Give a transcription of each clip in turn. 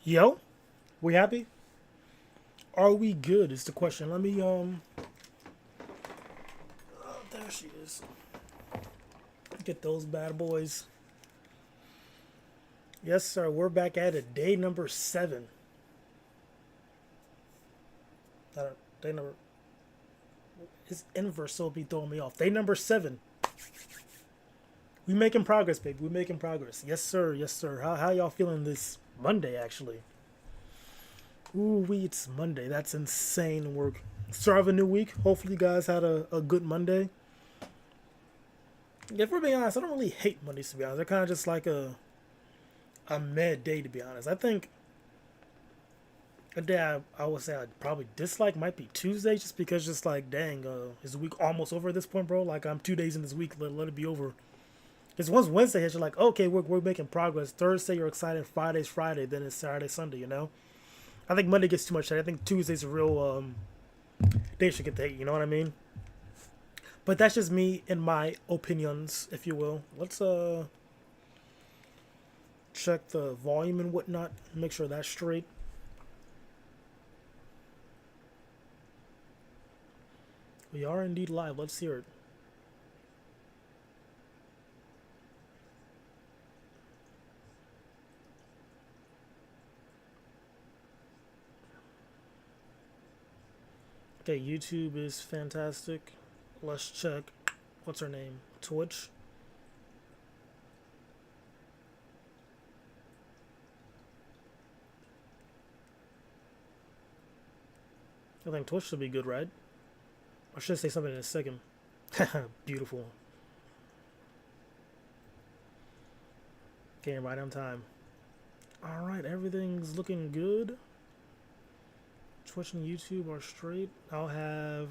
Yo, we happy? Are we good? Is the question. Let me oh, there she is. Get those bad boys. Yes, sir. We're back at it. Day number 7. Day number. His inverse will be throwing me off. Day number 7. We making progress, baby. We making progress. Yes, sir. Yes, sir. How y'all feeling this Monday? Actually. Ooh, it's Monday. That's insane work. Start of a new week. Hopefully, you guys had a good Monday. If we're being honest, I don't really hate Mondays to be honest. They're kind of just like a mad day to be honest. I think a day I would say I'd probably dislike might be Tuesday, just because just like dang, is the week almost over at this point, bro? Like I'm 2 days in this week, let it be over. Because once Wednesday hits, you're like, okay, we're making progress. Thursday you're excited, Friday's Friday, then it's Saturday, Sunday. I think Monday gets too much hate. I think Tuesday's a real day should get the hate. You know what I mean? But that's just me and my opinions, if you will. Let's check the volume and whatnot, make sure that's straight. We are indeed live. Let's hear it. Okay, YouTube is fantastic. Let's check. What's her name? Twitch. I think Twitch should be good, right? I should say something in a second. Beautiful. Came right on time. Alright, everything's looking good. Twitch and YouTube are straight. I'll have,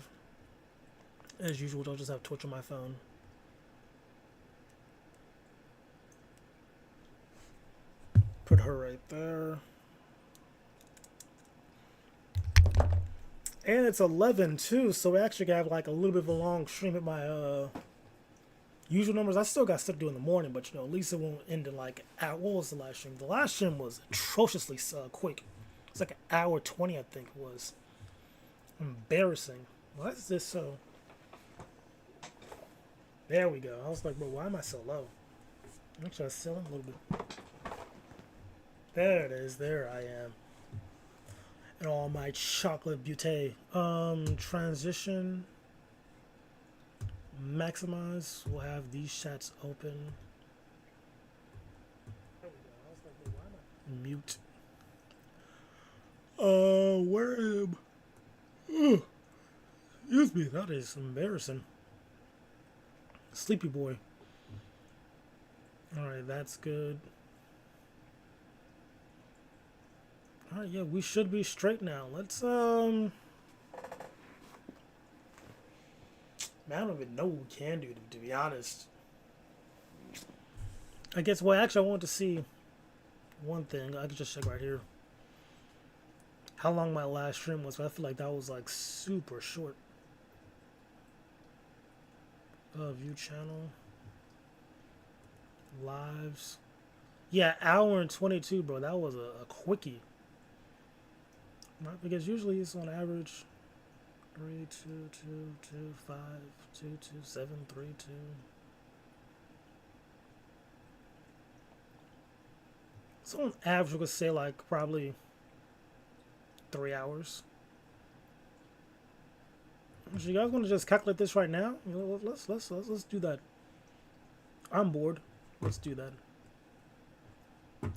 as usual, I'll just have Twitch on my phone. Put her right there. And it's 11 too, so we actually have like a little bit of a long stream at my usual numbers. I still got stuff to do in the morning, but at least it won't end in like what was the last stream? The last stream was atrociously quick. It's like an hour 20, I think it was. Embarrassing. Why is this so? There we go. I was like, bro, why am I so low? Actually, I was selling a little bit. There it is. There I am. And all my chocolate beauty. Transition. Maximize. We'll have these chats open. There we go. I was like, why am I mute? Where am? Ugh. Excuse me. That is embarrassing. Sleepy boy. All right, that's good. All right, yeah, we should be straight now. Let's man, I don't even know what we can do to be honest. I guess. Well, actually, I want to see one thing. I could just check right here how long my last stream was. But I feel like that was like super short. View channel lives. Yeah, hour and 22, bro. That was a quickie. Right, because usually it's on average 3 2 2 2 5 2 2 7 3 2. So on average, we could say like probably 3 hours. So you guys want to just calculate this right now? Let's do that. I'm bored. Let's do that.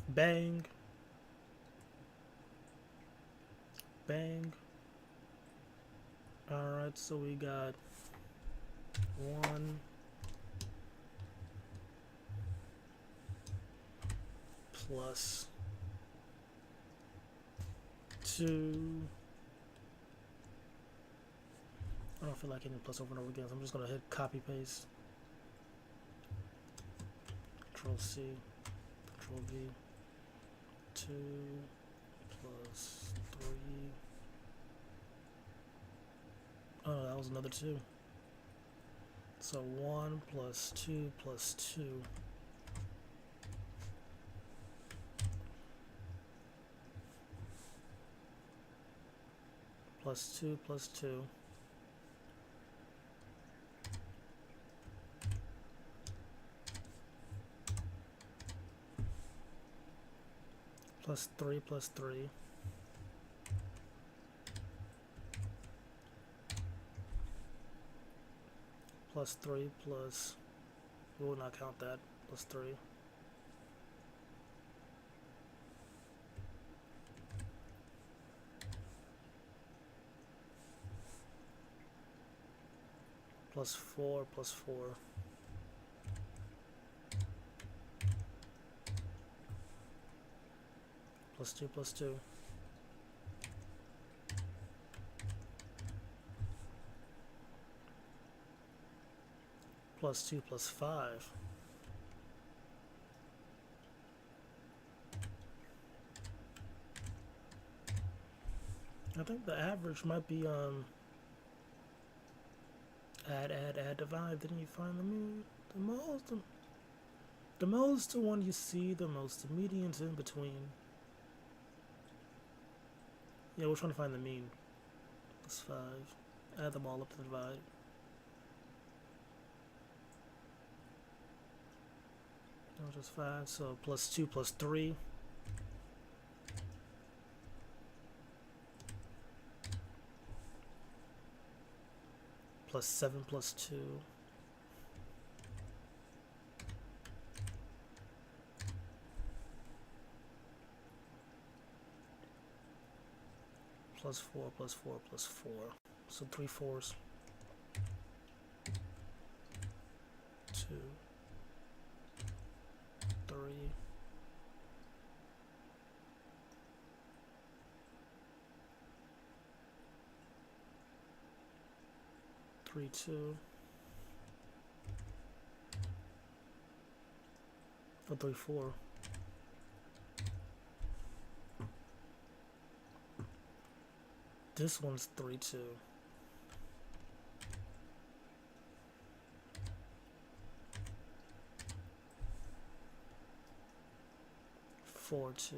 Bang. Bang. Alright, so we got 1 plus 2. I don't feel like hitting plus over and over again, so I'm just gonna hit copy paste. Control C, Control V. 2 plus 3. Oh, that was another 2. So 1 plus 2 plus 2. plus 2 plus 2 plus 3 plus 3 plus 3 plus, we will not count that, plus 3 plus 4 plus 4 plus 2 plus 2 plus 2 plus 5 I think the average might be add, divide. Didn't you find the most, the one you see, the most, the median's in between. Yeah, we're trying to find the mean. That's 5. Add them all up to the divide. No, just 5. So plus 2 plus 3. Plus 7 plus 2. Plus 4 plus 4 plus 4. So 3 4s. 2, 3. 3 2. For 3 4. This one's 3 2. 4 2.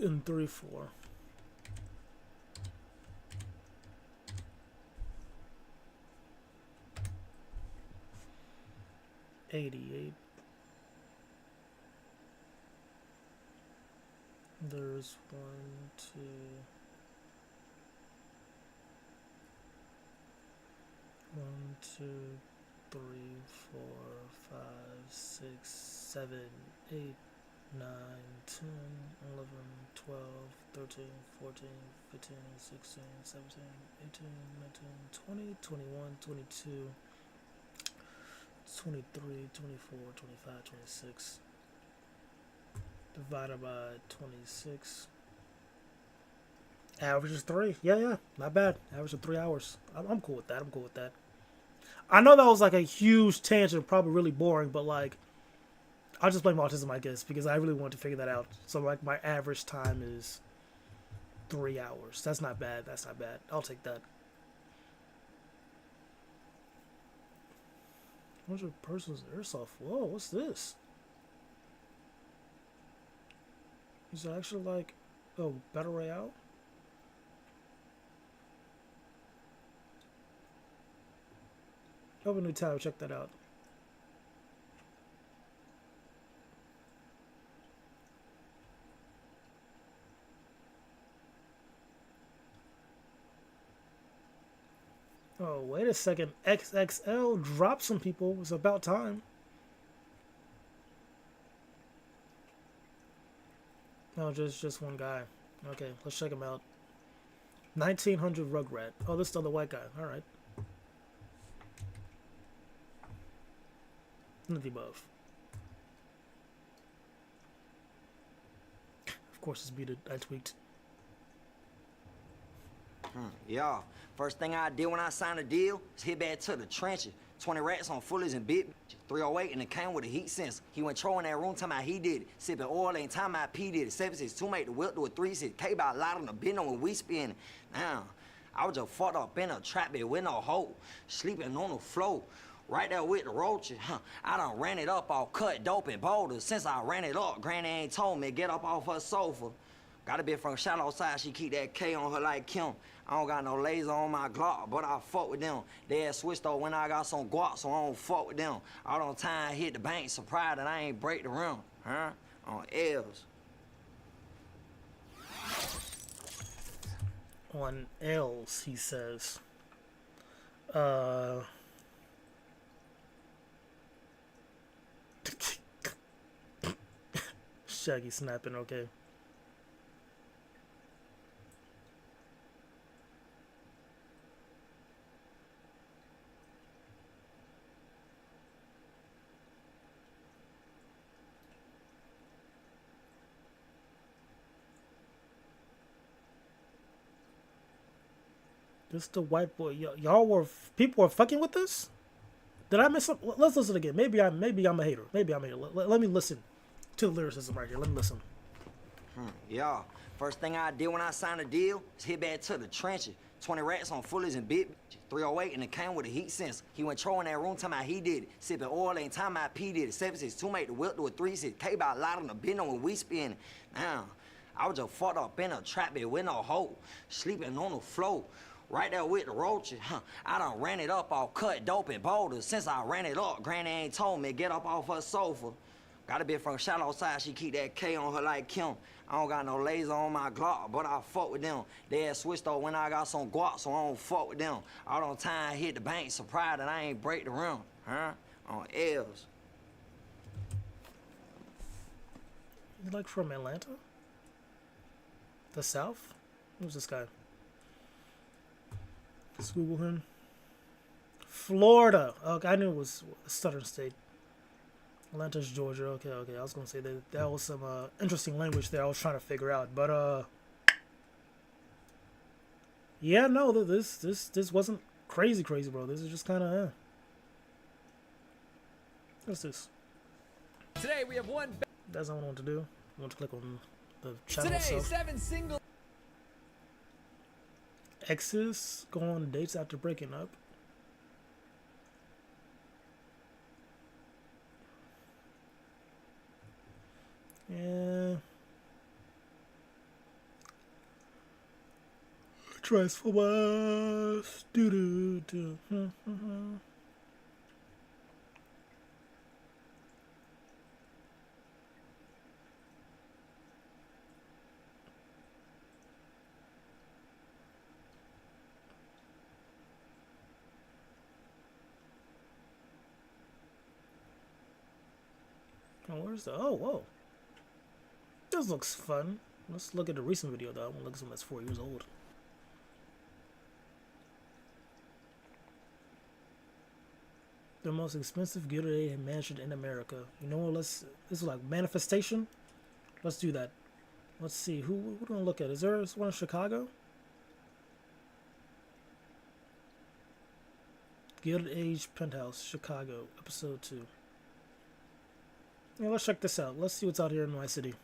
And 3 4. 88. There's 1 2 1 2 3 4 5 6 7 8 9 10 11 12 13 14 15 16 17 18 19 20 21 22 23 24 25 26 divided by 26. Average is 3. Yeah, not bad. Average of 3 hours. I'm cool with that. I know that was like a huge tangent, probably really boring, but like, I'll just blame autism, I guess, because I really wanted to figure that out. So like, my average time is 3 hours. That's not bad. I'll take that. 100 persons airsoft. Whoa, what's this? Is it actually like, oh, Battle Royale? Open new tab, check that out. Oh, wait a second. XXL dropped some people. It's about time. No, just one guy. Okay, let's check him out. 1900 Rugrat. Oh, this is the other white guy. All right. None of the above. Of course, it's beat. I tweaked. Yeah. First thing I did when I signed a deal is hit back to the trenches. 20 rats on Fuller's and bit 308, and it came with a heat sensor. He went trolling that room, talking about he did it. Sipping oil, ain't talking about P did it. 762 make the whip do a 36. K by a lot on the bend when we spin. Now, I was just fucked up in a trap bed with no hole, sleeping on the floor. right there with the roaches. I done ran it up all cut dope and boulders. Since I ran it up, Granny ain't told me get up off her sofa. Got a bit from shallow side, she keep that K on her like Kim. I don't got no laser on my Glock, but I fuck with them. They had switched though when I got some guap, so I don't fuck with them. All on time hit the bank, surprised that I ain't break the rim, huh? On L's. On L's, he says. Shaggy snapping, okay. This the white boy. Y'all were people were fucking with this. Did I miss something? Let's listen again. Maybe I'm a hater. Maybe I'm a hater. Let me listen to the lyricism right here. Let me listen. Yeah. First thing I did when I signed a deal is hit back to the trenches. 20 rats on fullies and bit 308 and it came with a heat sensor. He went trolling that room, talking about he did it. Sipping oil, ain't talking about P did it. 762 make the whip to a 36. K by a lot on the bend when we spin. Now, I was just fucked up in a trap bed with no hole. Sleeping on the floor. Right there with the roaches. I done ran it up all cut dope and boulders. Since I ran it up, Granny ain't told me get up off her sofa. Got a bit from shallow side, she keep that K on her like Kim. I don't got no laser on my Glock, but I fuck with them. They had switched though when I got some guap, so I don't fuck with them. All on time hit the bank, surprised that I ain't break the rim, huh? On L's. You like from Atlanta? The South? Who's this guy? Let's Google him. Florida. Okay, I knew it was a southern state. Atlanta's Georgia. Okay. I was gonna say that was some interesting language there I was trying to figure out, but yeah, no, this wasn't crazy, bro. This is just kind of What's this? Today we have one. That's not what I want to do. I want to click on the channel Today, itself. 7 single. Exes go on dates after breaking up. Yeah. Transformers. Do. Oh, where's the? Oh, whoa. This looks fun. Let's look at the recent video though. I want to look at something that's 4 years old. The most expensive Gilded mansion in America. You know what? This is like manifestation. Let's do that. Let's see. Who do we want to look at? Is there one in Chicago? Gilded Age Penthouse, Chicago, episode 2. Yeah, let's check this out. Let's see what's out here in my city.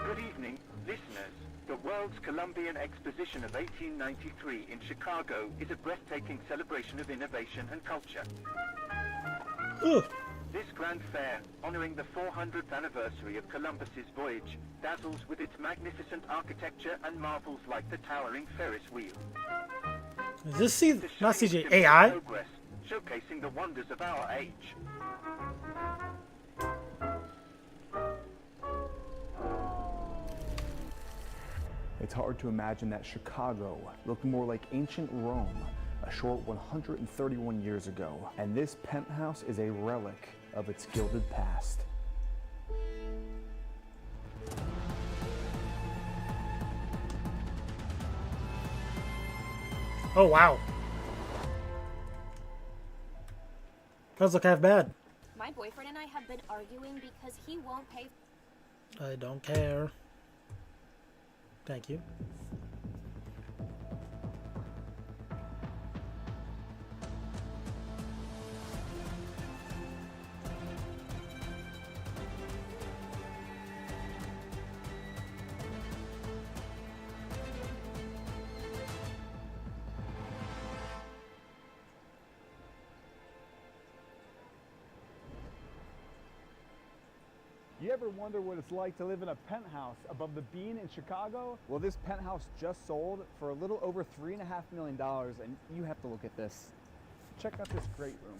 Good evening, listeners. The World's Columbian Exposition of 1893 in Chicago is a breathtaking celebration of innovation and culture. Ugh. This grand fair, honoring the 400th anniversary of Columbus's voyage, dazzles with its magnificent architecture and marvels like the towering Ferris wheel. Is this not The CJ shining AI? progress, showcasing the wonders of our age. It's hard to imagine that Chicago looked more like ancient Rome a short 131 years ago, and this penthouse is a relic of its gilded past. Oh wow. Doesn't look half bad. My boyfriend and I have been arguing because he won't pay. I don't care. Thank you. You ever wonder what it's like to live in a penthouse above the Bean in Chicago? Well, this penthouse just sold for a little over $3.5 million, and you have to look at this. Check out this great room.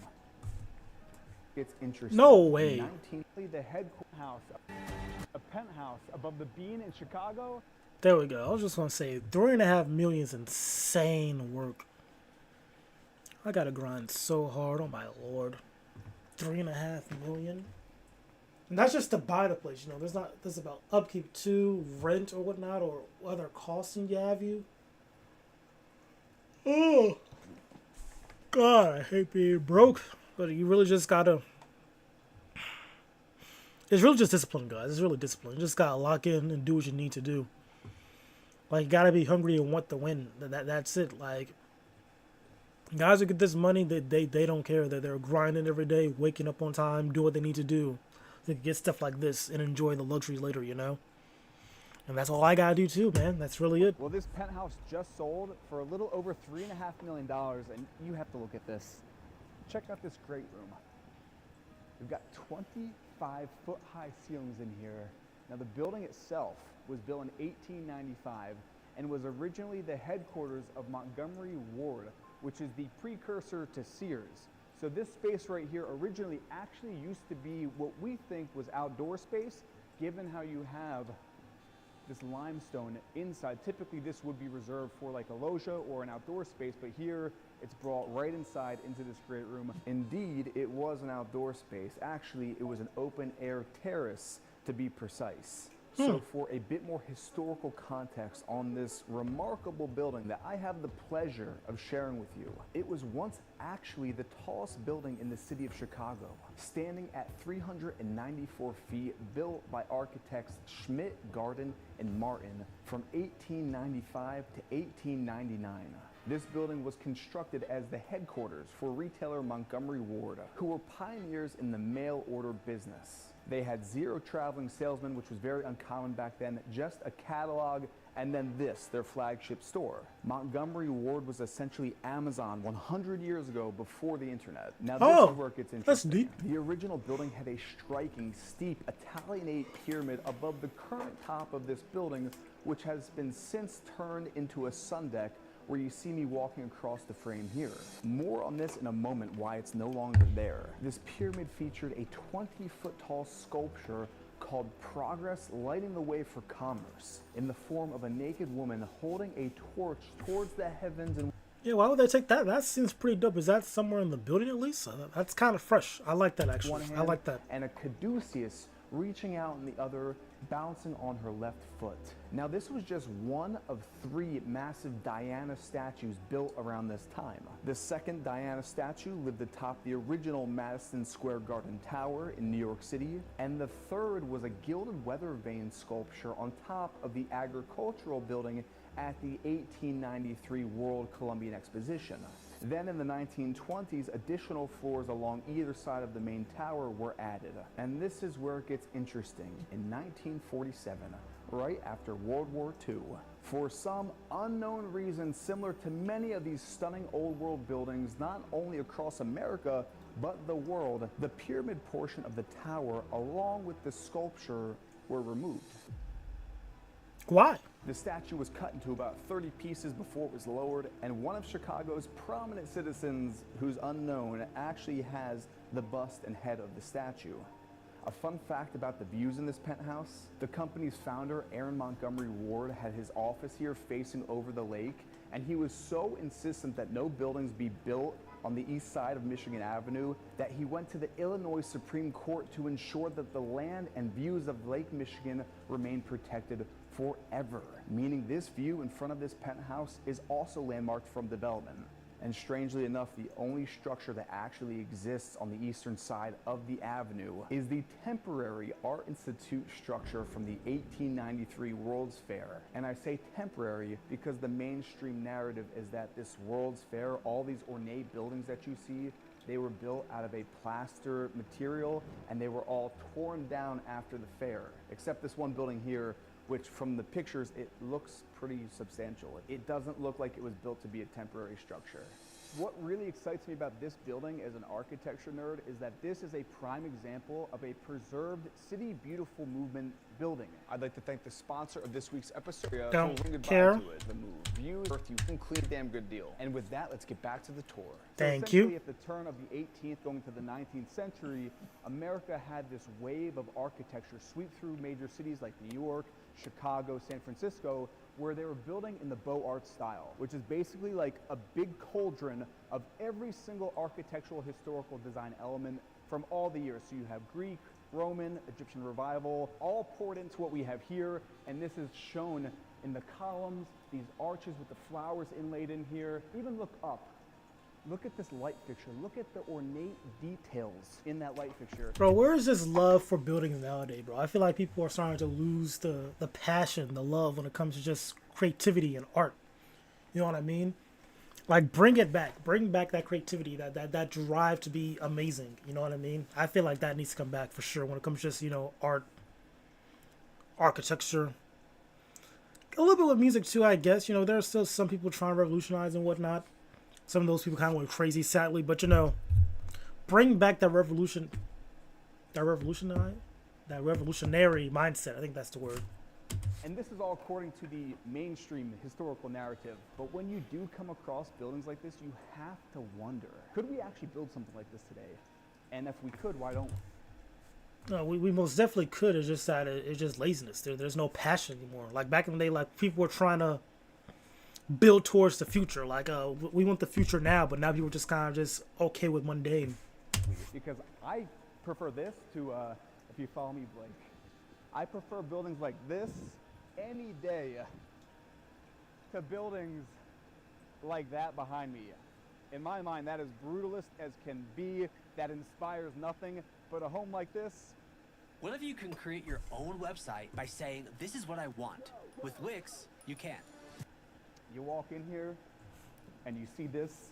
It's interesting. No way. The head house, a penthouse above the Bean in Chicago. There we go. I was just gonna say $3.5 million is insane work. I gotta grind so hard. Oh my lord, $3.5 million. And that's just to buy the place. You know, there's about upkeep too, rent or whatnot, or other costs you have you. Oh God, I hate being broke, but you really just gotta. It's really just discipline, guys. It's really discipline. You just gotta lock in and do what you need to do. Like, you gotta be hungry and want to win. That's it. Like, guys who get this money, they don't care. They're grinding every day, waking up on time, do what they need to do to get stuff like this and enjoy the luxury later, you know? And that's all I gotta do too, man. That's really it. Well, this penthouse just sold for a little over $3.5 million, and you have to look at this. Check out this great room. We've got 25-foot-high ceilings in here. Now, the building itself was built in 1895 and was originally the headquarters of Montgomery Ward, which is the precursor to Sears. So this space right here originally actually used to be what we think was outdoor space, given how you have this limestone inside. Typically this would be reserved for like a loggia or an outdoor space, but here it's brought right inside into this great room. Indeed, it was an outdoor space. Actually, it was an open air terrace, to be precise. So for a bit more historical context on this remarkable building that I have the pleasure of sharing with you, it was once actually the tallest building in the city of Chicago, standing at 394 feet, built by architects Schmidt, Garden, and Martin from 1895 to 1899. This building was constructed as the headquarters for retailer Montgomery Ward, who were pioneers in the mail order business. They had 0 traveling salesmen, which was very uncommon back then, just a catalog, and then this, their flagship store. Montgomery Ward was essentially Amazon 100 years ago before the internet. Now this is where it gets interesting. That's neat. The original building had a striking, steep, Italianate pyramid above the current top of this building, which has been since turned into a sun deck, where you see me walking across the frame here. More on this in a moment, why it's no longer there. This pyramid featured a 20-foot tall sculpture called Progress, lighting the way for commerce, in the form of a naked woman holding a torch towards the heavens. And Yeah, why would they take that? That seems pretty dope. Is that somewhere in the building at least? That's kind of fresh. I like that actually. one hand, I like that. and a caduceus reaching out in the other, bouncing on her left foot. Now this was just one of 3 massive Diana statues built around this time. The second Diana statue lived atop the original Madison Square Garden Tower in New York City, and the third was a gilded weather vane sculpture on top of the agricultural building at the 1893 World Columbian Exposition. Then in the 1920s, additional floors along either side of the main tower were added. And this is where it gets interesting. In 1947, right after World War II, for some unknown reason similar to many of these stunning old world buildings, not only across America, but the world, the pyramid portion of the tower, along with the sculpture, were removed. Why? The statue was cut into about 30 pieces before it was lowered, and one of Chicago's prominent citizens, who's unknown, actually has the bust and head of the statue. A fun fact about the views in this penthouse, the company's founder, Aaron Montgomery Ward, had his office here facing over the lake, and he was so insistent that no buildings be built on the east side of Michigan Avenue that he went to the Illinois Supreme Court to ensure that the land and views of Lake Michigan remain protected forever, meaning this view in front of this penthouse is also landmarked from development. And strangely enough, the only structure that actually exists on the eastern side of the avenue is the temporary Art Institute structure from the 1893 World's Fair. And I say temporary because the mainstream narrative is that this World's Fair, all these ornate buildings that you see, they were built out of a plaster material, and they were all torn down after the fair, except this one building here, which from the pictures, it looks pretty substantial. It doesn't look like it was built to be a temporary structure. What really excites me about this building as an architecture nerd is that this is a prime example of a preserved City Beautiful movement building. I'd like to thank the sponsor of this week's episode. Don't for ringing care. goodbye to it. The move. Views, Earth, you can clean damn good deal. And with that, let's get back to the tour. Thank you. Essentially, at the turn of the 18th going to the 19th century, America had this wave of architecture sweep through major cities like New York, Chicago, San Francisco, where they were building in the Beaux Arts style, which is basically like a big cauldron of every single architectural historical design element from all the years. So you have Greek, Roman, Egyptian Revival, all poured into what we have here, and this is shown in the columns, these arches with the flowers inlaid in here. Even look up. Look at this light fixture. Look at the ornate details in that light fixture. Bro, where is this love for buildings nowadays, bro? I feel like people are starting to lose the passion, the love when it comes to just creativity and art. You know what I mean? Like, bring it back. Bring back that creativity, that drive to be amazing. You know what I mean? I feel like that needs to come back for sure when it comes to just, you know, art, architecture. A little bit with music too, I guess. You know, there are still some people trying to revolutionize and whatnot. Some of those people kind of went crazy, sadly. But, you know, bring back that revolutionary mindset. I think that's the word. And this is all according to the mainstream historical narrative. But when you do come across buildings like this, you have to wonder, could we actually build something like this today? And if we could, why don't we? No, we most definitely could. It's just that it's just laziness. There's no passion anymore. Like back in the day, like people were trying to build towards the future. Like we want the future now, but now people are just kind of just okay with mundane. Because I prefer this to, if you follow me, Blake, I prefer buildings like this any day to buildings like that behind me. In my mind, that is brutalist as can be. That inspires nothing. But a home like this. What if you can create your own website by saying, this is what I want? With Wix, you can. You walk in here and you see this.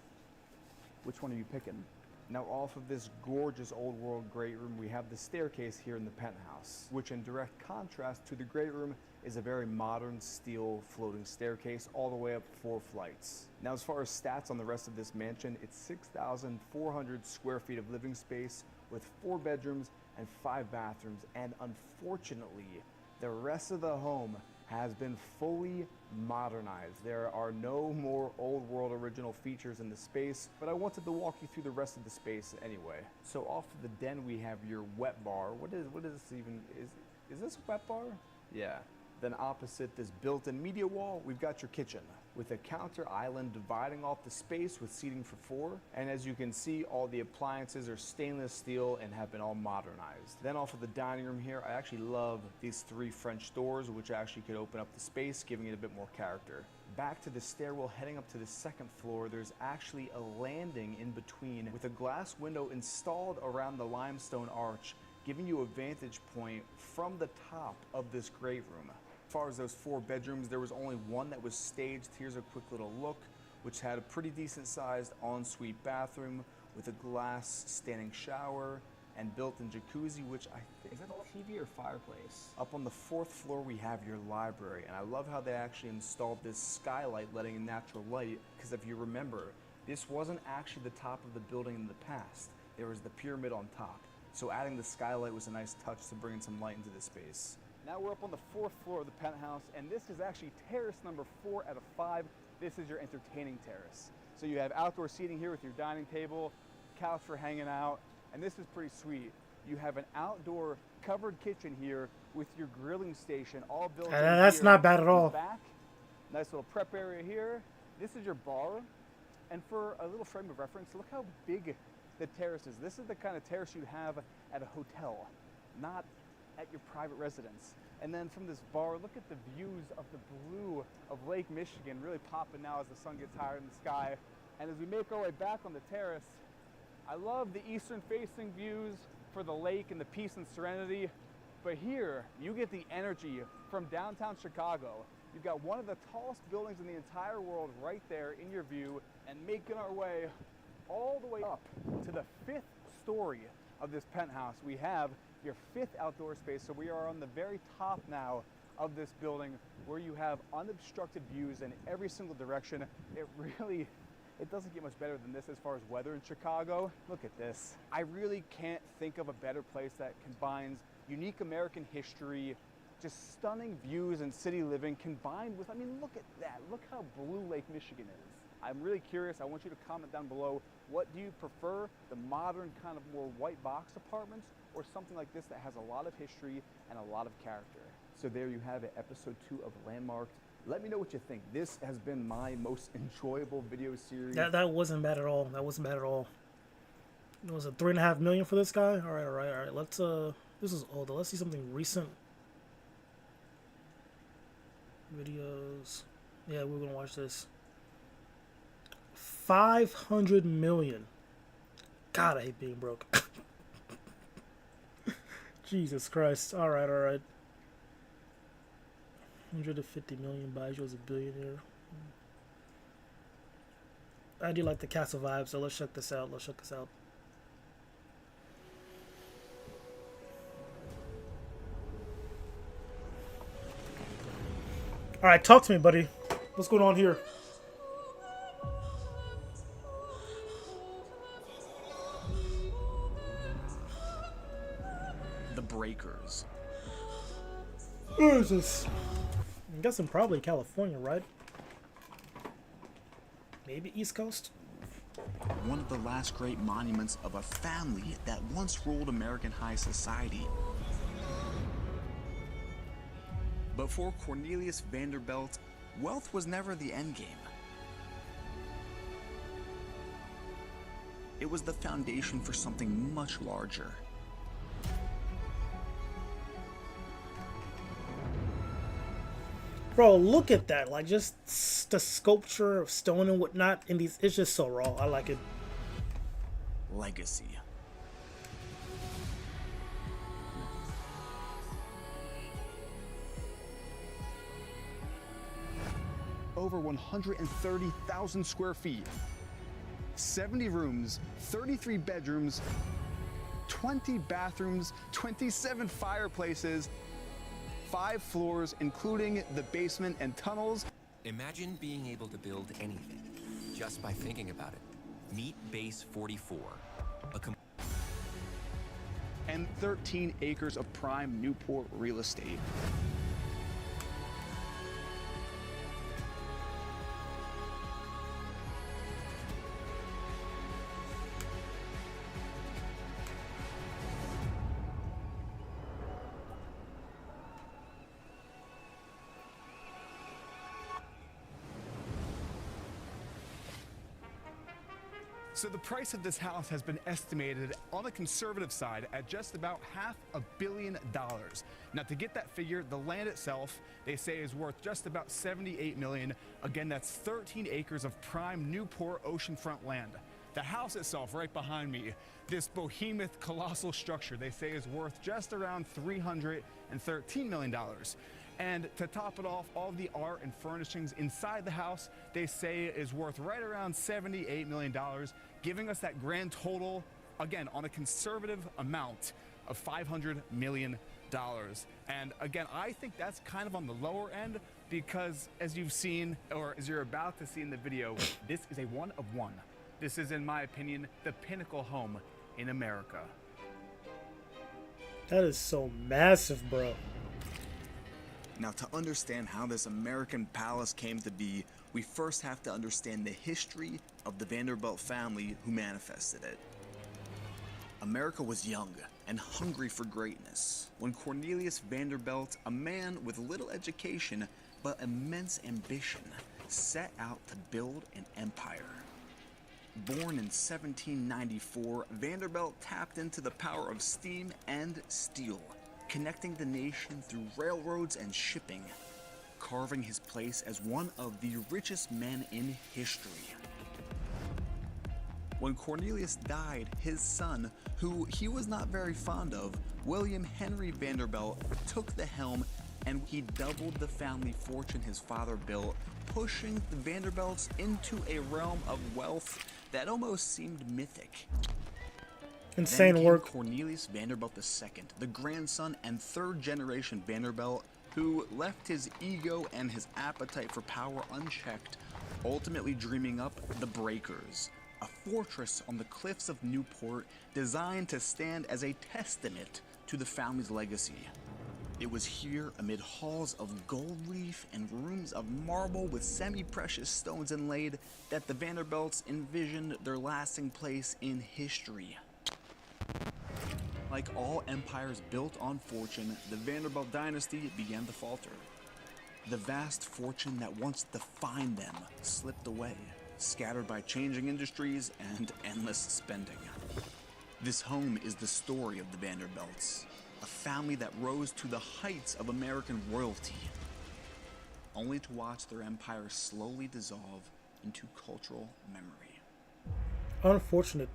Which one are you picking? Now off of this gorgeous old world great room, we have the staircase here in the penthouse, which in direct contrast to the great room is a very modern steel floating staircase all the way up 4 flights. Now as far as stats on the rest of this mansion, it's 6,400 square feet of living space with 4 bedrooms and 5 bathrooms, and unfortunately, the rest of the home has been fully modernized. There are no more old world original features in the space, but I wanted to walk you through the rest of the space anyway. So off of the den we have your wet bar. What is this even, is this a wet bar? Yeah. Then opposite this built-in media wall, we've got your kitchen with a counter island dividing off the space with seating for 4. And as you can see, all the appliances are stainless steel and have been all modernized. Then off of the dining room here, I actually love these 3 French doors, which actually could open up the space, giving it a bit more character. Back to the stairwell heading up to the 2nd floor, there's actually a landing in between with a glass window installed around the limestone arch, giving you a vantage point from the top of this great room. As far as those 4 bedrooms, there was only one that was staged. Here's a quick little look, which had a pretty decent sized ensuite bathroom with a glass standing shower and built-in jacuzzi, which I think, is that a TV or fireplace? Up on the 4th floor, we have your library, and I love how they actually installed this skylight letting in natural light, because if you remember, this wasn't actually the top of the building in the past. There was the pyramid on top. So adding the skylight was a nice touch to bring in some light into the space. Now we're up on the 4th floor of the penthouse, and this is actually terrace number 4 out of 5. This is your entertaining terrace. So you have outdoor seating here with your dining table, couch for hanging out, and this is pretty sweet. You have an outdoor covered kitchen here with your grilling station all built in. That's not bad at all. Back, nice little prep area here. This is your bar, and for a little frame of reference, look how big the terrace is. This is the kind of terrace you'd have at a hotel, not at your private residence. And then from this bar, look at the views of the blue of Lake Michigan, really popping now as the sun gets higher in the sky. And as we make our way back on the terrace, I love the eastern facing views for the lake and the peace and serenity. But here, you get the energy from downtown Chicago. You've got one of the tallest buildings in the entire world right there in your view, and making our way all the way up to the 5th story of this penthouse. We have your 5th outdoor space, so we are on the very top now of this building where you have unobstructed views in every single direction. It It doesn't get much better than this as far as weather in Chicago. Look at this. I really can't think of a better place that combines unique American history, just stunning views and city living combined with, I mean, look at that. Look how blue Lake Michigan is. I'm really curious. I want you to comment down below. What do you prefer, the modern kind of more white box apartments or something like this that has a lot of history and a lot of character? So there you have it, episode 2 of Landmarked. Let me know what you think. This has been my most enjoyable video series. That wasn't bad at all. That wasn't bad at all. It was a $3.5 million for this guy. All right. Let's this is older. Let's see something recent. Videos. Yeah, we're gonna watch this. 500 million. God, I hate being broke. Jesus Christ. All right. 150 million buys you as a billionaire. I do like the castle vibe, so let's check this out. All right, talk to me, buddy. What's going on here? The Breakers. Where is this? I'm guessing probably California, right? Maybe East Coast? One of the last great monuments of a family that once ruled American high society. But for Cornelius Vanderbilt, wealth was never the endgame. It was the foundation for something much larger. Bro, look at that. Like, just the sculpture of stone and whatnot in these. It's just so raw. I like it. Legacy. Over 130,000 square feet, 70 rooms, 33 bedrooms, 20 bathrooms, 27 fireplaces, 5 floors, including the basement and tunnels. Imagine being able to build anything just by thinking about it. Meet Base 44, and 13 acres of prime Newport real estate. So the price of this house has been estimated on the conservative side at just about $500 million. Now, to get that figure, the land itself, they say, is worth just about $78 million. Again, that's 13 acres of prime Newport oceanfront land. The house itself, right behind me, this behemoth colossal structure, they say is worth just around $313 million. And to top it off, all the art and furnishings inside the house, they say is worth right around $78 million, giving us that grand total, again, on a conservative amount of $500 million. And again, I think that's kind of on the lower end because as you've seen, or as you're about to see in the video, this is a one of one. This is, in my opinion, the pinnacle home in America. That is so massive, bro. Now, to understand how this American palace came to be, we first have to understand the history of the Vanderbilt family who manifested it. America was young and hungry for greatness when Cornelius Vanderbilt, a man with little education but immense ambition, set out to build an empire. Born in 1794, Vanderbilt tapped into the power of steam and steel, connecting the nation through railroads and shipping, carving his place as one of the richest men in history. When Cornelius died, his son, who he was not very fond of, William Henry Vanderbilt, took the helm and he doubled the family fortune his father built, pushing the Vanderbilts into a realm of wealth that almost seemed mythic. Insane Then work. came Cornelius Vanderbilt II, the grandson and third generation Vanderbilt, who left his ego and his appetite for power unchecked, ultimately dreaming up the Breakers, a fortress on the cliffs of Newport designed to stand as a testament to the family's legacy. It was here, amid halls of gold leaf and rooms of marble with semi-precious stones inlaid, that the Vanderbilts envisioned their lasting place in history. Like all empires built on fortune, the Vanderbilt dynasty began to falter. The vast fortune that once defined them slipped away, scattered by changing industries and endless spending. This home is the story of the Vanderbilts, a family that rose to the heights of American royalty, only to watch their empire slowly dissolve into cultural memory. Unfortunate.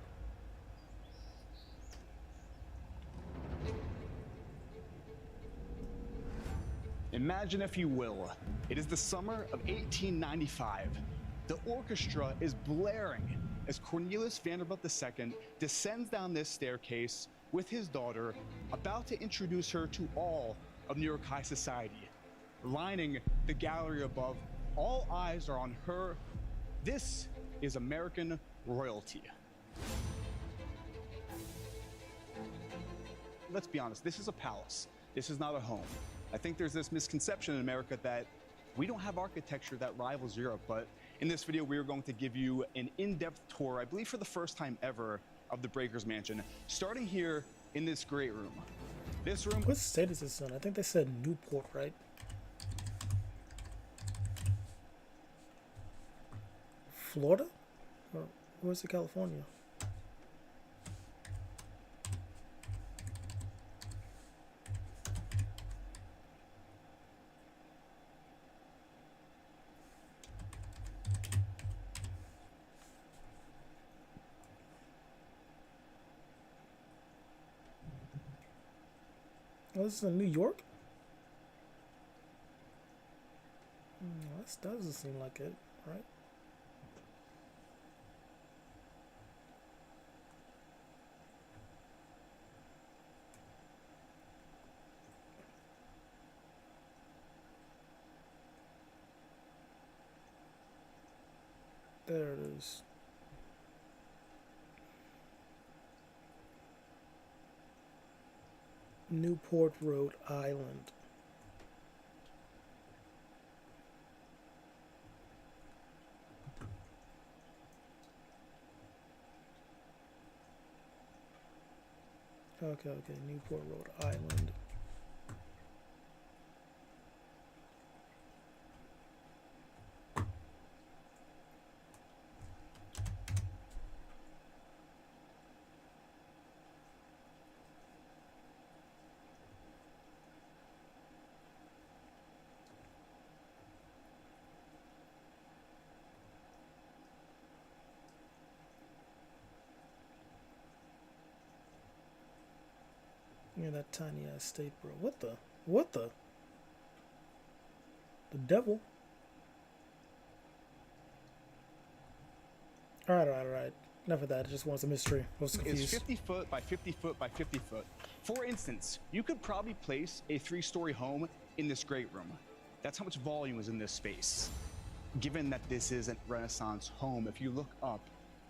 Imagine, if you will, it is the summer of 1895. The orchestra is blaring as Cornelius Vanderbilt II descends down this staircase with his daughter, about to introduce her to all of New York high society. Lining the gallery above, all eyes are on her. This is American royalty. Let's be honest, this is a palace. This is not a home. I think there's this misconception in America that we don't have architecture that rivals Europe, but in this video, we are going to give you an in-depth tour, I believe for the first time ever, of the Breakers Mansion, starting here in this great room. This room... What state is this in? I think they said Newport, right? Florida? Or where's it, California? Oh, this is in New York? This doesn't seem like it, right? There it is. Newport, Rhode Island. Okay, Newport, Rhode Island. Yeah, that tiny ass state, bro. What the? What the? The devil? Alright. Enough of that. It just wants a mystery. I was confused. It's 50 foot by 50 foot by 50 foot. For instance, you could probably place a 3-story home in this great room. That's how much volume is in this space. Given that this is a Renaissance home, if you look up,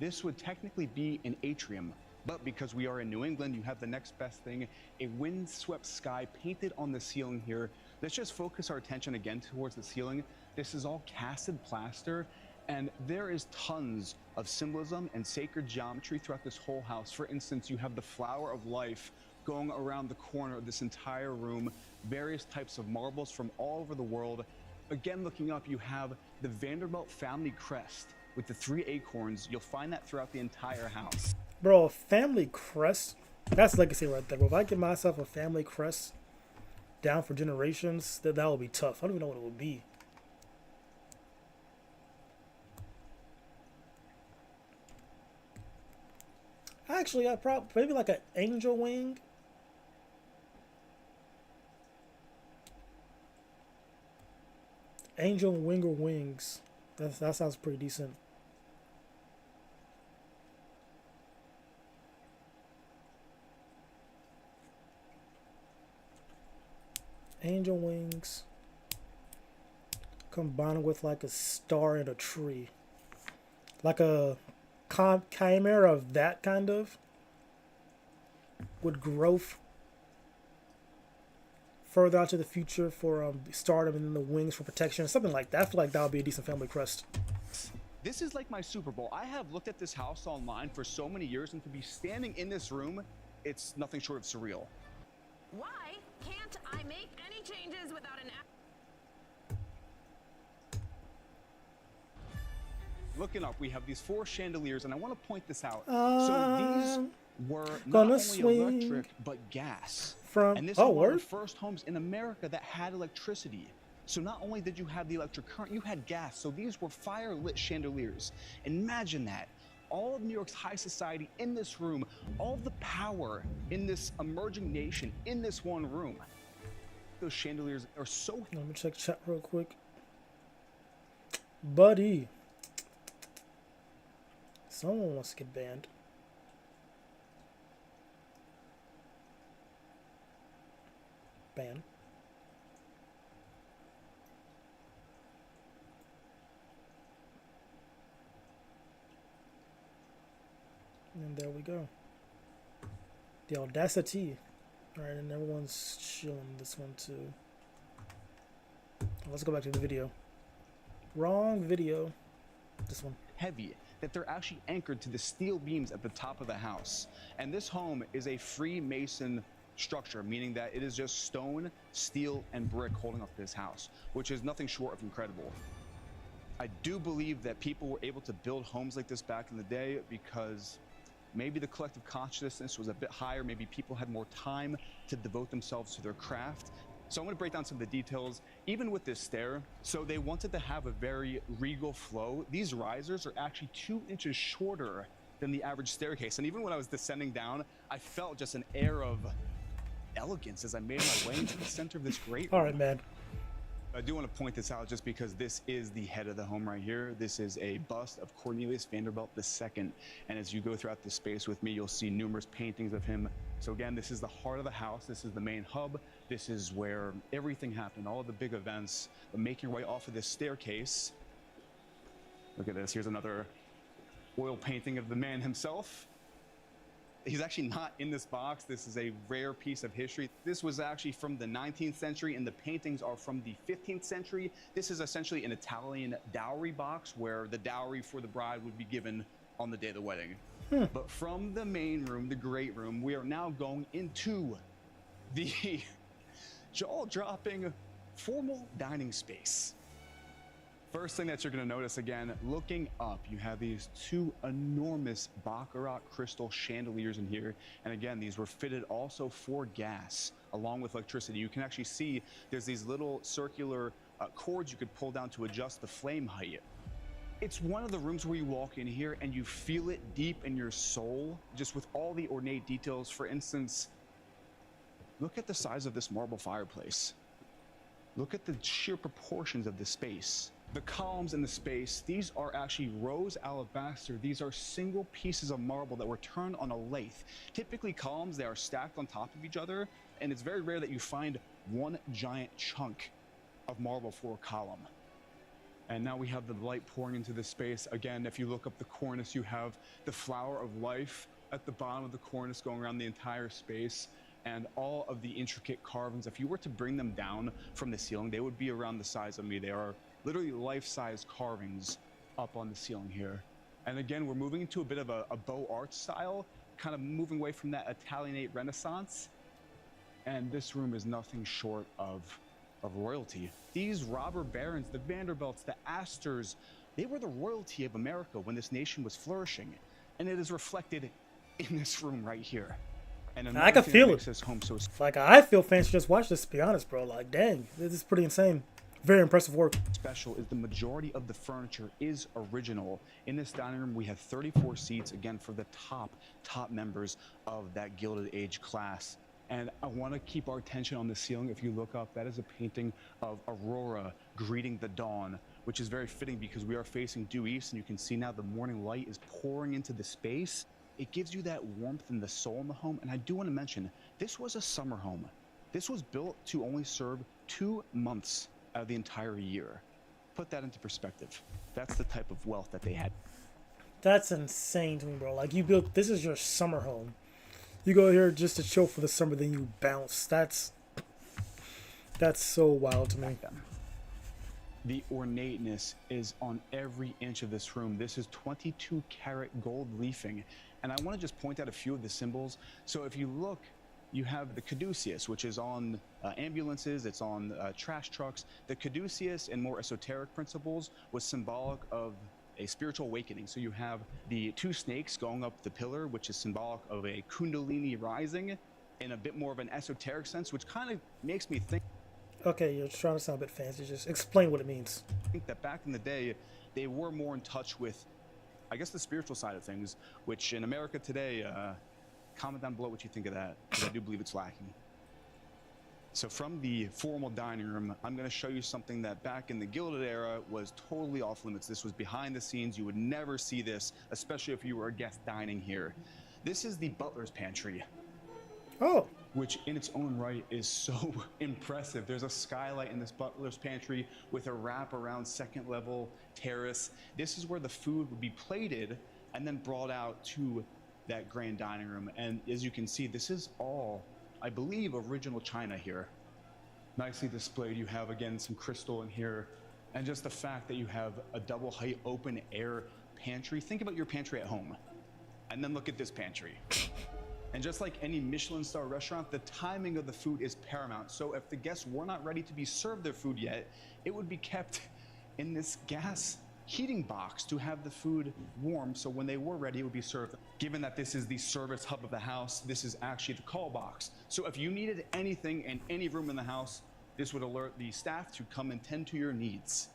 this would technically be an atrium. But because we are in New England, you have the next best thing, a windswept sky painted on the ceiling here. Let's just focus our attention again towards the ceiling. This is all casted plaster, and there is tons of symbolism and sacred geometry throughout this whole house. For instance, you have the flower of life going around the corner of this entire room, various types of marbles from all over the world. Again, looking up, you have the Vanderbilt family crest with the 3 acorns. You'll find that throughout the entire house. Bro, a family crest? That's legacy right there, bro. If I get myself a family crest down for generations, that would be tough. I don't even know what it would be. Actually, I probably maybe like an angel wing. Angel wing or wings. That sounds pretty decent. Angel wings. combined with like a star and a tree, like a chimera of that kind of, with growth further out to the future for stardom, and then the wings for protection, something like that. I feel like that would be a decent family crest. This is like my Super Bowl. I have looked at this house online for so many years, and to be standing in this room, it's nothing short of surreal. Why can't I make any changes without an... Looking up, we have these 4 chandeliers, and I want to point this out. So these were not only electric, but gas. And this is one of the first homes in America that had electricity. So not only did you have the electric current, you had gas. So these were fire-lit chandeliers. Imagine that. All of New York's high society in this room, all of the power in this emerging nation in this one room. Those chandeliers are so... Let me check chat real quick. Buddy. Someone wants to get banned. Ban. And there we go. The audacity. Alright, and everyone's chilling this one too. Let's go back to the video. Wrong video. This one. Heavy, that they're actually anchored to the steel beams at the top of the house. And this home is a Freemason structure, meaning that it is just stone, steel, and brick holding up this house, which is nothing short of incredible. I do believe that people were able to build homes like this back in the day because maybe the collective consciousness was a bit higher, maybe people had more time to devote themselves to their craft. So I'm going to break down some of the details, even with this stair. So they wanted to have a very regal flow. These risers are actually 2 inches shorter than the average staircase. And even when I was descending down, I felt just an air of elegance as I made my way into the center of this great room. All right, man. I do want to point this out just because this is the head of the home right here. This is a bust of Cornelius Vanderbilt II. And as you go throughout the space with me, you'll see numerous paintings of him. So again, this is the heart of the house. This is the main hub. This is where everything happened, all of the big events. But making your way off of this staircase, look at this. Here's another oil painting of the man himself. He's actually not in this box. This is a rare piece of history. This was actually from the 19th century, and the paintings are from the 15th century. This is essentially an Italian dowry box where the dowry for the bride would be given on the day of the wedding. But from the main room, the great room, we are now going into the jaw-dropping formal dining space. First thing that you're going to notice, again, looking up, you have these 2 enormous Baccarat crystal chandeliers in here. And again, these were fitted also for gas, along with electricity. You can actually see there's these little circular cords you could pull down to adjust the flame height. It's one of the rooms where you walk in here and you feel it deep in your soul, just with all the ornate details. For instance, look at the size of this marble fireplace. Look at the sheer proportions of the space. The columns in the space, these are actually rose alabaster. These are single pieces of marble that were turned on a lathe. Typically columns, they are stacked on top of each other, and it's very rare that you find one giant chunk of marble for a column. And now we have the light pouring into the space. Again, if you look up the cornice, you have the flower of life at the bottom of the cornice going around the entire space. And all of the intricate carvings, if you were to bring them down from the ceiling, they would be around the size of me. They are literally life-size carvings up on the ceiling here. And again, we're moving into a bit of a Beaux Arts style, kind of moving away from that Italianate Renaissance. And this room is nothing short of royalty. These robber barons, the Vanderbilts, the Astors, they were the royalty of America when this nation was flourishing. And it is reflected in this room right here. And I can feel it. This home so like, I feel fans should just watch this, to be honest, bro. Like, dang, this is pretty insane. Very impressive work. Special is the majority of the furniture is original. In this dining room, we have 34 seats, again, for the top members of that Gilded Age class. And I want to keep our attention on the ceiling. If you look up, that is a painting of Aurora greeting the dawn, which is very fitting because we are facing due east, and you can see now the morning light is pouring into the space. It gives you that warmth and the soul in the home. And I do want to mention, this was a summer home. This was built to only serve 2 months out of the entire year. put that into perspective. That's the type of wealth that they had. That's insane to me, bro. Like, you built, this is your summer home. You go here just to chill for the summer, then you bounce. That's so wild to me. The ornateness is on every inch of this room. This is 22 karat gold leafing. And I want to just point out a few of the symbols. So if you look, you have the caduceus, which is on ambulances, it's on trash trucks. The caduceus, in more esoteric principles, was symbolic of a spiritual awakening. So you have the two snakes going up the pillar, which is symbolic of a kundalini rising in a bit more of an esoteric sense, which kind of makes me think. Okay, you're trying to sound a bit fancy. Just explain what it means. I think that back in the day, they were more in touch with, I guess, the spiritual side of things, which in America today, comment down below what you think of that, because I do believe it's lacking. So from the formal dining room, I'm going to show you something that back in the Gilded Era was totally off limits. This was behind the scenes. You would never see this, especially if you were a guest dining here. This is the butler's pantry. Oh. Which in its own right is so impressive. There's a skylight in this butler's pantry with a wrap-around second-level terrace. This is where the food would be plated and then brought out to that grand dining room. And as you can see, this is all, I believe, original china here. Nicely displayed. You have, again, some crystal in here. And just the fact that you have a double-height open-air pantry. Think about your pantry at home. And then look at this pantry. And just like any Michelin star restaurant, the timing of the food is paramount. So if the guests were not ready to be served their food yet, it would be kept in this gas heating box to have the food warm. So when they were ready, it would be served. Given that this is the service hub of the house, this is actually the call box. So if you needed anything in any room in the house, this would alert the staff to come and tend to your needs.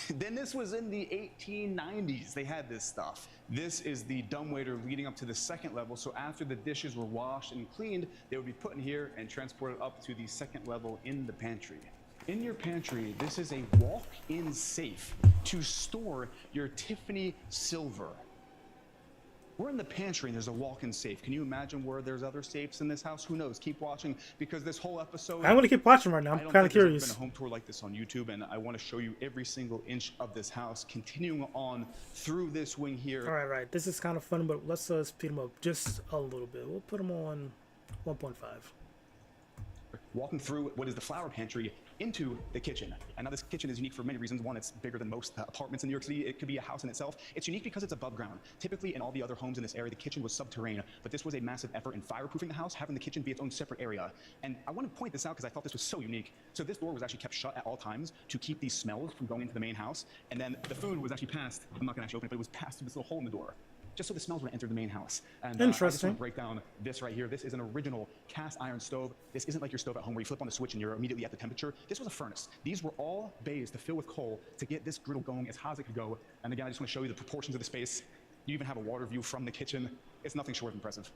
Then this was in the 1890s. They had this stuff. This is the dumbwaiter leading up to the second level. So after the dishes were washed and cleaned, they would be put in here and transported up to the second level in the pantry. In your pantry, this is a walk-in safe to store your Tiffany silver. We're in the pantry and there's a walk-in safe. Can you imagine where there's other safes in this house? Who knows? Keep watching, because this whole episode... I'm going to keep watching right now. I'm kind of curious. There's been a home tour like this on YouTube, and I want to show you every single inch of this house, continuing on through this wing here. All right. This is kind of fun, but let's speed them up just a little bit. We'll put them on 1.5. Walking through what is the flower pantry into the kitchen. And now this kitchen is unique for many reasons. One, it's bigger than most apartments in New York City. It could be a house in itself. It's unique because it's above ground. Typically in all the other homes in this area, the kitchen was subterranean, but this was a massive effort in fireproofing the house, having the kitchen be its own separate area. And I want to point this out because I thought this was so unique. So this door was actually kept shut at all times to keep these smells from going into the main house. And then the food was actually passed, I'm not going to actually open it, but it was passed through this little hole in the door, just so the smells would enter the main house. And I just want to break down this right here. This is an original cast iron stove. This isn't like your stove at home where you flip on the switch and you're immediately at the temperature. This was a furnace. These were all bays to fill with coal to get this griddle going as hot as it could go. And again, I just want to show you the proportions of the space. You even have a water view from the kitchen. It's nothing short of impressive.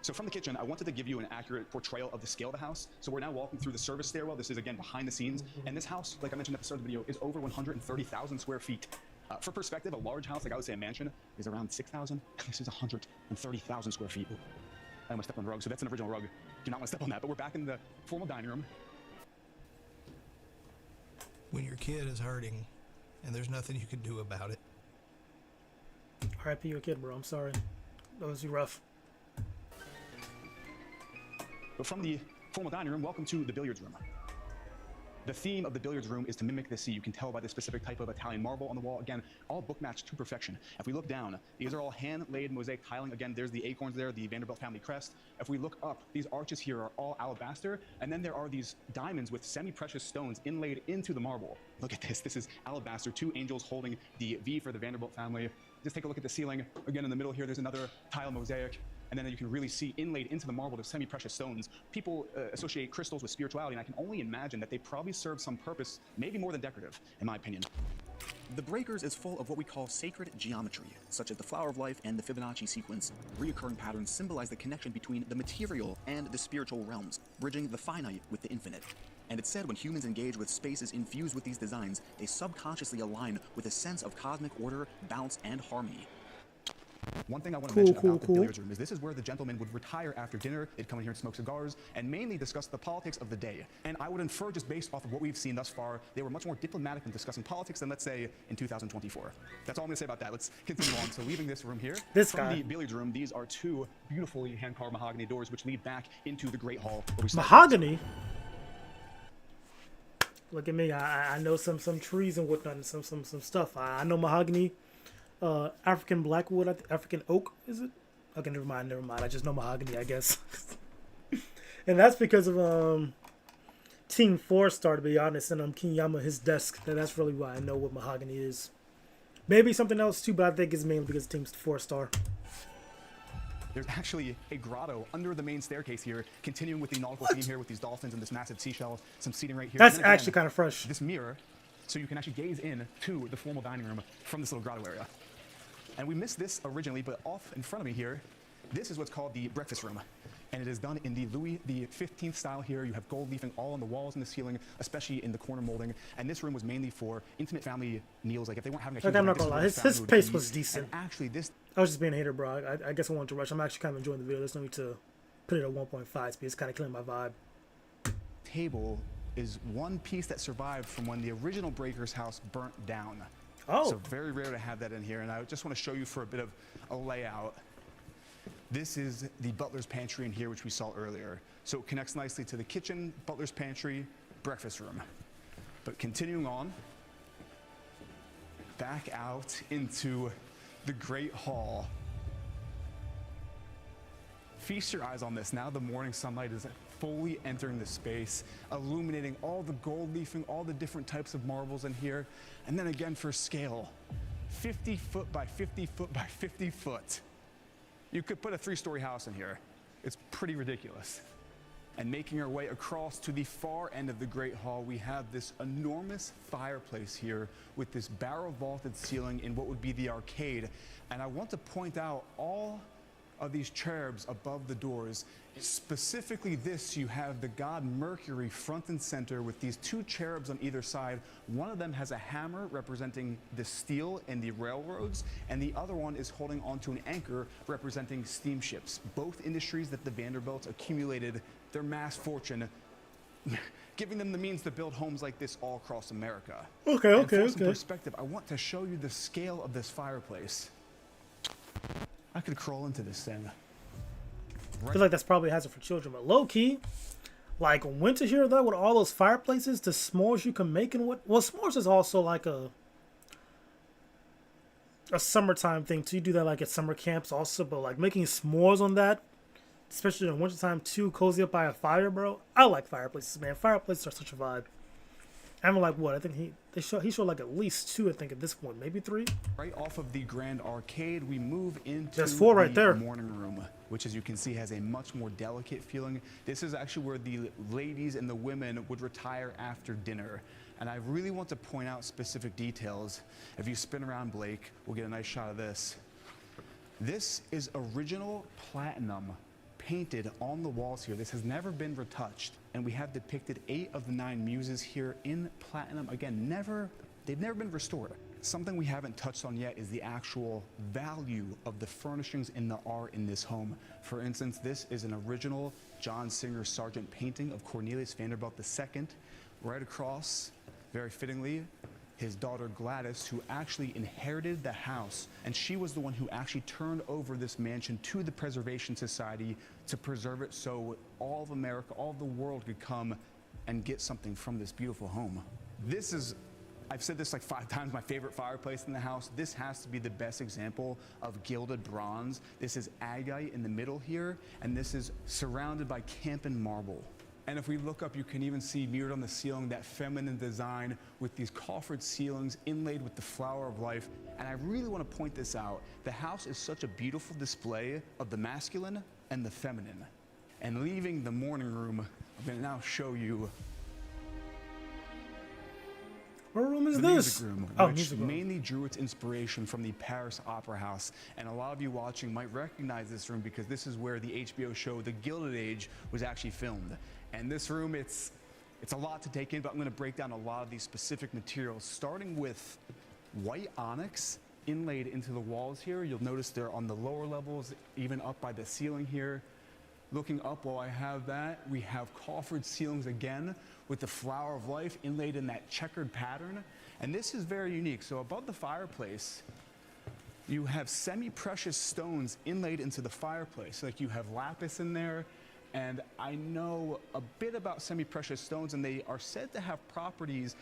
So from the kitchen, I wanted to give you an accurate portrayal of the scale of the house. So we're now walking through the service stairwell. This is, again, behind the scenes. And this house, like I mentioned at the start of the video, is over 130,000 square feet. For perspective, a large house, like I would say a mansion, is around 6,000. This is 130,000 square feet. I almost stepped on the rug, so that's an original rug. Do not want to step on that, but we're back in the formal dining room. When your kid is hurting and there's nothing you can do about it. R.I.P. your kid, bro. I'm sorry. That was rough. But from the formal dining room, welcome to the billiards room. The theme of the billiards room is to mimic the sea. You can tell by the specific type of Italian marble on the wall. Again, all book matched to perfection. If we look down, these are all hand-laid mosaic tiling. Again, there's the acorns there, the Vanderbilt family crest. If we look up, these arches here are all alabaster, and then there are these diamonds with semi-precious stones inlaid into the marble. Look at this. This is alabaster, two angels holding the V for the Vanderbilt family. Just take a look at the ceiling. Again, in the middle here, there's another tile mosaic. And then you can really see inlaid into the marble the semi-precious stones. People associate crystals with spirituality, and I can only imagine that they probably serve some purpose, maybe more than decorative, in my opinion. The Breakers is full of what we call sacred geometry, such as the Flower of Life and the Fibonacci sequence. Reoccurring patterns symbolize the connection between the material and the spiritual realms, bridging the finite with the infinite. And it's said when humans engage with spaces infused with these designs, they subconsciously align with a sense of cosmic order, balance, and harmony. One thing I want to Cool, mention cool, about the cool. billiards room is this is where the gentleman would retire after dinner. They'd come in here and smoke cigars and mainly discuss the politics of the day. And I would infer, just based off of what we've seen thus far, they were much more diplomatic in discussing politics than, let's say, in 2024. That's all I'm going to say about that. Let's continue on. So leaving this room here, This from guy. the billiards room, these are two beautifully hand-carved mahogany doors which lead back into the Great Hall. Where we saw Mahogany. Look at me. I know some trees and whatnot, and some stuff. I know mahogany, African blackwood, African oak. Is it? Okay, never mind. I just know mahogany, I guess. And that's because of Team 4-Star, to be honest, and Kinyama, his desk. That's really why I know what mahogany is. Maybe something else too, but I think it's mainly because of Team 4-Star. There's actually a grotto under the main staircase here, continuing with the nautical theme here with these dolphins and this massive seashell, some seating right here. That's And then again, actually kind of fresh. This mirror, so you can actually gaze in to the formal dining room from this little grotto area. And we missed this originally, but off in front of me here, this is what's called the breakfast room. And it is done in the Louis XV style here. You have gold leafing all on the walls and the ceiling, especially in the corner molding. And this room was mainly for intimate family meals. Like if they weren't having a huge Like, I'm event, not this gonna is lie, where his family would pace eat. was decent. And actually, this I was just being a hater, bro. I guess I wanted to rush. I'm actually kind of enjoying the video. There's no need to put it at 1.5 speed. It's kind of killing my vibe. table is one piece that survived from when the original Breaker's house burnt down. Oh. So very rare to have that in here. And I just want to show you for a bit of a layout. This is the butler's pantry in here, which we saw earlier. So it connects nicely to the kitchen, butler's pantry, breakfast room. But continuing on, back out into the Great Hall. Feast your eyes on this. Now the morning sunlight is fully entering the space, illuminating all the gold leafing, all the different types of marbles in here. And then again for scale, 50 foot by 50 foot by 50 foot. You could put a 3-story house in here. It's pretty ridiculous. And making our way across to the far end of the Great Hall, we have this enormous fireplace here with this barrel vaulted ceiling in what would be the arcade. And I want to point out all of these cherubs above the doors. Specifically this, you have the god Mercury front and center with these 2 cherubs on either side. One of them has a hammer representing the steel and the railroads, and the other one is holding onto an anchor representing steamships. Both industries that the Vanderbilts accumulated their mass fortune, giving them the means to build homes like this all across America. Okay. And for some perspective, I want to show you the scale of this fireplace. I could crawl into this thing. I feel like that's probably a hazard for children, but low key, like winter here though, with all those fireplaces, the s'mores you can make and what. Well, s'mores is also like a summertime thing too. You do that like at summer camps also, but like making s'mores on that, especially in wintertime too, cozy up by a fire, bro. I like fireplaces, man. Fireplaces are such a vibe. I mean, like what? I think he showed like at least 2. I think at this point, maybe 3. Right off of the Grand Arcade, we move into There's 4 right the there. morning room, which as you can see has a much more delicate feeling. This is actually where the ladies and the women would retire after dinner. And I really want to point out specific details. If you spin around, Blake, we'll get a nice shot of this. This is original platinum painted on the walls here. This has never been retouched. And we have depicted 8 of the 9 muses here in platinum. Again, they've never been restored. Something we haven't touched on yet is the actual value of the furnishings and the art in this home. For instance, this is an original John Singer Sargent painting of Cornelius Vanderbilt II. Right across, very fittingly, his daughter Gladys, who actually inherited the house, and she was the one who actually turned over this mansion to the Preservation Society to preserve it so all of America, all of the world could come and get something from this beautiful home. This is, I've said this like 5 times, my favorite fireplace in the house. This has to be the best example of gilded bronze. This is agate in the middle here, and this is surrounded by Campan marble. And if we look up, you can even see mirrored on the ceiling that feminine design with these coffered ceilings inlaid with the flower of life. And I really want to point this out. The house is such a beautiful display of the masculine and the feminine. And leaving the morning room, I'm going to now show you What room is the this? music room, Oh, which music room. mainly drew its inspiration from the Paris Opera House. And a lot of you watching might recognize this room because this is where the HBO show The Gilded Age was actually filmed. And this room, it's a lot to take in, but I'm going to break down a lot of these specific materials, starting with white onyx inlaid into the walls here. You'll notice they're on the lower levels, even up by the ceiling here. Looking up while I have that, we have coffered ceilings again with the flower of life inlaid in that checkered pattern. And this is very unique. So above the fireplace, you have semi-precious stones inlaid into the fireplace. Like you have lapis in there. And I know a bit about semi-precious stones, and they are said to have properties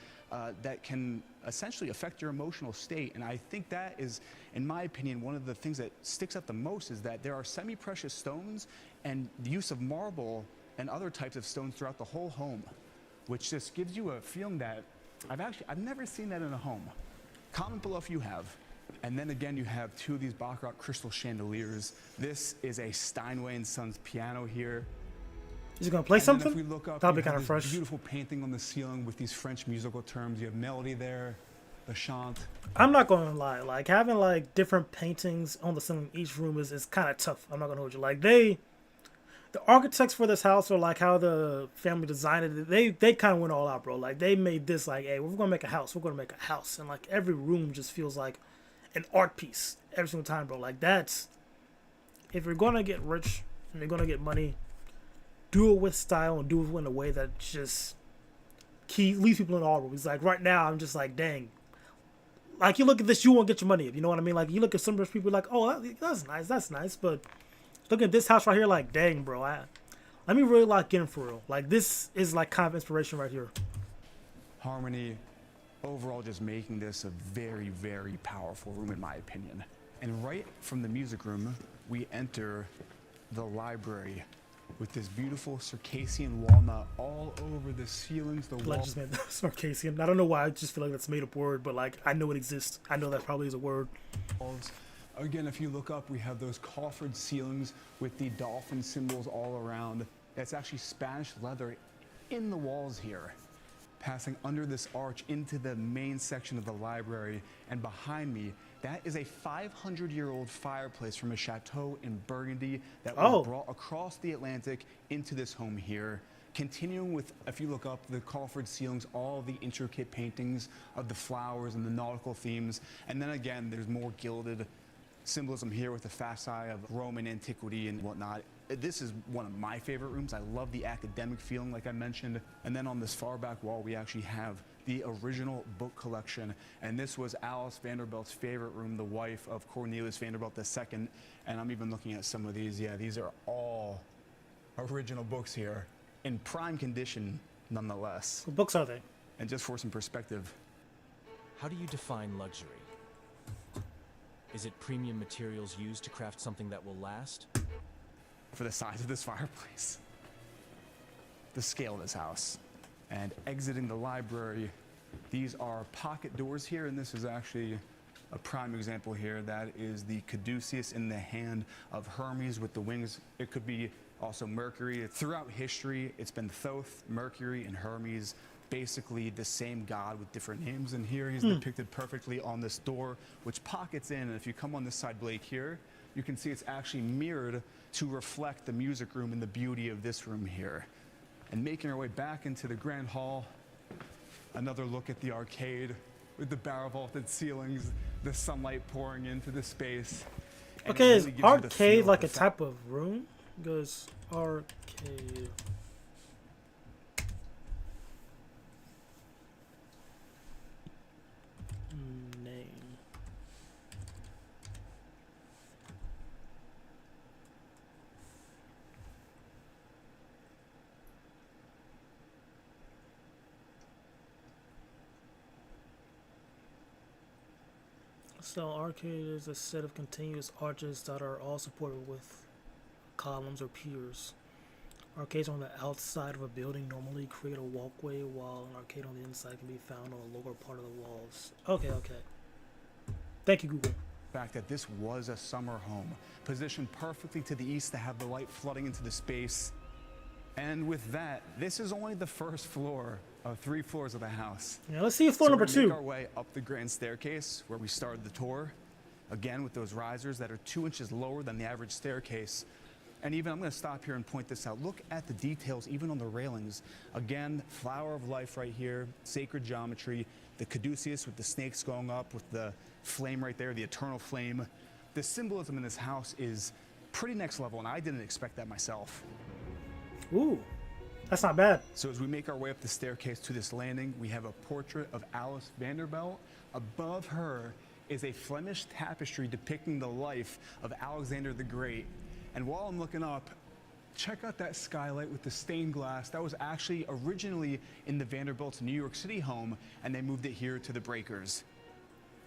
that can essentially affect your emotional state. And I think that is, in my opinion, one of the things that sticks out the most is that there are semi-precious stones and the use of marble and other types of stones throughout the whole home, which just gives you a feeling that I've never seen that in a home. Comment below if you have. And then again, you have two of these Baccarat crystal chandeliers. This is a Steinway & Sons piano here. Is he gonna play something? If we look up, That'll be you have kind of this fresh. beautiful painting on the ceiling with these French musical terms. You have melody there, the chant. I'm not gonna lie, like having like different paintings on the ceiling in each room is kind of tough. I'm not gonna hold you. Like the architects for this house, or like how the family designed it, they kind of went all out, bro. Like they made this like, hey, we're gonna make a house. We're gonna make a house, and like every room just feels like an art piece every single time, bro. Like that's, if you're gonna get rich and you're gonna get money, do it with style and do it in a way that just leaves people in awe. It's like right now, I'm just like, dang. Like you look at this, you won't get your money up. You know what I mean? Like you look at some of those people, like, oh, that's nice. But look at this house right here, like, dang, bro. Let me really lock in for real. Like this is like kind of inspiration right here. Harmony, overall, just making this a very, very powerful room in my opinion. And right from the music room, we enter the library with this beautiful Circassian walnut all over the ceilings, the Like walls. just made that Circassian. I don't know why. I just feel like that's a made up word, but like I know it exists. I know that probably is a word. Again, if you look up, we have those coffered ceilings with the dolphin symbols all around. That's actually Spanish leather in the walls here, passing under this arch into the main section of the library. And behind me, that is a 500-year-old fireplace from a chateau in Burgundy that was brought across the Atlantic into this home here. Continuing with, if you look up, the coffered ceilings, all the intricate paintings of the flowers and the nautical themes. And then again, there's more gilded symbolism here with the fasci of Roman antiquity and whatnot. This is one of my favorite rooms. I love the academic feeling, like I mentioned. And then on this far back wall, we actually have the original book collection. And this was Alice Vanderbilt's favorite room, the wife of Cornelius Vanderbilt II. And I'm even looking at some of these. Yeah, these are all original books here in prime condition, nonetheless. What books are they? And just for some perspective. How do you define luxury? Is it premium materials used to craft something that will last? For the size of this fireplace, the scale of this house, and exiting the library, these are pocket doors here, and this is actually a prime example here. That is the caduceus in the hand of Hermes with the wings. It could be also Mercury. Throughout history, it's been Thoth, Mercury, and Hermes, basically the same god with different names. And here he's depicted perfectly on this door, which pockets in. And if you come on this side Blake here, you can see it's actually mirrored to reflect the music room and the beauty of this room here. And making our way back into the grand hall, another look at the arcade with the barrel vaulted ceilings, the sunlight pouring into the space. Okay, is arcade like a type of room? Because arcade. Name. So arcade is a set of continuous arches that are all supported with columns or piers. Arcades on the outside of a building normally create a walkway, while an arcade on the inside can be found on the lower part of the walls. Okay. Thank you, Google. The fact that this was a summer home, positioned perfectly to the east to have the light flooding into the space. And with that, this is only the first floor of 3 floors of the house. Yeah, let's see floor number 2. We're gonna make our way up the grand staircase where we started the tour. Again, with those risers that are 2 inches lower than the average staircase. And even, I'm going to stop here and point this out. Look at the details, even on the railings. Again, flower of life right here, sacred geometry, the caduceus with the snakes going up, with the flame right there, the eternal flame. The symbolism in this house is pretty next level, and I didn't expect that myself. Ooh, that's not bad. So as we make our way up the staircase to this landing, we have a portrait of Alice Vanderbilt. Above her is a Flemish tapestry depicting the life of Alexander the Great. And while I'm looking up, check out that skylight with the stained glass. That was actually originally in the Vanderbilt's New York City home, and they moved it here to the Breakers.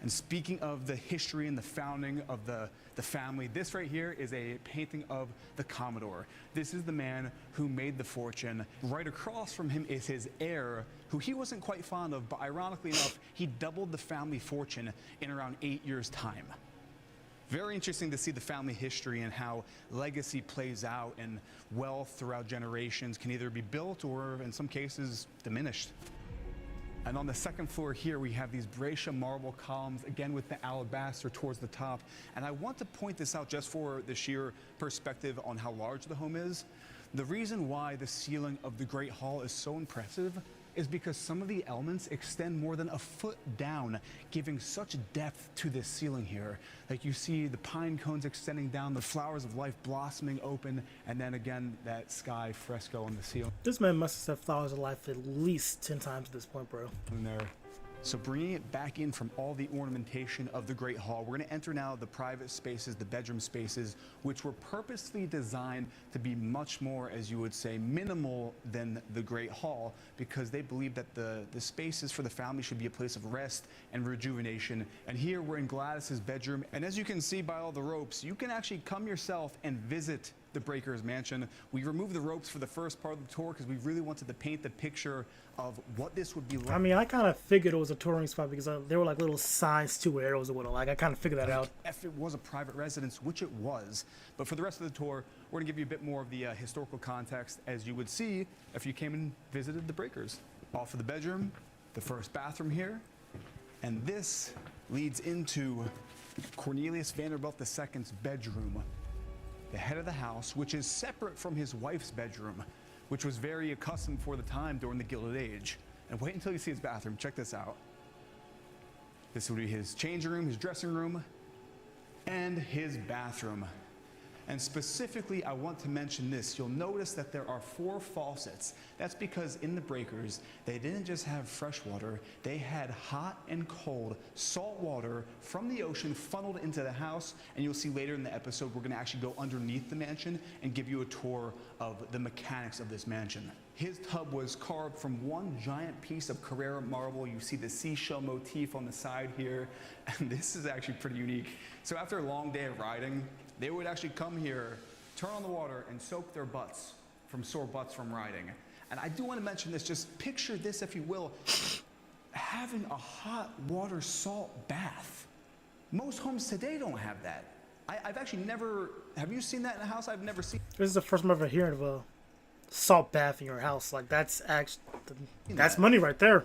And speaking of the history and the founding of the family, this right here is a painting of the Commodore. This is the man who made the fortune. Right across from him is his heir, who he wasn't quite fond of, but ironically enough, he doubled the family fortune in around 8 years' time. Very interesting to see the family history and how legacy plays out, and wealth throughout generations can either be built or, in some cases, diminished. And on the second floor here, we have these Brescia marble columns, again with the alabaster towards the top. And I want to point this out just for the sheer perspective on how large the home is. The reason why the ceiling of the Great Hall is so impressive is because some of the elements extend more than a foot down, giving such depth to this ceiling here. Like you see the pine cones extending down, the flowers of life blossoming open, and then again, that sky fresco on the ceiling. This man must have said flowers of life at least 10 times at this point, bro. In there. So bringing it back in from all the ornamentation of the Great Hall, we're going to enter now the private spaces, the bedroom spaces, which were purposely designed to be much more, as you would say, minimal than the Great Hall, because they believe that the spaces for the family should be a place of rest and rejuvenation. And here we're in Gladys's bedroom, and as you can see by all the ropes, you can actually come yourself and visit the Breakers mansion. We removed the ropes for the first part of the tour because we really wanted to paint the picture of what this would be like. I mean, I kind of figured it was a touring spot because there were like little signs to arrows or whatever. Like, I kind of figured that out. If it was a private residence, which it was. But for the rest of the tour, we're going to give you a bit more of the historical context, as you would see if you came and visited the Breakers. Off of the bedroom, the first bathroom here, and this leads into Cornelius Vanderbilt II's bedroom, the head of the house, which is separate from his wife's bedroom, which was very accustomed for the time during the Gilded Age. And wait until you see his bathroom. Check this out. This would be his changing room, his dressing room, and his bathroom. And specifically, I want to mention this. You'll notice that there are 4 faucets. That's because in the Breakers, they didn't just have fresh water, they had hot and cold salt water from the ocean funneled into the house. And you'll see later in the episode, we're gonna actually go underneath the mansion and give you a tour of the mechanics of this mansion. His tub was carved from one giant piece of Carrara marble. You see the seashell motif on the side here, and this is actually pretty unique. So after a long day of riding, they would actually come here, turn on the water, and soak their butts from sore butts from riding. And I do want to mention this, just picture this, if you will, having a hot water salt bath. Most homes today don't have that. I've actually never, have you seen that in a house? I've never seen. This is the first time I've ever heard of a salt bath in your house. Like, that's actually, that's money right there.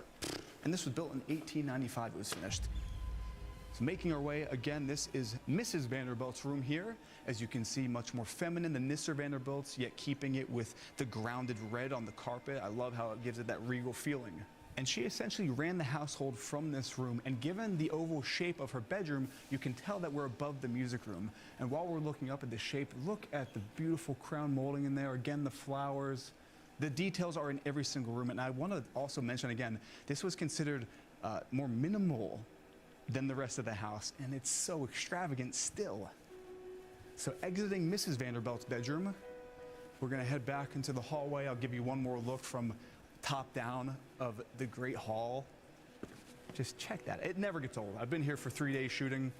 And this was built in 1895, it was finished. So making our way, again, this is Mrs. Vanderbilt's room here. As you can see, much more feminine than Mr. Vanderbilt's, yet keeping it with the grounded red on the carpet. I love how it gives it that regal feeling. And she essentially ran the household from this room, and given the oval shape of her bedroom, you can tell that we're above the music room. And while we're looking up at the shape, look at the beautiful crown molding in there. Again, the flowers. The details are in every single room. And I want to also mention again, this was considered more minimal than the rest of the house, and it's so extravagant still. So exiting Mrs. Vanderbilt's bedroom, we're gonna head back into the hallway. I'll give you one more look from top down of the Great Hall. Just check that, it never gets old. I've been here for 3 days shooting.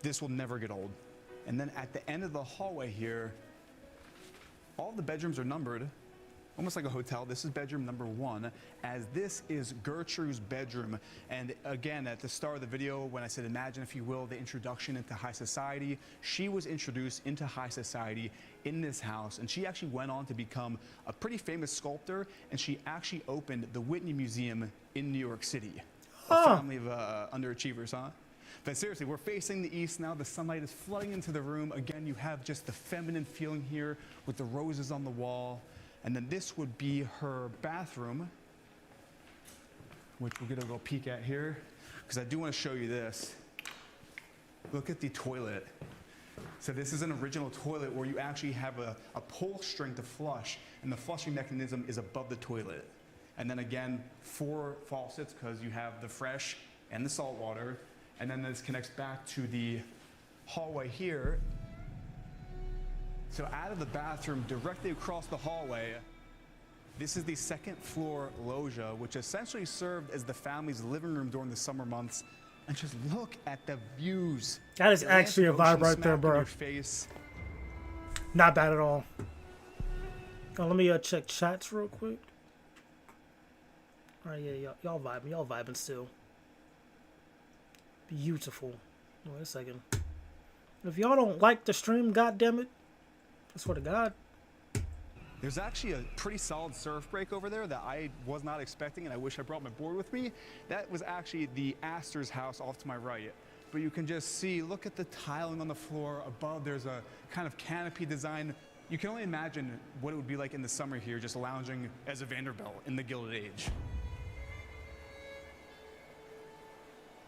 This will never get old. And then at the end of the hallway here, all the bedrooms are numbered, almost like a hotel. This is bedroom number 1, as this is Gertrude's bedroom. And again, at the start of the video, when I said imagine, if you will, the introduction into high society, she was introduced into high society in this house, and she actually went on to become a pretty famous sculptor, and she actually opened the Whitney Museum in New York City. A family of underachievers, huh? But seriously, we're facing the east now. The sunlight is flooding into the room. Again, you have just the feminine feeling here with the roses on the wall. And then this would be her bathroom, which we'll get a little peek at here, because I do want to show you this. Look at the toilet. So this is an original toilet where you actually have a pull string to flush, and the flushing mechanism is above the toilet. And then again, 4 faucets, because you have the fresh and the salt water. And then this connects back to the hallway here. So out of the bathroom, directly across the hallway, this is the 2nd floor loggia, which essentially served as the family's living room during the summer months. And just look at the views. That is The actually a Atlantic vibe Ocean right there, smack in bro. your face. Not bad at all. Oh, let me check chats real quick. All right, yeah, y'all vibing. Y'all vibing still. Beautiful. Wait a second. If y'all don't like the stream, goddammit, I swear to God. There's actually a pretty solid surf break over there that I was not expecting, and I wish I brought my board with me. That was actually the Astor's house off to my right. But you can just see, look at the tiling on the floor. Above, there's a kind of canopy design. You can only imagine what it would be like in the summer here, just lounging as a Vanderbilt in the Gilded Age.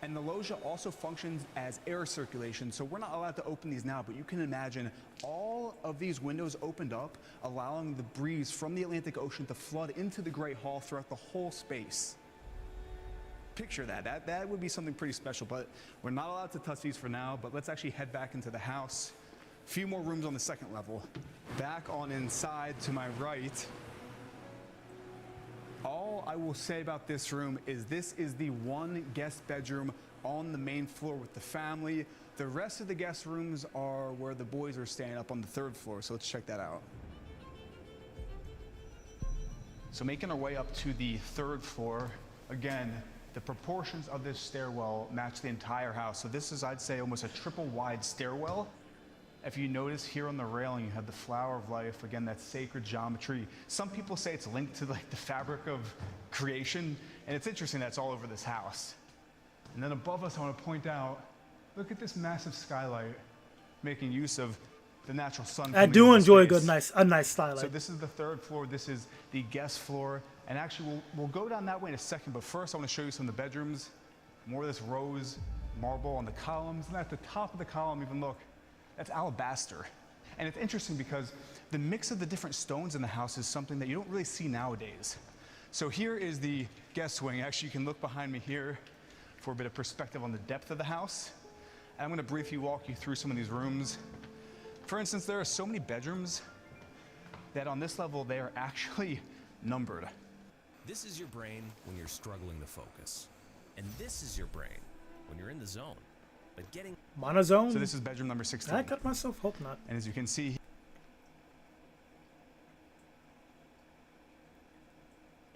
And the loggia also functions as air circulation, so we're not allowed to open these now, but you can imagine all of these windows opened up, allowing the breeze from the Atlantic Ocean to flood into the Great Hall throughout the whole space. Picture that. That would be something pretty special, but we're not allowed to touch these for now. But let's actually head back into the house. A few more rooms on the 2nd level. Back on inside to my right. All I will say about this room is this is the one guest bedroom on the main floor with the family. The rest of the guest rooms are where the boys are staying up on the 3rd floor, so let's check that out. So making our way up to the 3rd floor, again, the proportions of this stairwell match the entire house. So this is, I'd say, almost a triple wide stairwell. If you notice here on the railing, you have the flower of life. Again, that sacred geometry. Some people say it's linked to like the fabric of creation, and it's interesting that it's all over this house. And then above us, I want to point out, look at this massive skylight, making use of the natural sun. I do enjoy a nice skylight. So this is the 3rd floor. This is the guest floor, and actually we'll go down that way in a second. But first, I want to show you some of the bedrooms. More of this rose marble on the columns, and at the top of the column, even look. That's alabaster. And it's interesting because the mix of the different stones in the house is something that you don't really see nowadays. So here is the guest wing. Actually, you can look behind me here for a bit of perspective on the depth of the house. And I'm going to briefly walk you through some of these rooms. For instance, there are so many bedrooms that on this level, they are actually numbered. This is your brain when you're struggling to focus. And this is your brain when you're in the zone. But getting monozone. So this is bedroom number 16. I cut myself. Hope not. And as you can see,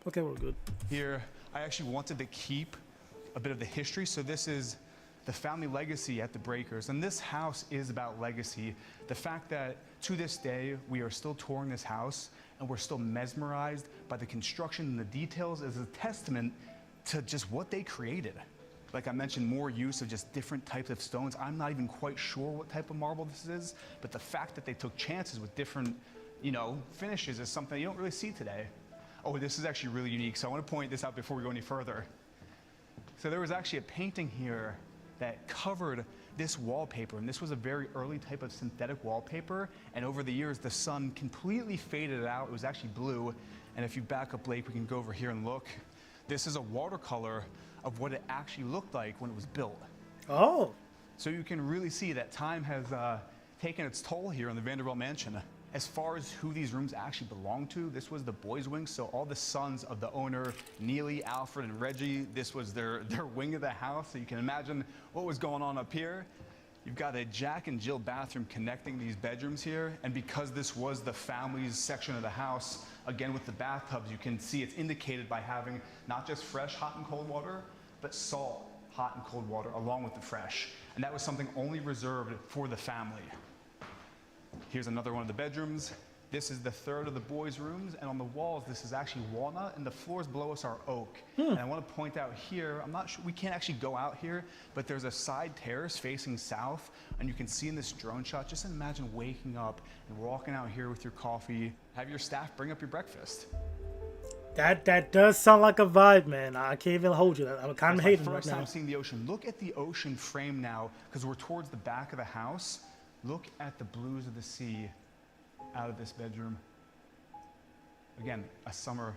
okay, we're good. Here, I actually wanted to keep a bit of the history. So this is the family legacy at the Breakers, and this house is about legacy. The fact that to this day we are still touring this house and we're still mesmerized by the construction and the details is a testament to just what they created. Like I mentioned, more use of just different types of stones. I'm not even quite sure what type of marble this is, but the fact that they took chances with different, finishes is something you don't really see today. Oh, this is actually really unique, so I want to point this out before we go any further. So there was actually a painting here that covered this wallpaper, and this was a very early type of synthetic wallpaper, and over the years the sun completely faded it out. It was actually blue, and if you back up, Blake, we can go over here and look. This is a watercolor of what it actually looked like when it was built. Oh. So you can really see that time has taken its toll here in the Vanderbilt mansion. As far as who these rooms actually belong to, this was the boys' wing, so all the sons of the owner, Neely, Alfred, and Reggie, this was their wing of the house, so you can imagine what was going on up here. You've got a Jack and Jill bathroom connecting these bedrooms here, and because this was the family's section of the house, again with the bathtubs, you can see it's indicated by having not just fresh hot and cold water, but salt, hot and cold water, along with the fresh. And that was something only reserved for the family. Here's another one of the bedrooms. This is the third of the boys' rooms, and on the walls, this is actually walnut, and the floors below us are oak. And I want to point out here, I'm not sure, we can't actually go out here, but there's a side terrace facing south, and you can see in this drone shot, just imagine waking up and walking out here with your coffee, have your staff bring up your breakfast. That does sound like a vibe, man. I can't even hold you. I'm kind of hating right First now. time seeing the ocean. Look at the ocean frame now, because we're towards the back of the house. Look at the blues of the sea out of this bedroom. Again, a summer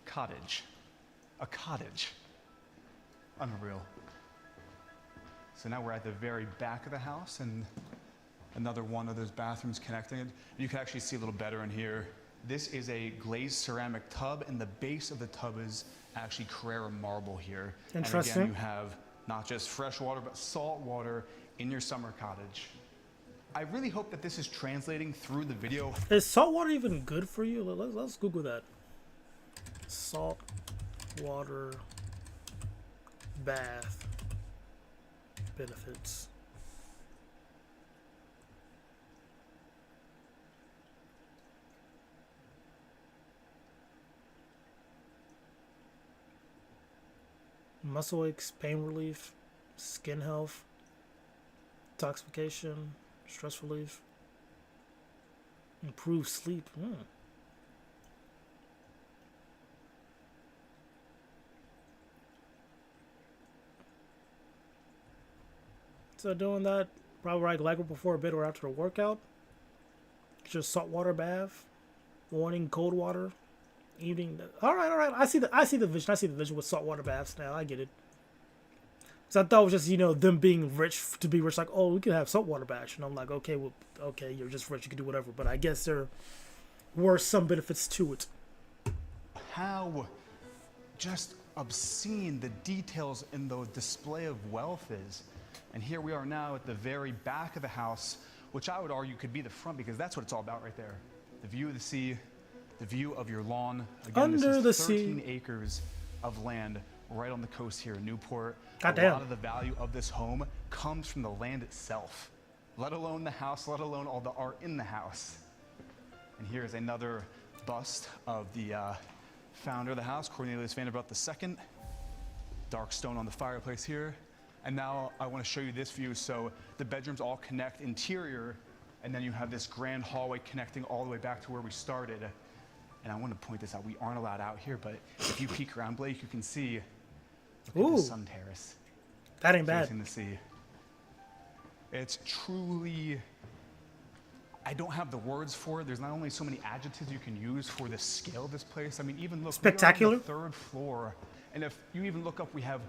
cottage. A cottage. Unreal. So now we're at the very back of the house, and another one of those bathrooms connecting it. You can actually see a little better in here. This is a glazed ceramic tub, and the base of the tub is actually Carrara marble here. Interesting. And again, you have not just fresh water, but salt water in your summer cottage. I really hope that this is translating through the video. Is salt water even good for you? Let's Google that. Salt water bath benefits. Muscle aches, pain relief, skin health, detoxification, stress relief, improve sleep. So doing that probably like before bed or after a workout. Just saltwater bath, morning cold water, evening. All right. I see the vision. I see the vision with saltwater baths now. I get it. So I thought it was just, them being rich to be rich. Like, oh, we can have saltwater baths. And I'm like, okay, well, okay, you're just rich. You can do whatever. But I guess there were some benefits to it. How just obscene the details in the display of wealth is. And here we are now at the very back of the house, which I would argue could be the front, because that's what it's all about right there. The view of the sea, the view of your lawn. Again, Under this the is 13 sea. acres of land right on the coast here in Newport. Goddamn. A lot of the value of this home comes from the land itself, let alone the house, let alone all the art in the house. And here's another bust of the founder of the house, Cornelius Vanderbilt II. Dark stone on the fireplace here. And now I want to show you this view. So the bedrooms all connect interior, and then you have this grand hallway connecting all the way back to where we started. And I want to point this out. We aren't allowed out here, but if you peek around, Blake, you can see, look at the sun terrace. That ain't bad. Facing the sea. It's truly, I don't have the words for it. There's not only so many adjectives you can use for the scale of this place. I mean, even look, Spectacular. we are on the 3rd floor. And if you even look up, we have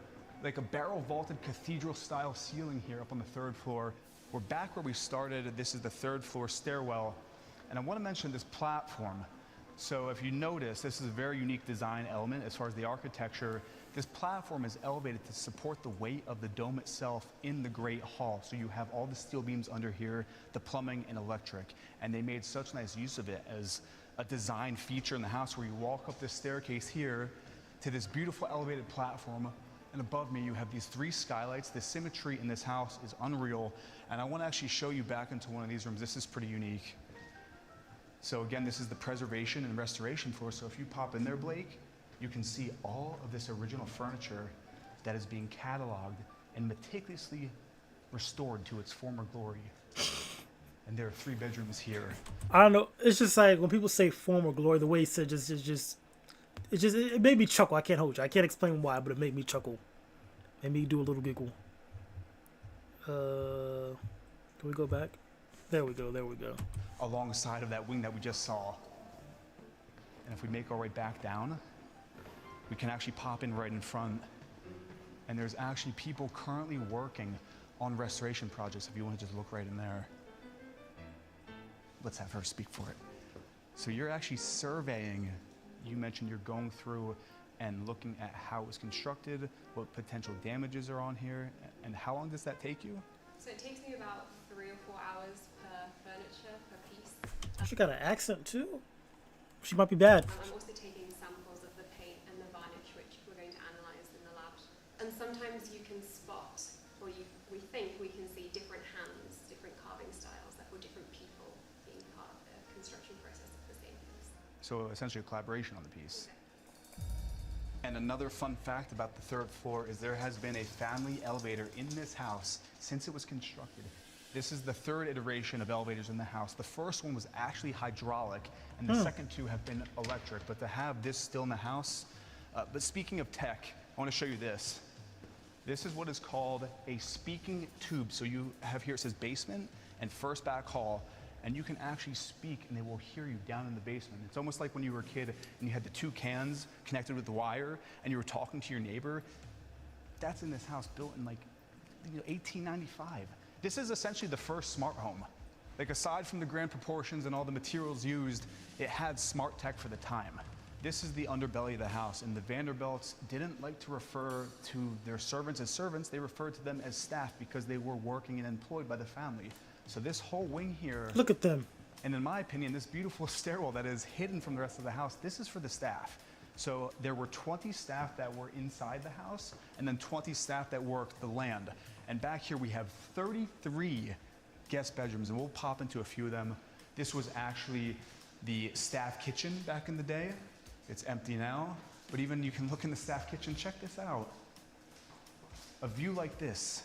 like a barrel vaulted cathedral style ceiling here up on the 3rd floor. We're back where we started. This is the 3rd floor stairwell. And I want to mention this platform. So if you notice, this is a very unique design element as far as the architecture. This platform is elevated to support the weight of the dome itself in the Great Hall. So you have all the steel beams under here, the plumbing and electric. And they made such nice use of it as a design feature in the house, where you walk up this staircase here to this beautiful elevated platform. And above me, you have these 3 skylights. The symmetry in this house is unreal. And I want to actually show you back into one of these rooms. This is pretty unique. So again, this is the preservation and restoration floor. So if you pop in there, Blake, you can see all of this original furniture that is being cataloged and meticulously restored to its former glory. And there are 3 bedrooms here. I don't know. It's just like when people say former glory, the way he said it made me chuckle. I can't hold you. I can't explain why, but it made me chuckle. Made me do a little giggle. Can we go back? There we go. Alongside of that wing that we just saw. And if we make our way back down, we can actually pop in right in front. And there's actually people currently working on restoration projects, if you want to just look right in there. Let's have her speak for it. So you're actually surveying. You mentioned you're going through and looking at how it was constructed, what potential damages are on here, and how long does that take you? So it takes me about 3 or 4 hours per furniture, per piece. She got an accent too. She might be bad. I'm also taking samples of the paint and the varnish, which we're going to analyze in the lab. And sometimes you can spot, or we think we can see different hands, different carving styles, that were different people being part of the construction process. So essentially a collaboration on the piece. And another fun fact about the third floor is there has been a family elevator in this house since it was constructed. This is the third iteration of elevators in the house. The first one was actually hydraulic, and the second two have been electric. But to have this still in the house, but speaking of tech, I want to show you this. This is what is called a speaking tube. So you have here, it says basement and first back hall, and you can actually speak and they will hear you down in the basement. It's almost like when you were a kid and you had the two cans connected with the wire and you were talking to your neighbor. That's in this house, built in like 1895. This is essentially the first smart home. Like, aside from the grand proportions and all the materials used, it had smart tech for the time. This is the underbelly of the house, and the Vanderbilts didn't like to refer to their servants as servants. They referred to them as staff because they were working and employed by the family. So this whole wing here, look at them. And in my opinion, this beautiful stairwell that is hidden from the rest of the house, this is for the staff. So there were 20 staff that were inside the house, and then 20 staff that worked the land. And back here we have 33 guest bedrooms, and we'll pop into a few of them. This was actually the staff kitchen back in the day. It's empty now, but even you can look in the staff kitchen. Check this out. A view like this.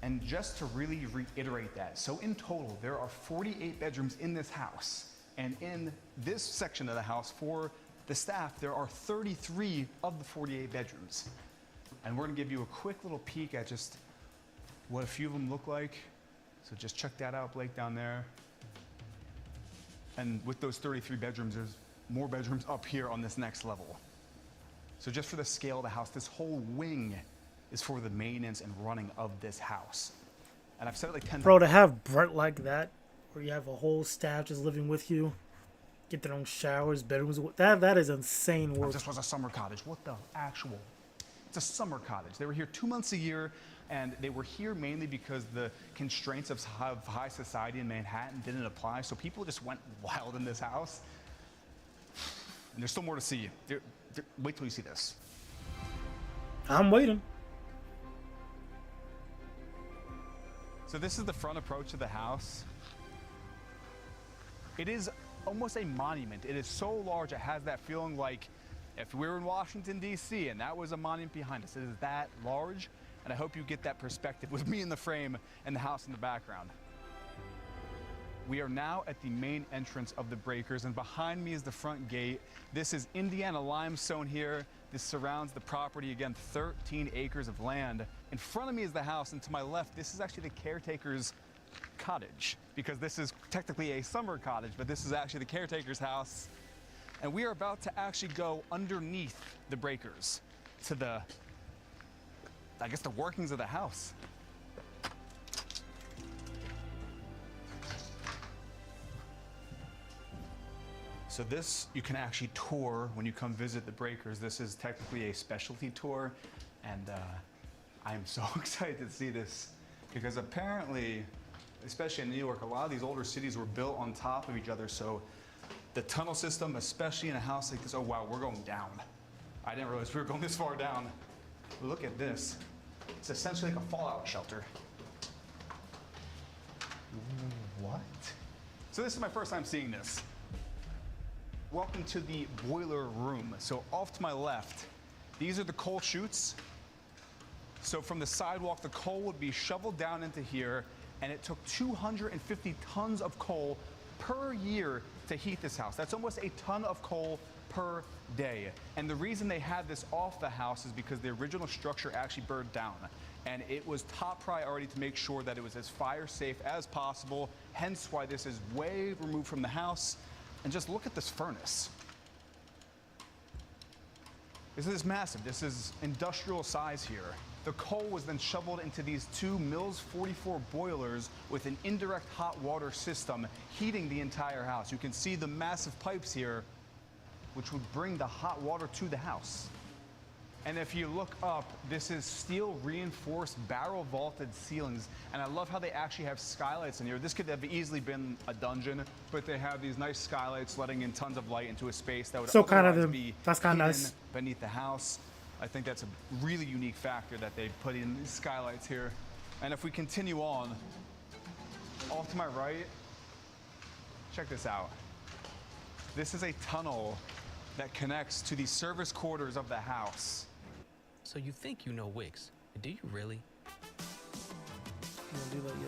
And just to really reiterate that, so in total, there are 48 bedrooms in this house. And in this section of the house, for the staff, there are 33 of the 48 bedrooms. And we're gonna give you a quick little peek at just what a few of them look like. So just check that out, Blake, down there. And with those 33 bedrooms, there's more bedrooms up here on this next level. So just for the scale of the house, this whole wing is for the maintenance and running of this house. And I've said it like 10 times. Bro, to have Brett like that, where you have a whole staff just living with you, get their own showers, bedrooms, that is insane work. This was a summer cottage. What the actual? It's a summer cottage. They were here 2 months a year, and they were here mainly because the constraints of high society in Manhattan didn't apply, so people just went wild in this house. And there's still more to see. Wait till you see this. I'm waiting. So this is the front approach to the house. It is almost a monument. It is so large, it has that feeling like if we were in Washington, D.C., and that was a monument behind us. It is that large, and I hope you get that perspective with me in the frame and the house in the background. We are now at the main entrance of the Breakers, and behind me is the front gate. This is Indiana limestone here. This surrounds the property, again, 13 acres of land. In front of me is the house, and to my left, this is actually the caretaker's cottage, because this is technically a summer cottage, but this is actually the caretaker's house. And we are about to actually go underneath the Breakers to the, I guess, the workings of the house. So this, you can actually tour when you come visit the Breakers. This is technically a specialty tour, and I'm so excited to see this, because apparently, especially in New York, a lot of these older cities were built on top of each other, so the tunnel system, especially in a house like this, oh wow, we're going down. I didn't realize we were going this far down. Look at this. It's essentially like a fallout shelter. What? So this is my first time seeing this. Welcome to the boiler room. So off to my left, these are the coal chutes. So from the sidewalk, the coal would be shoveled down into here, and it took 250 tons of coal per year to heat this house. That's almost a ton of coal per day. And the reason they had this off the house is because the original structure actually burned down. And it was top priority to make sure that it was as fire safe as possible, hence why this is way removed from the house. And just look at this furnace. This is massive. This is industrial size here. The coal was then shoveled into these two Mills 44 boilers with an indirect hot water system heating the entire house. You can see the massive pipes here, which would bring the hot water to the house. And if you look up, this is steel reinforced barrel vaulted ceilings. And I love how they actually have skylights in here. This could have easily been a dungeon, but they have these nice skylights letting in tons of light into a space that would so otherwise be that's kind of nice beneath the house. I think that's a really unique factor that they put in these skylights here. And if we continue on, off to my right, check this out. This is a tunnel that connects to the service quarters of the house. So you think you know Wix, but do you really?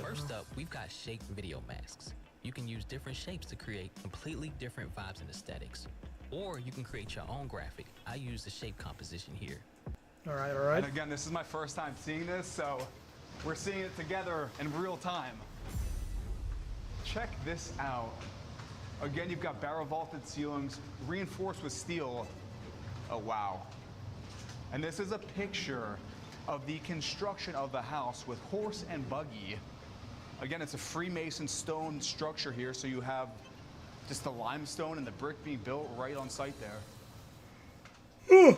First up, we've got shape video masks. You can use different shapes to create completely different vibes and aesthetics. Or you can create your own graphic. I use the shape composition here. All right, all right. And again, this is my first time seeing this, so we're seeing it together in real time. Check this out. Again, you've got barrel vaulted ceilings, reinforced with steel. Oh, wow. And this is a picture of the construction of the house with horse and buggy. Again, it's a Freemason stone structure here, so you have just the limestone and the brick being built right on site there.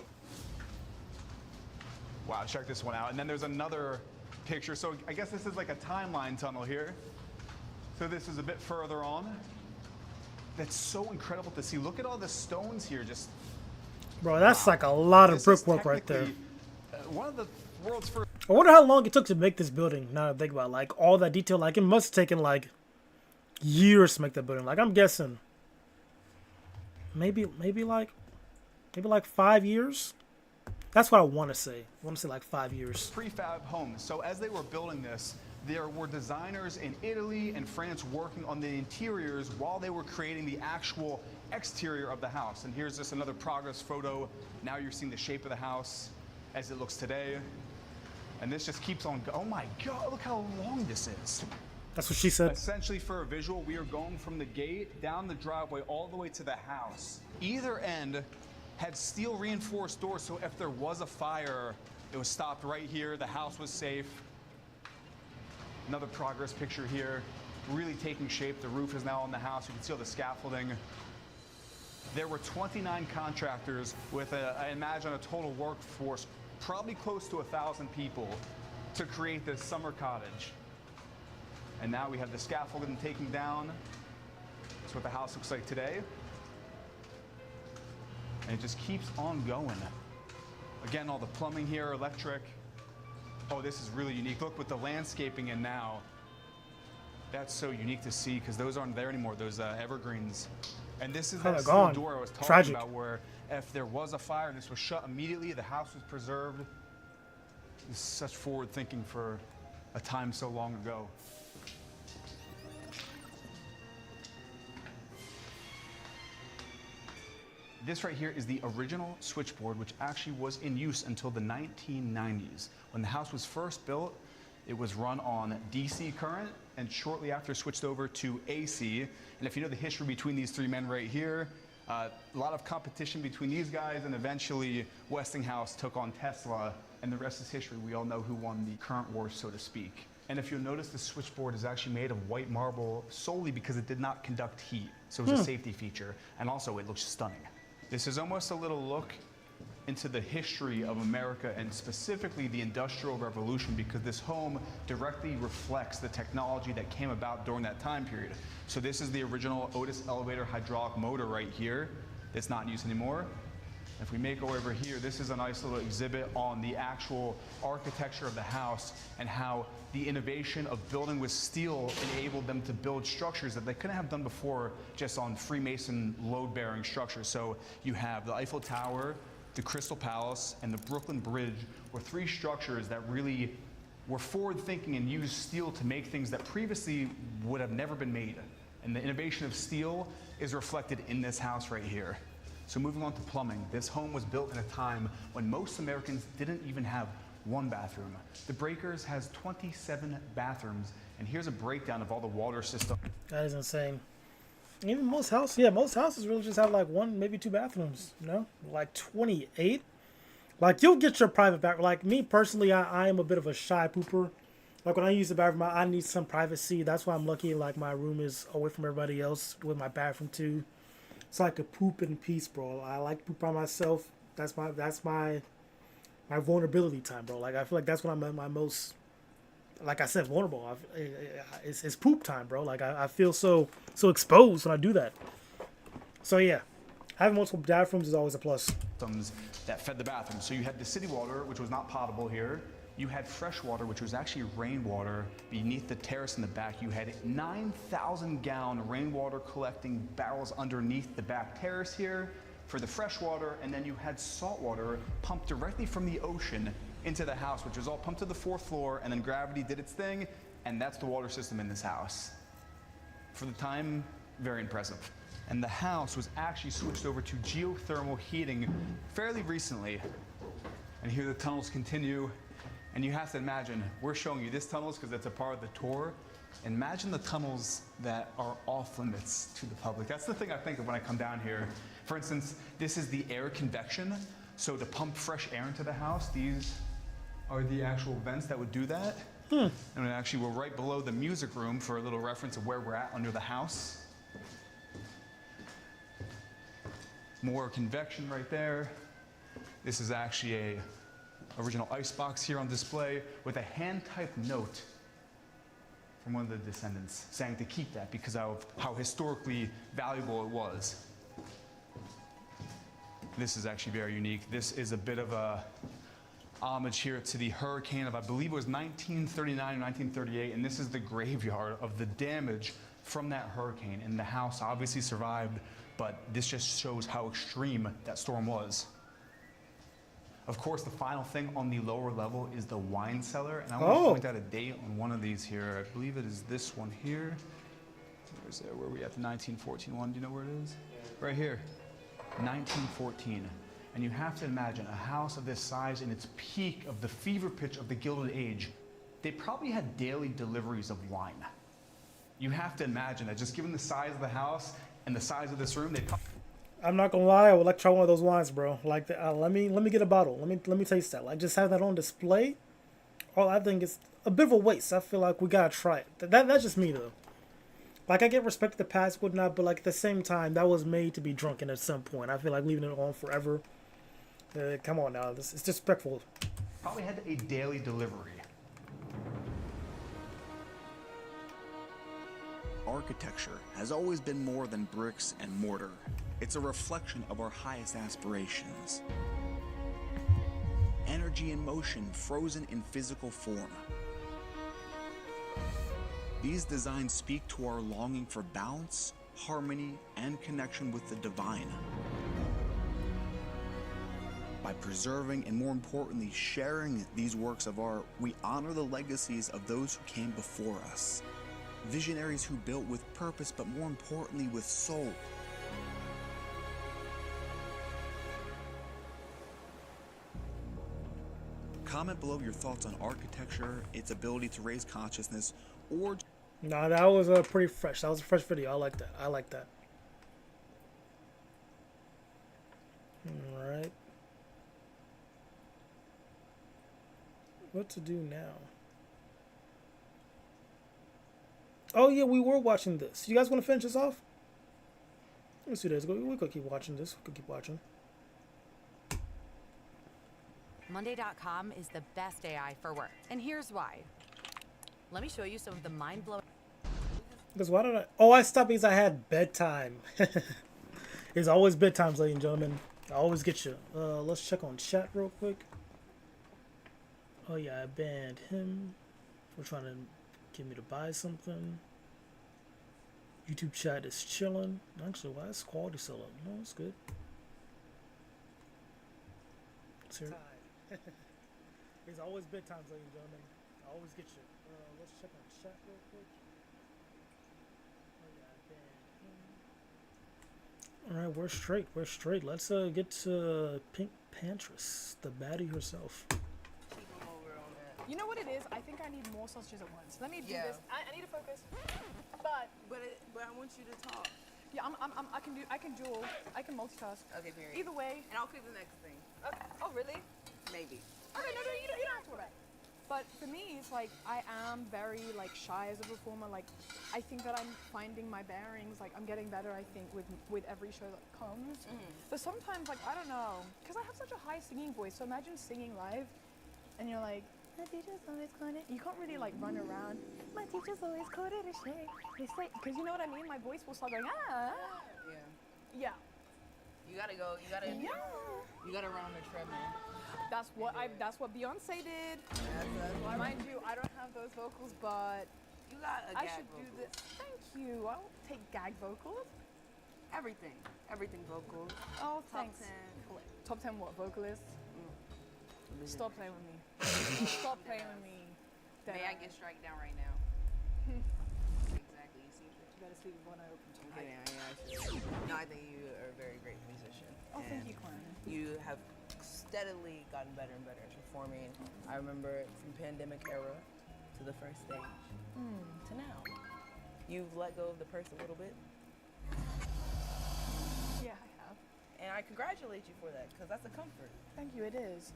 Wow, check this one out. And then there's another picture. So I guess this is like a timeline tunnel here. So this is a bit further on. That's so incredible to see. Look at all the stones here. Just bro, that's like a lot of brickwork right there. One of the world's first. I wonder how long it took to make this building. Now that I think about it. Like all that detail, like it must have taken like years to make that building. Like I'm guessing maybe like 5 years. That's what I want to say. I want to say like 5 years. Prefab homes. So as they were building this, there were designers in Italy and France working on the interiors while they were creating the actual exterior of the house. And here's just another progress photo. Now you're seeing the shape of the house as it looks today. And this just keeps on going. Oh my God, look how long this is. That's what she said. Essentially, for a visual, we are going from the gate down the driveway all the way to the house. Either end had steel reinforced doors, so if there was a fire, it was stopped right here. The house was safe. Another progress picture here, really taking shape. The roof is now on the house. You can see all the scaffolding. There were 29 contractors with, I imagine, a total workforce, probably close to 1,000 people, to create this summer cottage. And now we have the scaffolding taken down. That's what the house looks like today. And it just keeps on going. Again, all the plumbing here, electric. Oh, this is really unique. Look with the landscaping in now. That's so unique to see because those aren't there anymore, those evergreens. And this is that steel door I was talking about where if there was a fire and this was shut immediately, the house was preserved. This is such forward thinking for a time so long ago. This right here is the original switchboard, which actually was in use until the 1990s. When the house was first built, it was run on DC current, and shortly after switched over to AC. And if you know the history between these three men right here, a lot of competition between these guys, and eventually Westinghouse took on Tesla, and the rest is history. We all know who won the current war, so to speak. And if you'll notice, the switchboard is actually made of white marble solely because it did not conduct heat. So it was a safety feature, and also it looks stunning. This is almost a little look into the history of America and specifically the Industrial Revolution because this home directly reflects the technology that came about during that time period. So this is the original Otis elevator hydraulic motor right here. It's not in use anymore. If we make our way over here, this is a nice little exhibit on the actual architecture of the house and how the innovation of building with steel enabled them to build structures that they couldn't have done before just on Freemason load-bearing structures. So you have the Eiffel Tower, the Crystal Palace, and the Brooklyn Bridge were three structures that really were forward-thinking and used steel to make things that previously would have never been made. And the innovation of steel is reflected in this house right here. So moving on to plumbing, this home was built in a time when most Americans didn't even have one bathroom. The Breakers has 27 bathrooms, and here's a breakdown of all the water systems. That is insane. Even most houses really just have like one, maybe two bathrooms, you know? Like 28? Like you'll get your private bathroom. Like me personally, I am a bit of a shy pooper. Like when I use the bathroom, I need some privacy. That's why I'm lucky like my room is away from everybody else with my bathroom too. So I could poop in peace, bro. I like to poop by myself. That's my vulnerability time, bro. Like I feel like that's when I'm at my most, like I said, vulnerable. It's poop time, bro. Like I feel so exposed when I do that. So yeah, having multiple bathrooms is always a plus. That fed the bathroom. So you had the city water, which was not potable here. You had fresh water, which was actually rainwater, beneath the terrace in the back. You had 9,000-gallon rainwater collecting barrels underneath the back terrace here for the fresh water, and then you had salt water pumped directly from the ocean into the house, which was all pumped to the 4th floor, and then gravity did its thing, and that's the water system in this house. For the time, very impressive. And the house was actually switched over to geothermal heating fairly recently. And here the tunnels continue. And you have to imagine, we're showing you this tunnels because it's a part of the tour. Imagine the tunnels that are off limits to the public. That's the thing I think of when I come down here. For instance, this is the air convection. So to pump fresh air into the house, these are the actual vents that would do that. And actually, we're right below the music room for a little reference of where we're at under the house. More convection right there. This is actually a original ice box here on display with a hand-typed note from one of the descendants saying to keep that because of how historically valuable it was. This is actually very unique. This is a bit of a homage here to the hurricane of, I believe it was 1939 or 1938, and this is the graveyard of the damage from that hurricane. And the house obviously survived, but this just shows how extreme that storm was. Of course, the final thing on the lower level is the wine cellar, and I want to point out a date on one of these here. I believe it is this one here. Where's there? Where are we at? The 1914 one. Do you know where it is? Right here. 1914. And you have to imagine a house of this size in its peak of the fever pitch of the Gilded Age. They probably had daily deliveries of wine. You have to imagine that just given the size of the house and the size of this room, they probably... I'm not gonna lie, I would like to try one of those wines, bro. Like, let me get a bottle. Let me taste that. Like, just have that on display. Oh, I think it's a bit of a waste. I feel like we gotta try it. That's just me though. Like, I get respect to the past, whatnot, but like at the same time, that was made to be drunken at some point. I feel like leaving it on forever. Come on now, it's disrespectful. Probably had a daily delivery. Architecture has always been more than bricks and mortar. It's a reflection of our highest aspirations. Energy and motion frozen in physical form. These designs speak to our longing for balance, harmony, and connection with the divine. By preserving and, more importantly, sharing these works of art, we honor the legacies of those who came before us. Visionaries who built with purpose, but more importantly, with soul. Comment below your thoughts on architecture, its ability to raise consciousness, or... Nah, that was pretty fresh. That was a fresh video. I like that. I like that. Alright. What to do now? Oh yeah, we were watching this. You guys want to finish this off? Let's do this. We could keep watching this. We could keep watching. Monday.com is the best AI for work, and here's why. Let me show you some of the mind-blowing... Because why did I... Oh, I stopped because I had bedtime. It's always bedtimes, ladies and gentlemen. I always get you. Let's check on chat real quick. Oh yeah, I banned him for trying to get me to buy something. YouTube chat is chilling. Actually, why is quality still up? No, it's good. Let's hear it. It's always bedtimes, ladies and gentlemen. I always get you. Let's check on chat real quick. Oh, yeah, I banned him. Alright, we're straight. We're straight. Let's get to Pink Pantress, the baddie herself. You know what it is? I think I need more sausages at once. Let me do this. I need to focus. But I want you to talk. Yeah, I can dual. I can multitask. Okay, period. Either way. And I'll cook the next thing. Okay. Oh, really? Maybe. Okay, no, you don't have to worry about it. But for me, it's like I am very like shy as a performer. Like I think that I'm finding my bearings. Like I'm getting better. I think with every show that comes. But sometimes, like I don't know, because I have such a high singing voice. So imagine singing live, and you're like, my teacher's always quoted. You can't really like run around. My teacher's always quoted a shake. Because you know what I mean. My voice will start going ah. Yeah. Yeah. You gotta go. You gotta. Yeah. You gotta run on the treadmill. That's what Beyonce did. Mind you, I don't have those vocals, but You got a I gag should do this. Thank you. I don't take gag vocals. Everything vocals. Oh, Top thanks. 10. Top 10 what? Vocalists? Stop playing with me. Stop playing with me. May I get strike down right now? Exactly. You see? You better sleep with one eye open I'm kidding. No, I think you are a very great musician. Oh, thank and you, Clan. You have steadily gotten better and better at performing. I remember from pandemic era to the first stage to now. You've let go of the purse a little bit. Yeah, I have. And I congratulate you for that, because that's a comfort. Thank you, it is.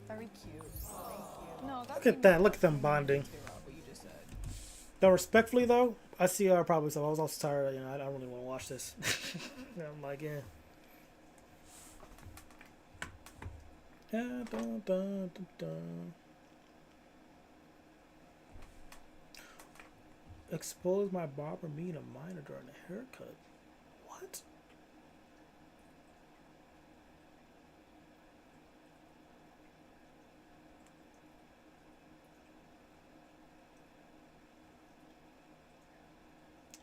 Very cute. Thank you. No, that's Look at that. Look at them bonding. What you just said. Though respectfully though, I see her probably so I was also tired. You know, I don't really want to watch this. I'm like, yeah. Dun, dun, dun, dun. Expose my barber meeting a minor during a haircut. What?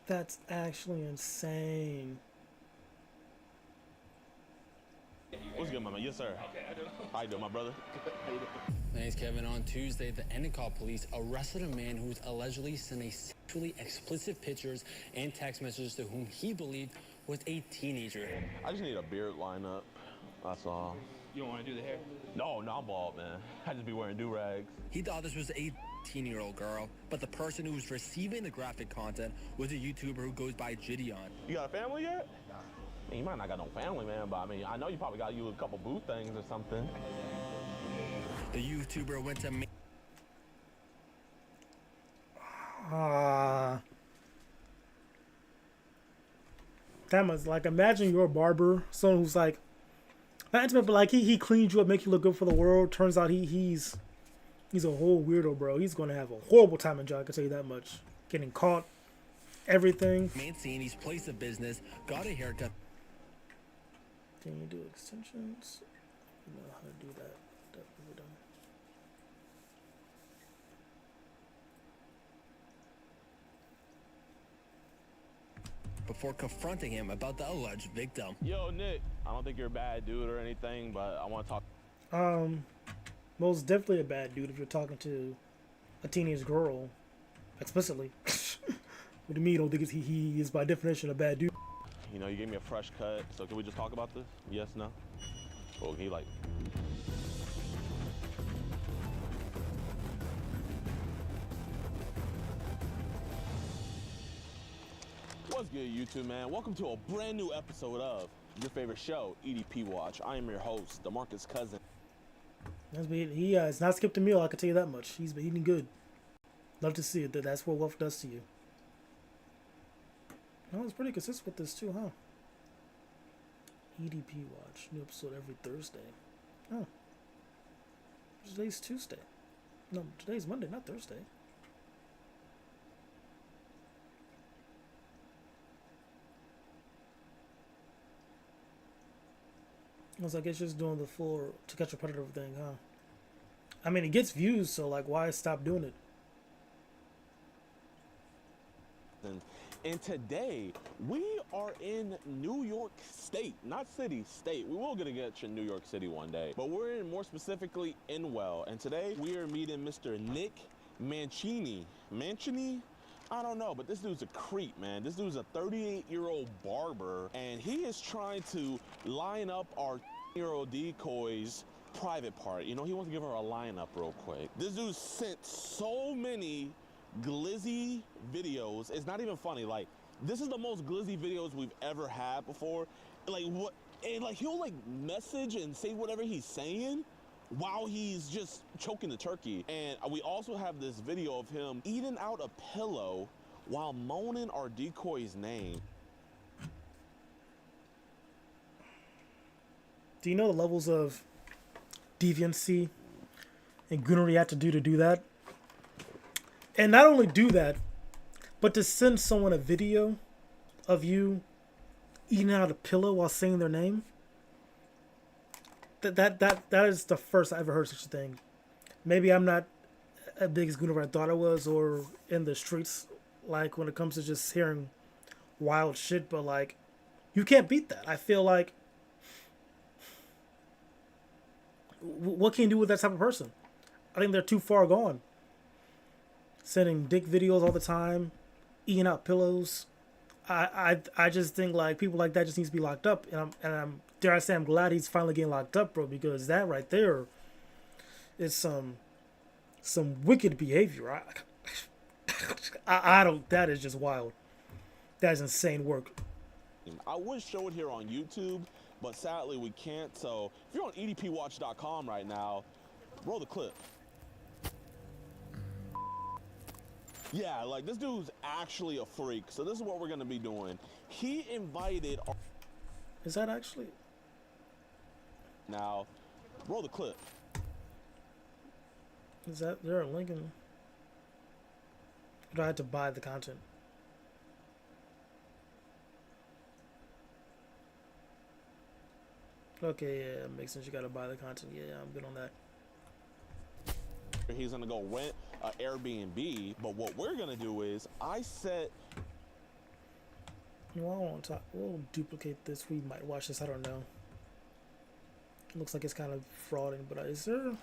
That's actually insane. What's good, my man? Yes, sir. How you doing, my brother? My name's Kevin. On Tuesday, the Endicott police arrested a man who was allegedly sending sexually explicit pictures and text messages to whom he believed was a teenager. I just need a beard lineup. That's all. You don't want to do the hair? No, I'm bald, man. I just be wearing do-rags. He thought this was a 18-year-old girl, but the person who was receiving the graphic content was a YouTuber who goes by Gideon. You got a family yet? I mean, you might not got no family, man, but I mean, I know you probably got you a couple boo things or something. The YouTuber went to That must, like, imagine you're a barber, someone who's like not intimate, but like he cleans you up, make you look good for the world. Turns out he's a whole weirdo, bro. He's gonna have a horrible time in jail, I can tell you that much. Getting caught, everything. Mancini's place of business, got a haircut. Can you do extensions? I don't know how to do that. Definitely done. Before confronting him about the alleged victim. Yo, Nick, I don't think you're a bad dude or anything, but I want to talk. Most definitely a bad dude if you're talking to a teenage girl explicitly. What do you mean you don't think he is by definition a bad dude? You know, you gave me a fresh cut, so can we just talk about this? Yes, no? Or he like... What's good, YouTube, man? Welcome to a brand new episode of your favorite show, EDP Watch. I am your host, DeMarcus Cousin. He has not skipped a meal, I can tell you that much. He's been eating good. Love to see it. That's what wealth does to you. No, it's pretty consistent with this too, huh? EDP Watch. New episode every Thursday. Oh. Today's Tuesday. No, today's Monday, not Thursday. I was like, it's just doing the full To Catch a Predator thing, huh? I mean, it gets views, so like, why stop doing it? And today, we are in New York State, not city, state. We will get to New York City one day, but we're in more specifically Inwell. And today, we are meeting Mr. Nick Mancini. Mancini? I don't know, but this dude's a creep, man. This dude's a 38-year-old barber, and he is trying to line up our 10-year-old decoy's private part. You know, he wants to give her a lineup real quick. This dude sent so many glizzy videos. It's not even funny. Like, this is the most glizzy videos we've ever had before. Like, what? And like, he'll like message and say whatever he's saying while he's just choking the turkey. And we also have this video of him eating out a pillow while moaning our decoy's name. Do you know the levels of deviancy and goonery you have to do that? And not only do that, but to send someone a video of you eating out a pillow while saying their name? that is the first I ever heard such a thing. Maybe I'm not as big as Gooner I thought I was, or in the streets, like when it comes to just hearing wild shit. But like, you can't beat that. I feel like, what can you do with that type of person? I think they're too far gone. Sending dick videos all the time, eating out pillows. I just think like people like that just needs to be locked up, and I'm dare I say I'm glad he's finally getting locked up, bro, because that right there is some wicked behavior. I don't. That is just wild. That is insane work. I would show it here on YouTube, but sadly we can't. So if you're on EDPWatch.com right now, roll the clip. Yeah, like this dude's actually a freak. So this is what we're gonna be doing. He invited. Is that actually? Now, roll the clip. Is that there a link in? Do I have to buy the content? Okay, yeah, makes sense. You gotta buy the content. Yeah, I'm good on that. He's gonna go rent an Airbnb, but what we're gonna do is I set. Well, I want to talk. We'll duplicate this. We might watch this. I don't know. It looks like it's kind of frauding, but is there?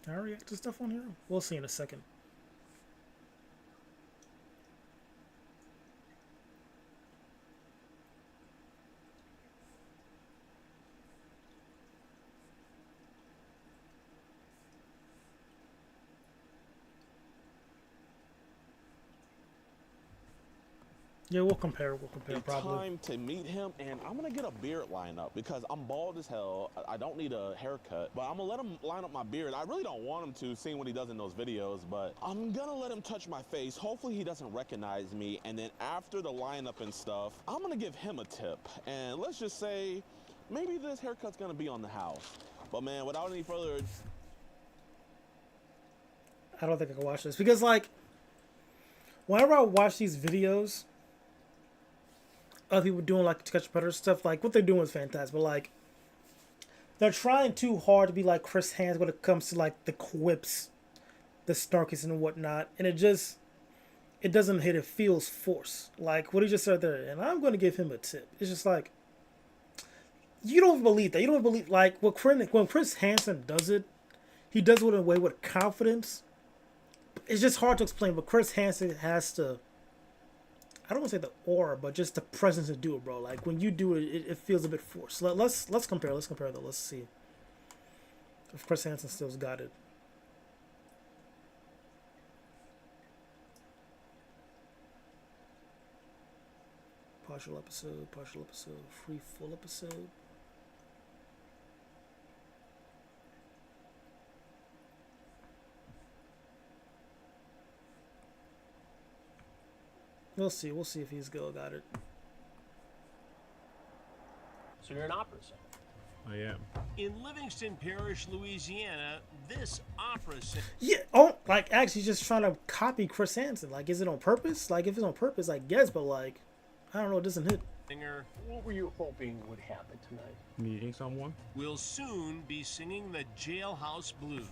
Can I react to stuff on here? We'll see in a second. Yeah, we'll compare. We'll compare probably. Time to meet him, and I'm gonna get a beard lineup because I'm bald as hell. I don't need a haircut, but I'm gonna let him line up my beard. I really don't want him to, seeing what he does in those videos, but I'm gonna let him touch my face. Hopefully he doesn't recognize me, and then after the lineup and stuff, I'm gonna give him a tip. And let's just say, maybe this haircut's gonna be on the house. But man, without any further ado, I don't think I can watch this because, like, whenever I watch these videos, other people doing like to catch better stuff, like what they're doing is fantastic, but like they're trying too hard to be like Chris Hansen when it comes to like the quips, the snarkies and whatnot, and it doesn't hit. It feels forced. Like what he just said there, and I'm going to give him a tip. It's just like you don't believe that. You don't believe like when Chris Hansen does it, he does it in a way with confidence. It's just hard to explain, but Chris Hansen has to. I don't want to say the aura, but just the presence to do it, bro. Like when you do it, it feels a bit forced. Let's compare. Let's compare though. Let's see if Chris Hansen still's got it. Partial episode, free full episode. We'll see. We'll see if he's got it. So you're an opera singer? I am. In Livingston Parish, Louisiana, this opera singer... Yeah, oh, like, actually just trying to copy Chris Hansen. Like, is it on purpose? Like, if it's on purpose, I guess, but, like, I don't know, it doesn't hit. What were you hoping would happen tonight? Meeting someone? Will soon be singing the Jailhouse Blues.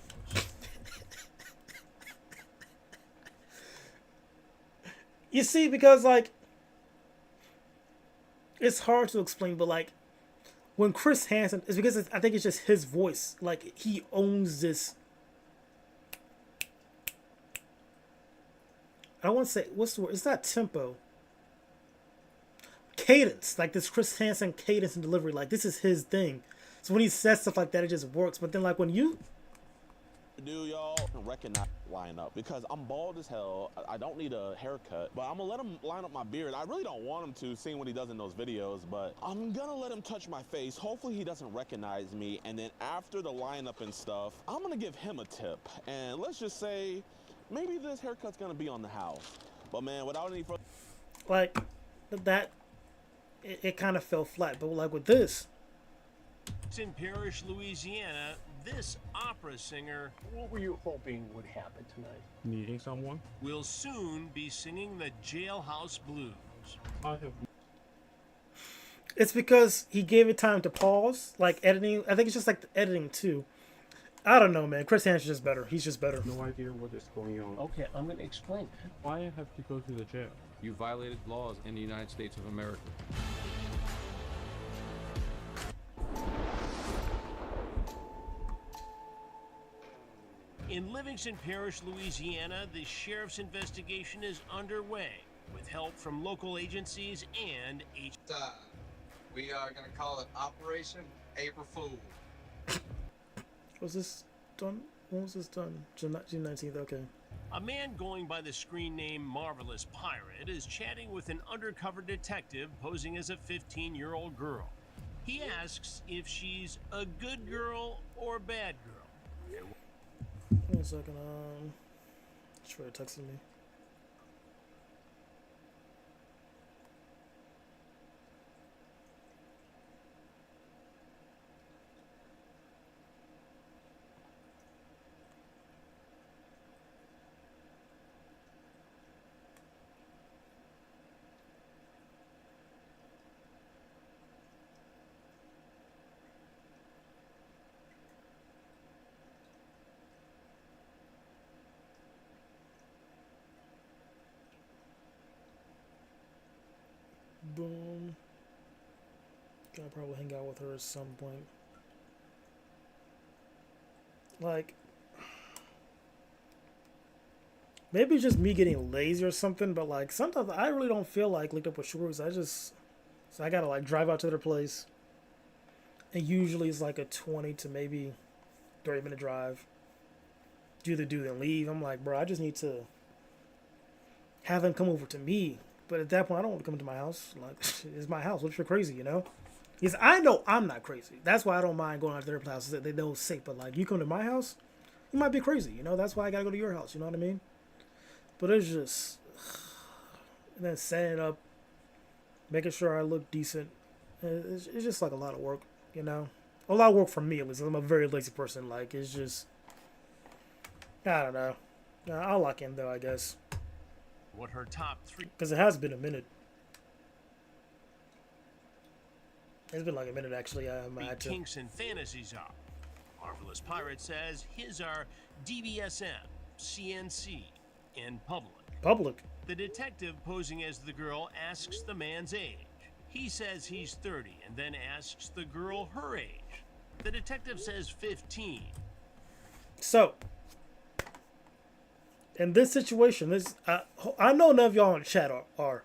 You see, because, like, it's hard to explain, but, like, when Chris Hansen, it's because I think it's just his voice. Like, he owns this. I don't want to say, what's the word? It's not tempo. Cadence. Like, this Chris Hansen cadence and delivery. Like, this is his thing. So when he says stuff like that, it just works. But then, like, when you do y'all recognize line up because I'm bald as hell. I don't need a haircut, but I'm gonna let him line up my beard. I really don't want him to, seeing what he does in those videos, but I'm gonna let him touch my face. Hopefully he doesn't recognize me, and then after the lineup and stuff, I'm gonna give him a tip. And let's just say, maybe this haircut's gonna be on the house. But man, without any further... Like, that, it kind of fell flat, but like with this... In Parrish, Louisiana, this opera singer... What were you hoping would happen tonight? Meeting someone? Will soon be singing the Jailhouse Blues. I have... It's because he gave it time to pause, like editing. I think it's just like the editing too. I don't know, man. Chris Hansen's just better. He's just better. No idea what is going on. Okay, I'm going to explain. Why I have to go to the jail? You violated laws in the United States of America. In Livingston Parish, Louisiana, the sheriff's investigation is underway with help from local agencies and We are going to call it Operation April Fool. Was this done? When was this done? June 19th, okay. A man going by the screen name Marvelous Pirate is chatting with an undercover detective posing as a 15-year-old girl. He asks if she's a good girl or a bad girl. 1 second, Troy texted me. Boom. Gotta probably hang out with her at some point. Like, maybe it's just me getting lazy or something, but like sometimes I really don't feel like linked up with shorties. So I gotta like drive out to their place. And usually it's like a 20 to maybe 30-minute drive. Do either do then leave. I'm like, bro, I just need to have them come over to me. But at that point, I don't want to come to my house. Like, it's my house. What if you're crazy, you know? Because I know I'm not crazy. That's why I don't mind going out to their houses. They know it's safe. But, like, you come to my house, you might be crazy, you know? That's why I got to go to your house. You know what I mean? But it's just... And then setting up, making sure I look decent. It's just, like, a lot of work, you know? A lot of work for me, at least. I'm a very lazy person. Like, it's just... I don't know. I'll lock in, though, I guess. What her top 3... Because it has been a minute. It's been like a minute, actually. Kinks and fantasies are. Marvelous Pirate says his are DBSM, CNC, and public. The detective posing as the girl asks the man's age. He says he's 30 and then asks the girl her age. The detective says 15. So... in this situation, I know none of y'all in chat are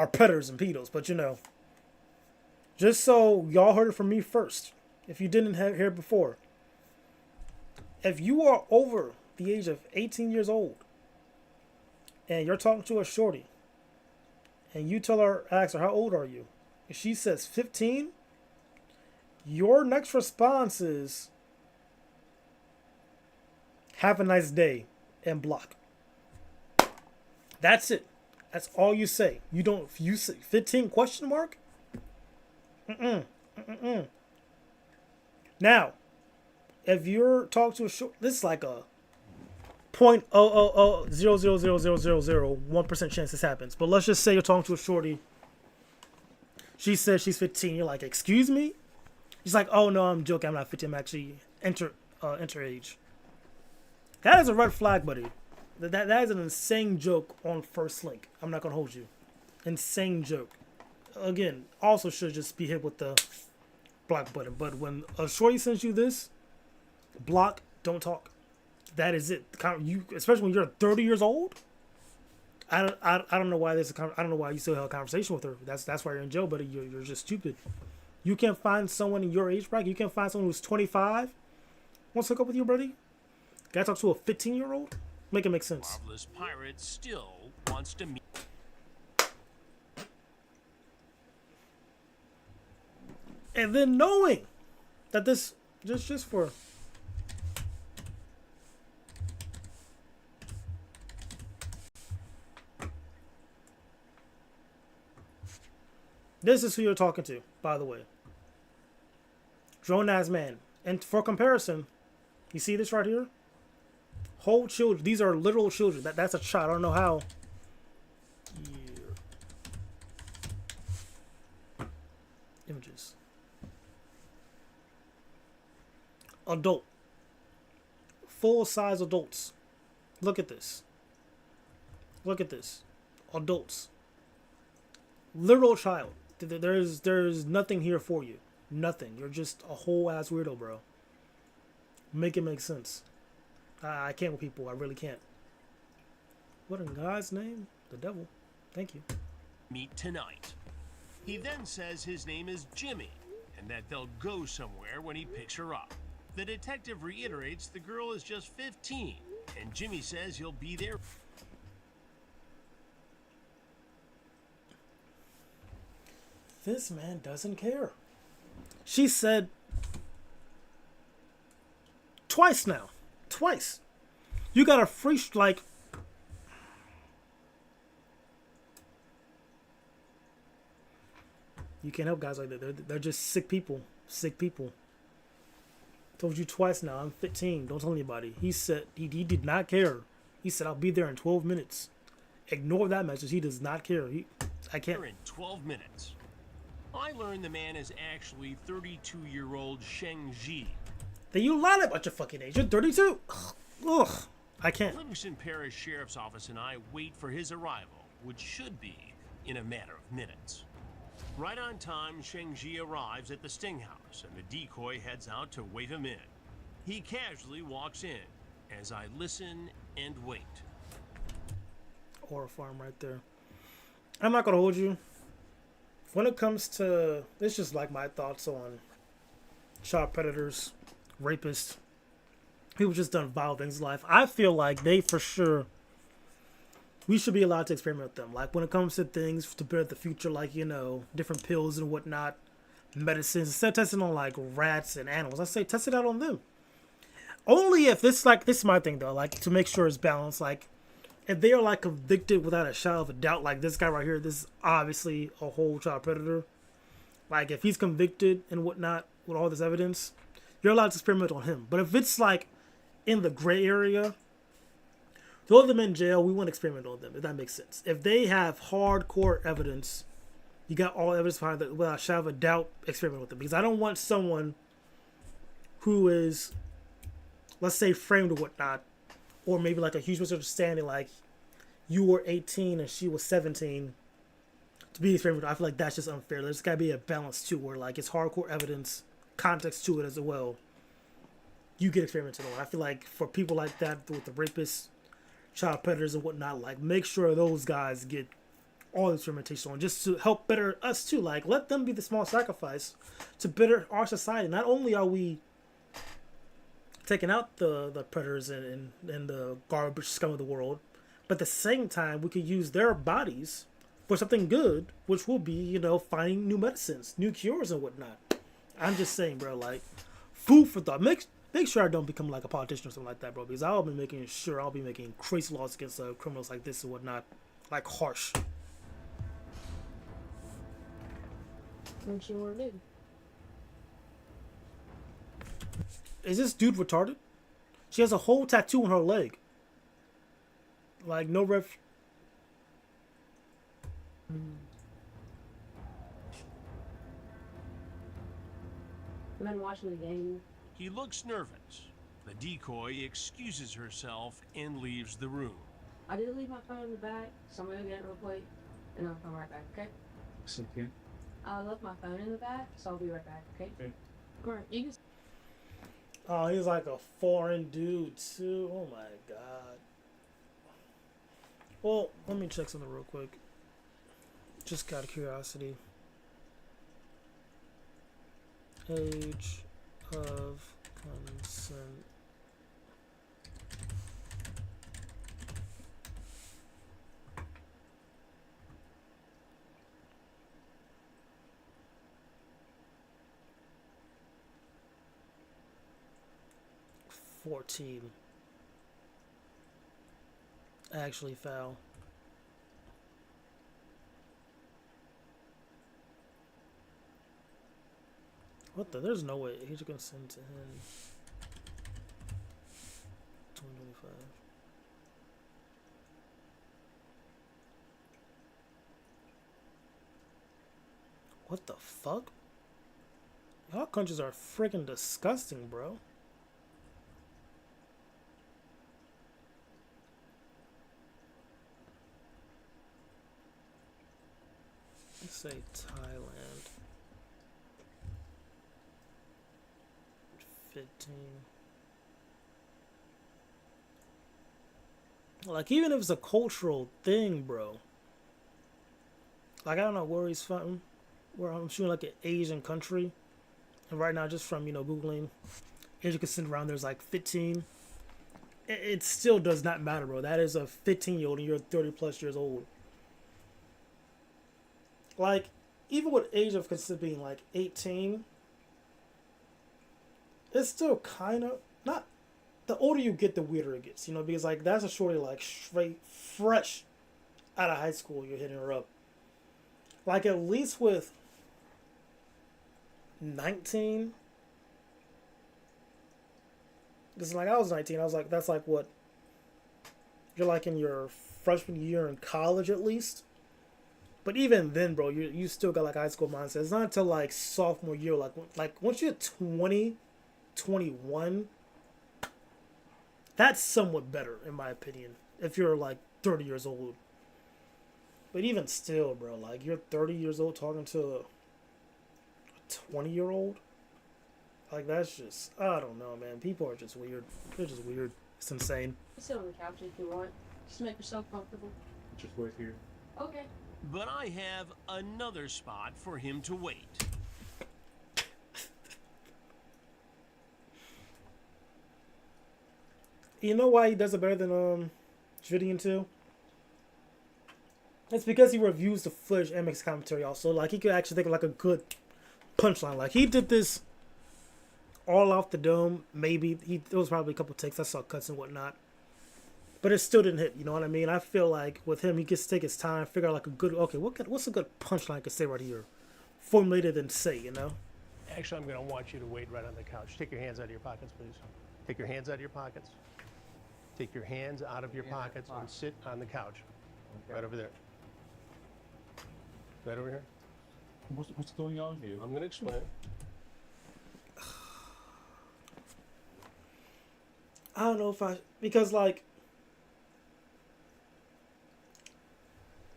predators and pedos, but you know, just so y'all heard it from me first, if you didn't hear it before, if you are over the age of 18 years old and you're talking to a shorty and you ask her, how old are you? If she says 15, your next response is, have a nice day. And block. That's it. That's all you say. You don't. If you say 15 question mark. Now, if you're talking to a short, this is like a 0.0000001% chance this happens. But let's just say you're talking to a shorty. She says she's 15. You're like, excuse me? She's like, oh no, I'm joking. I'm not 15. I'm actually enter age. That is a red flag, buddy. That is an insane joke on first link. I'm not gonna hold you. Insane joke. Again, also should just be hit with the block button. But when a shorty sends you this, block, don't talk. That is it. You, especially when you're 30 years old. I don't know why I don't know why you still have a conversation with her. That's why you're in jail, buddy. You're just stupid. You can't find someone in your age bracket. You can't find someone who's 25 wants to hook up with you, buddy. Gotta talk to a 15-year-old? Make it make sense. Marvelous Pirate still wants to meet. And then knowing that this just for this is who you're talking to, by the way. Grown-ass man. And for comparison, you see this right here? Whole children. These are literal children. That's a child. I don't know how. Here. Images. Adult. Full-size adults. Look at this. Look at this. Adults. Literal child. There's nothing here for you. Nothing. You're just a whole ass weirdo, bro. Make it make sense. I can't with people. I really can't. What in God's name? The devil. Thank you. Meet tonight. He then says his name is Jimmy and that they'll go somewhere when he picks her up. The detective reiterates the girl is just 15 and Jimmy says he'll be there. This man doesn't care. She said twice now. Twice. You got a free, like... You can't help guys like that. They're just sick people. Sick people. Told you twice now. I'm 15. Don't tell anybody. He said he did not care. He said, I'll be there in 12 minutes. Ignore that message. He does not care. I can't. In 12 minutes. I learned the man is actually 32-year-old Sheng Ji. Then you lied about your fucking age. You're 32. Ugh. I can't. Livingston Parish Sheriff's Office and I wait for his arrival, which should be in a matter of minutes. Right on time, Sheng Ji arrives at the Sting House, and the decoy heads out to wave him in. He casually walks in, as I listen and wait. Horror farm right there. I'm not gonna hold you. When it comes to, it's just like my thoughts on child predators, rapists, people just done vile things in life. I feel like they for sure, we should be allowed to experiment with them. Like when it comes to things to better the future, like, you know, different pills and whatnot, medicines, instead of testing on like rats and animals, I say test it out on them. Only if this is my thing though, like to make sure it's balanced. Like if they are like convicted without a shadow of a doubt, like this guy right here, this is obviously a whole child predator. Like if he's convicted and whatnot with all this evidence, you're allowed to experiment on him. But if it's like in the gray area, throw them in jail. We won't experiment on them, if that makes sense. If they have hardcore evidence, you got all evidence behind that without a shadow of a doubt, experiment with them. Because I don't want someone who is, let's say, framed or whatnot, or maybe like a huge misunderstanding, like you were 18 and she was 17, to be experimented. I feel like that's just unfair. There's got to be a balance too, where like it's hardcore evidence, context to it as well. You get experimented on. I feel like for people like that with the rapists, child predators and whatnot, like make sure those guys get all the experimentation on, just to help better us too. Like let them be the small sacrifice to better our society. Not only are we taking out the predators and the garbage scum of the world, but at the same time we could use their bodies for something good, which will be, you know, finding new medicines, new cures and whatnot. I'm just saying, bro, like food for thought. Make sure I don't become like a politician or something like that, bro, because I'll be making crazy laws against criminals like this and whatnot, like harsh. What you want to do? Is this dude retarded? She has a whole tattoo on her leg. Like no ref. I've been watching the game. He looks nervous. The decoy excuses herself and leaves the room. I did leave my phone in the back, so I'm gonna get it real quick, and I'll come right back, okay? I left my phone in the back, so I'll be right back, okay? Great. You can. Oh, he's like a foreign dude too. Oh my god. Well, let me check something real quick. Just out of curiosity. Age of consent 14 actually foul. What the? There's no way age of consent to him. 2025. What the fuck? Y'all countries are freaking disgusting, bro. Let's say Thailand. 15. Like, even if it's a cultural thing, bro. Like, I don't know where he's from. Where I'm shooting like an Asian country. And right now, just from, you know, Googling, Asian consent around there's like 15. It still does not matter, bro. That is a 15-year-old and you're 30 plus years old. Like, even with age of consent being like 18, it's still kind of not. The older you get, the weirder it gets, you know, because like that's a shorty like straight fresh out of high school. You're hitting her up. Like at least with 19, because like I was 19, I was like, that's like what you're like in your freshman year in college at least. But even then, bro, you still got like high school mindset. It's not until like sophomore year, like once you're 20, 21, that's somewhat better in my opinion. If you're like 30 years old, but even still, bro, like you're 30 years old talking to a 20-year-old, like that's just, I don't know, man. People are just weird. They're just weird. It's insane. Sit on the couch if you want. Just make yourself comfortable. Just wait here. Okay. But I have another spot for him to wait. You know why he does it better than Jvidian too? It's because he reviews the footage and makes commentary also. Like he could actually think of like a good punchline. Like he did this all off the dome. Maybe there was probably a couple takes. I saw cuts and whatnot. But it still didn't hit, you know what I mean? I feel like with him, he gets to take his time, figure out like a good, okay, what's a good punchline I could say right here? Formulated and say, you know? Actually, I'm going to want you to wait right on the couch. Take your hands out of your pockets, please. Take your hands out of your pockets. Take your hands out of your pockets and sit on the couch. Okay. Right over there. Right over here. What's going on here? I'm going to explain. I don't know if because like,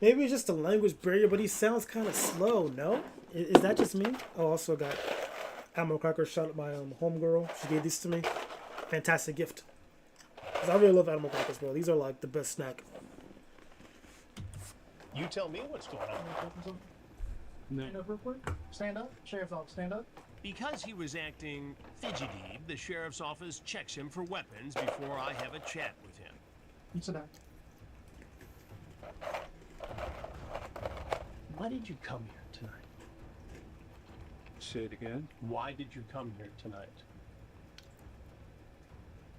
maybe it's just a language barrier, but he sounds kind of slow, no? Is that just me? Oh, also got Ammo Cracker. Shout out my homegirl. She gave these to me. Fantastic gift. Because I really love Animal Crackers, bro. These are like the best snack. You tell me what's going on. Stand up real quick. Stand up. Sheriff's office, stand up. Because he was acting fidgety, the sheriff's office checks him for weapons before I have a chat with him. You sit down. Why did you come here tonight? Say it again. Why did you come here tonight?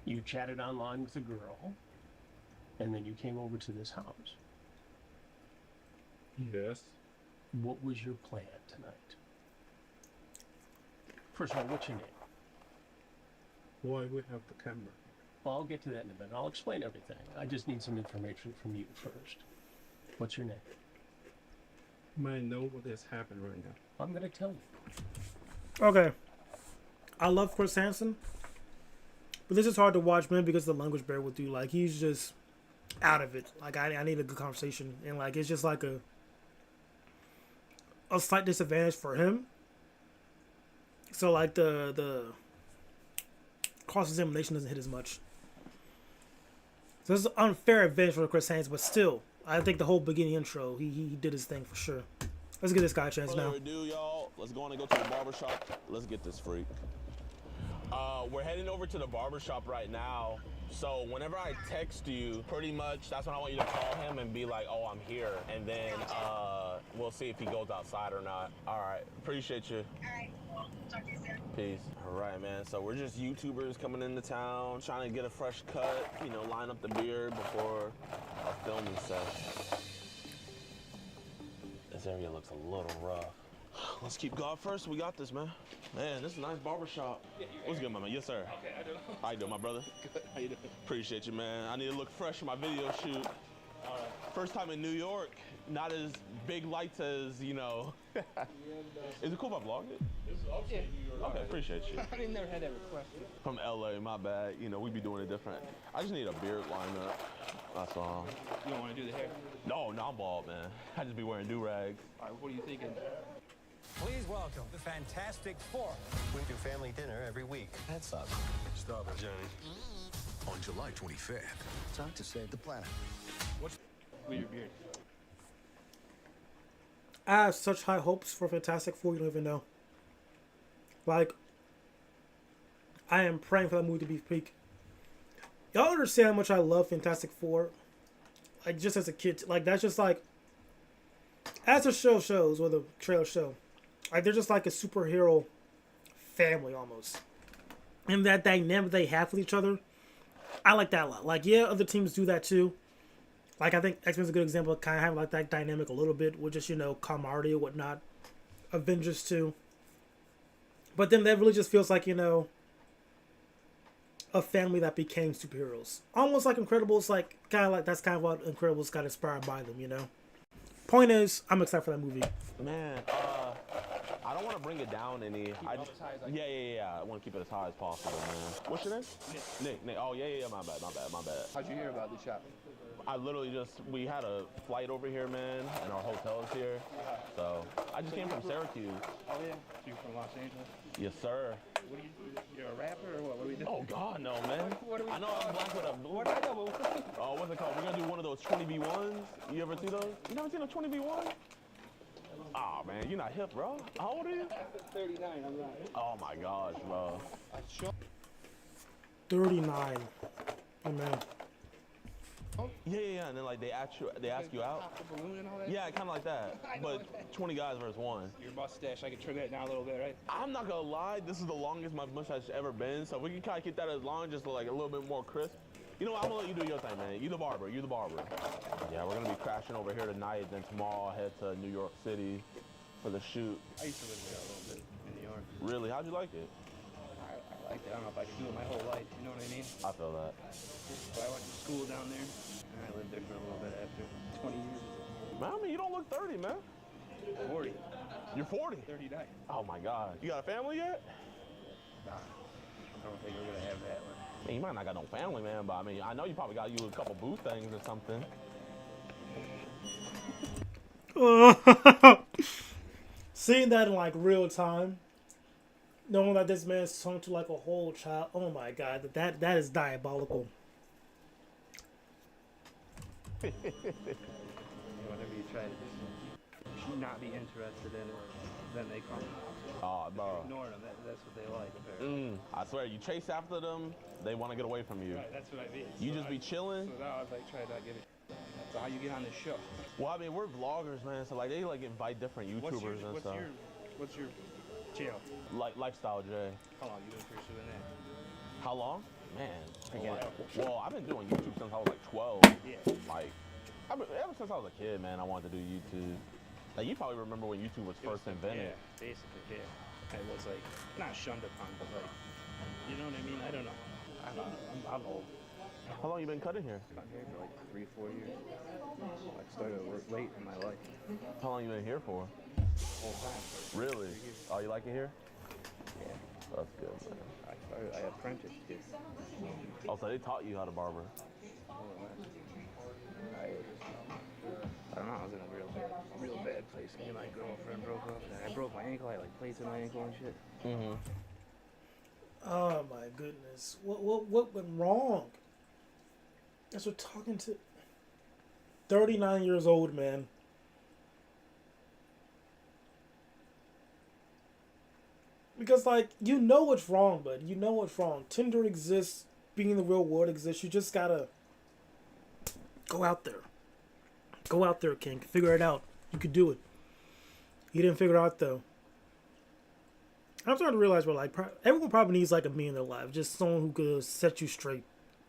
You chatted online with a girl, and then you came over to this house. Yes. What was your plan tonight? First of all, what's your name? Why we have the camera? Well, I'll get to that in a minute. I'll explain everything. I just need some information from you first. What's your name? May I know what has happened right now? I'm going to tell you. Okay. I love Chris Hansen. But this is hard to watch, man, because the language barrier with you. Like, he's just out of it. Like, I need a good conversation. And, like, it's just like a slight disadvantage for him. So, like, the cross-examination doesn't hit as much. So, it's an unfair advantage for Chris Hansen. But still, I think the whole beginning intro, he did his thing for sure. Let's get this guy a chance now. Further ado, y'all, let's go on and go to the barbershop. Let's get this freak. We're heading over to the barbershop right now. So whenever I text you, pretty much that's when I want you to call him and be like, oh, I'm here. And then We'll see if he goes outside or not. All right. Appreciate you. All right. Well, talk to you soon. Peace. All right, man. So we're just YouTubers coming into town, trying to get a fresh cut, you know, line up the beard before our filming session. This area looks a little rough. Let's keep God first. We got this, man. Man, this is a nice barbershop. What's good, my man? Yes, sir. Okay, I do. How you doing, my brother? Good. How you doing? Appreciate you, man. I need to look fresh for my video shoot. All right. First time in New York. Not as big lights as, you know. Is it cool if I vlog it? Yeah. Okay, appreciate you. I didn't never had that request. From LA, my bad. You know, we be doing it different. I just need a beard lineup. That's all. You don't want to do the hair? No, I'm bald, man. I just be wearing do-rags. All right, what are you thinking? Please welcome the Fantastic Four. We do family dinner every week. That's up. Stop it, Johnny. On July 25th. Time to save the planet. What's with your beard? I have such high hopes for Fantastic Four, you don't even know. Like, I am praying for that movie to be peak. Y'all understand how much I love Fantastic Four? Like, just as a kid. Like, that's just like, as the show shows, or the trailer show, like, they're just like a superhero family almost. And that dynamic they have with each other, I like that a lot. Like, yeah, other teams do that too. Like, I think X-Men's a good example of kind of having like that dynamic a little bit with just, you know, camaraderie or whatnot. Avengers too. But then that really just feels like, you know, a family that became superheroes. Almost like Incredibles, like, kind of like, that's kind of what Incredibles got inspired by them, you know? Point is, I'm excited for that movie. Man, I don't want to bring it down any. Yeah. I want to keep it as high as possible, man. What's your name? Nick. Oh, yeah. My bad. How'd you hear about the shop? I literally we had a flight over here, man, and our hotel is here. So I just came from Syracuse. Oh, yeah? You're from Los Angeles? Yes, sir. What do you do? You're a rapper or what? What are we doing? Oh, God, no, man. What are we I know I'm black with a blue. What do I know? Oh, what's it called? We're going to do one of those 20B1s. You ever see those? You never seen a 20B1? Oh, man, you're not hip, bro. How old are you? 39, I'm not. Oh, my gosh, bro. 39. Oh, man. Yeah, and then like they ask you out. Pop the balloon and all that? Yeah, kind of like that. But 20 guys versus one. Your mustache, I can trim that down a little bit, right? I'm not gonna lie, this is the longest my mustache has ever been. So if we can kind of keep that as long, just like a little bit more crisp. You know what, I'm gonna let you do your thing, man. You the barber. Yeah, we're gonna be crashing over here tonight. Then tomorrow I'll head to New York City for the shoot. I used to live there a little bit in New York. Really? How'd you like it? I liked it. I don't know if I could do it my whole life. You know what I mean? I feel that. But I went to school down there, and I lived there for a little bit after 20 years. Man, I mean, you don't look 30, man. 40. You're 40? 39. Oh, my God. You got a family yet? Nah, I don't think we're gonna have that one. I mean, you might not got no family, man, but I mean, I know you probably got you a couple booth things or something. Seeing that in like real time, knowing that this man's turned to like a whole child, oh my God, that is diabolical. Whatever you try to do, you should not be interested in it, then they come. Oh, bro. Ignore them, that's what they like, apparently. I swear, you chase after them, they want to get away from you. Right, that's what I mean. You just be chilling. So now I've like tried to give it. That's how you get on the show. Well, I mean, we're vloggers, man, so like they like invite different YouTubers and stuff. What's your channel? Like Lifestyle J. How long you been pursuing that? How long? Man, well, I've been doing YouTube since I was like 12. Yeah. Like, ever since I was a kid, man, I wanted to do YouTube. Like, you probably remember when YouTube was first invented. Yeah, basically, yeah. It was like, not shunned upon, but like, you know what I mean? I don't know. I'm old. How long you been cutting here? I've been here for like 3-4 years. I started to work late in my life. How long you been here for? Whole time. Really? Oh, you like it here? Yeah. That's good, man. I apprenticed here. Oh, so they taught you how to barber? I don't know, I was in a real bad place. Me and my girlfriend broke up. And I broke my ankle. I had like plates in my ankle and shit. Mm-hmm. Oh my goodness. What went wrong? As we're talking to 39 years old, man. Because like, you know what's wrong, bud. You know what's wrong. Tinder exists, being in the real world exists. You just gotta go out there. Go out there, King. Figure it out. You could do it. You didn't figure it out though. I'm starting to realize, bro, like everyone probably needs like a me in their life, just someone who could set you straight,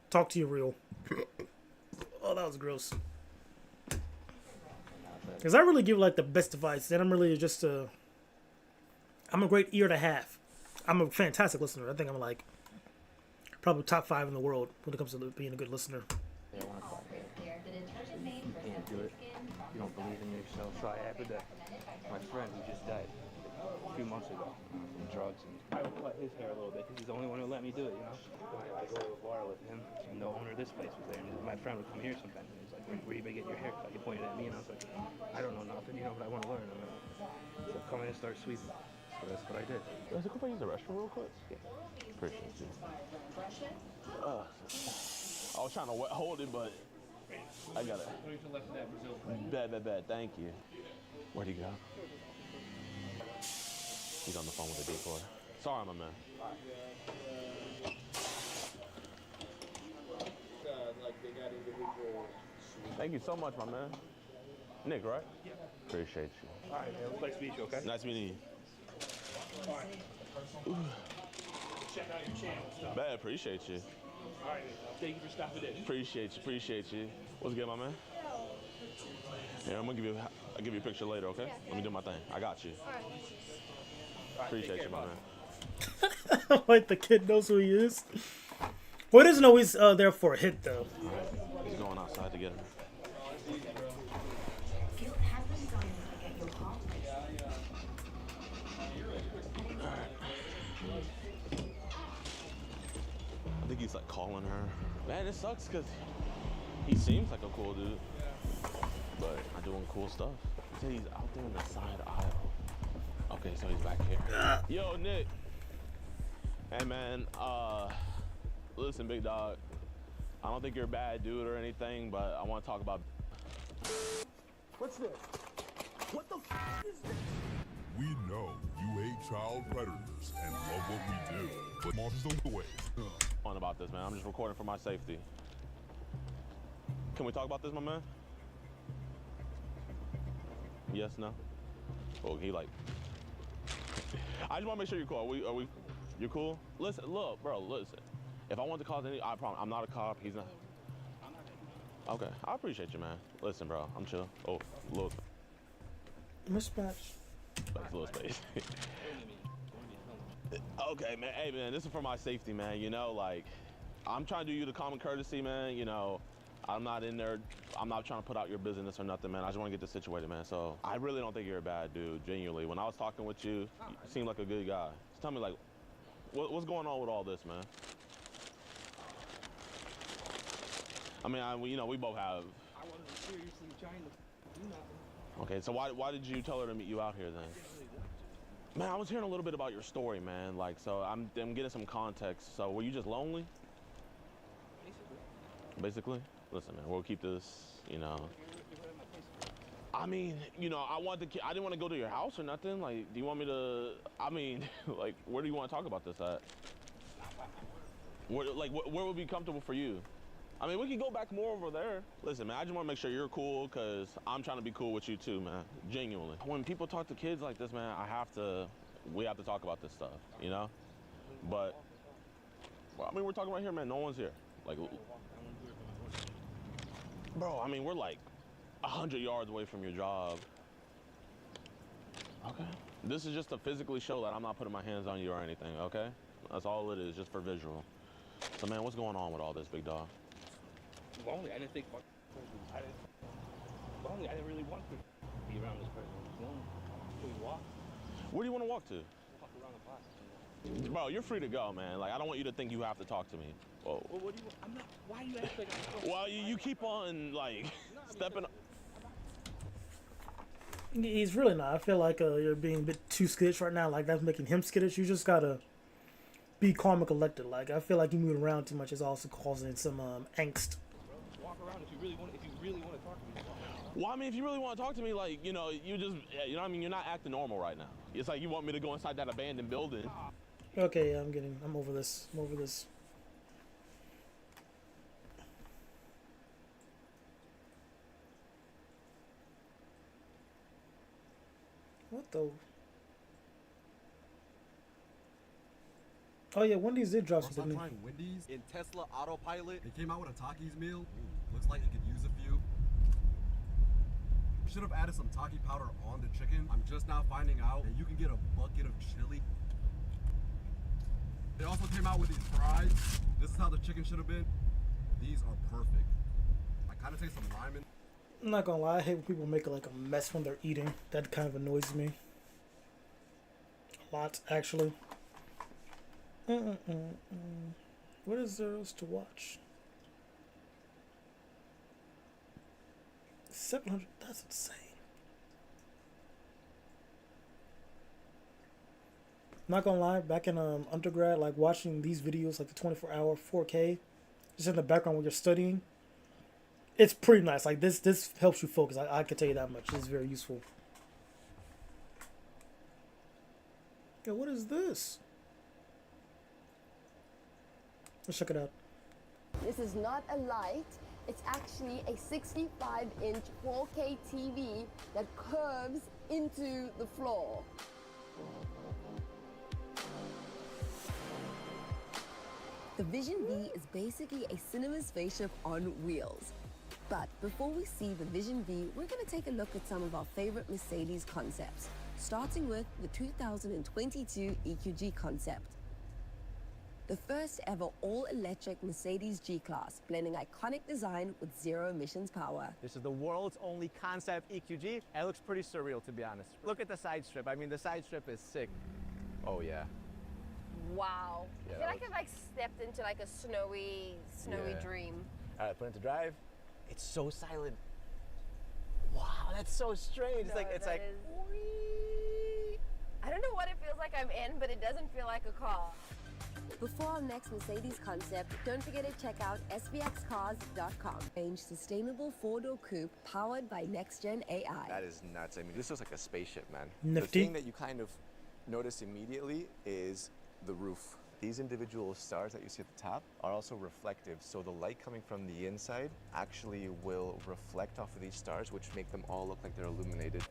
talk to you real. Oh, that was gross. Because I really give like the best advice, and I'm really just I'm a great ear to have. I'm a fantastic listener. I think I'm like probably top 5 in the world when it comes to being a good listener. You can't do it. You don't believe in yourself. So I had my friend who just died a few months ago from drugs, and I would cut his hair a little bit because he's the only one who let me do it, you know? I go to a bar with him, and the owner of this place was there, and my friend would come here sometimes, and he's like, where you been getting your hair cut? He pointed at me, and I was like, I don't know nothing, you know, but I want to learn. So come in and start sweeping. So that's what I did. Is it cool if I use the restroom real quick? Yeah. Appreciate you. I was trying to hold it, but I got it. Bad. Thank you. Where'd he go? He's on the phone with the decoy. Sorry, my man. Thank you so much, my man. Nick, right? Yeah. Appreciate you. All right, man. It was nice to meet you, okay? Nice meeting you. All right. Check out your channel stuff. Man, appreciate you. All right, thank you for stopping in. Appreciate you. What's good, my man? Yeah, I'm gonna I'll give you a picture later, okay? Yeah. Let me do my thing. I got you. All right. Appreciate you, my man. Like the kid knows who he is. Well, he doesn't know he's there for a hit though. He's going outside to get him. I think he's like calling her. Man, it sucks because he seems like a cool dude, but I'm doing cool stuff. He said he's out there in the side aisle. Okay, so he's back here. Yo, Nick. Hey, man. Listen, big dog. I don't think you're a bad dude or anything, but I want to talk about. What's this? What the is this? We know you hate child predators and love what we do, but monsters the way. On about this, man. I'm just recording for my safety. Can we talk about this, my man? Yes, no? Oh, he like. I just want to make sure you're cool. Are we? You cool? Listen, look, bro. Listen. If I want to cause any, I promise. I'm not a cop. He's not. Okay, I appreciate you, man. Listen, bro. I'm chill. Oh, little. Mismatch. That's a little space. Okay, man. Hey, man. This is for my safety, man. You know, like, I'm trying to do you the common courtesy, man. You know, I'm not in there. I'm not trying to put out your business or nothing, man. I just want to get this situated, man. So I really don't think you're a bad dude, genuinely. When I was talking with you, you seemed like a good guy. Just tell me, like, what's going on with all this, man? I mean, you know, we both have. I wasn't seriously trying to do nothing. Okay, so why did you tell her to meet you out here then? Man, I was hearing a little bit about your story, man. Like, so I'm getting some context. So were you just lonely? Basically? Listen, man, we'll keep this, you know. I mean, you know, I didn't want to go to your house or nothing. Like, do you want me to, I mean, like, where do you want to talk about this at? Where would be comfortable for you? I mean, we can go back more over there. Listen, man, I just want to make sure you're cool because I'm trying to be cool with you too, man. Genuinely. When people talk to kids like this, man, we have to talk about this stuff, you know? But, well, I mean, we're talking right here, man. No one's here. Like, bro, I mean, we're like 100 yards away from your job. Okay. This is just to physically show that I'm not putting my hands on you or anything, okay? That's all it is, just for visual. So, man, what's going on with all this, big dog? Lonely. I didn't think. Lonely. I didn't really want to be around this person. Lonely. Can we walk? Where do you want to walk to? Walk around the block. Bro, you're free to go, man. Like, I don't want you to think you have to talk to me. Whoa. Well, what do you? I'm not. Why you act like I'm? Well, you keep on like stepping. He's really not. I feel like you're being a bit too skittish right now. Like, that's making him skittish. You just gotta be calm and collected. Like, I feel like you moving around too much is also causing some angst. Walk around if you really want. If you really want to talk to me. Well, I mean, if you really want to talk to me, like, you know, you know what I mean? You're not acting normal right now. It's like you want me to go inside that abandoned building. Okay, yeah, I'm over this. I'm over this. What the? Oh yeah, Wendy's did drop Once I something. tried Wendy's in Tesla Autopilot, it came out with a Takis meal. Ooh, looks like it could use a few. Should have added some Taki powder on the chicken. I'm just now finding out that you can get a bucket of chili. They also came out with these fries. This is how the chicken should have been. These are perfect. I kind of taste some lime in. I'm not gonna lie, I hate when people make like a mess when they're eating. That kind of annoys me. A lot, actually. What is there else to watch? 700, that's insane. Not gonna lie, back in undergrad, like watching these videos, like the 24-hour 4K, just in the background when you're studying, it's pretty nice. Like this helps you focus. I can tell you that much. It's very useful. Yeah, what is this? Let's check it out. This is not a light. It's actually a 65-inch 4K TV that curves into the floor. The Vision V is basically a cinema spaceship on wheels. But before we see the Vision V, we're going to take a look at some of our favorite Mercedes concepts, starting with the 2022 EQG concept. The first ever all-electric Mercedes G-Class, blending iconic design with zero emissions power. This is the world's only concept EQG. It looks pretty surreal, to be honest. Look at the side strip. I mean, the side strip is sick. Oh, yeah. Wow. Yeah, I feel like I've like stepped into like a snowy Yeah. dream. All right, put it to drive. It's so silent. Wow, that's so strange. No, it's that like. is- I don't know what it feels like I'm in, but it doesn't feel like a car. Before our next Mercedes concept, don't forget to check out svxcars.com. Range sustainable four-door coupe powered by next-gen AI. That is nuts. I mean, this looks like a spaceship, man. Nifty. The thing that you kind of notice immediately is the roof. These individual stars that you see at the top are also reflective, so the light coming from the inside actually will reflect off of these stars, which make them all look like they're illuminated.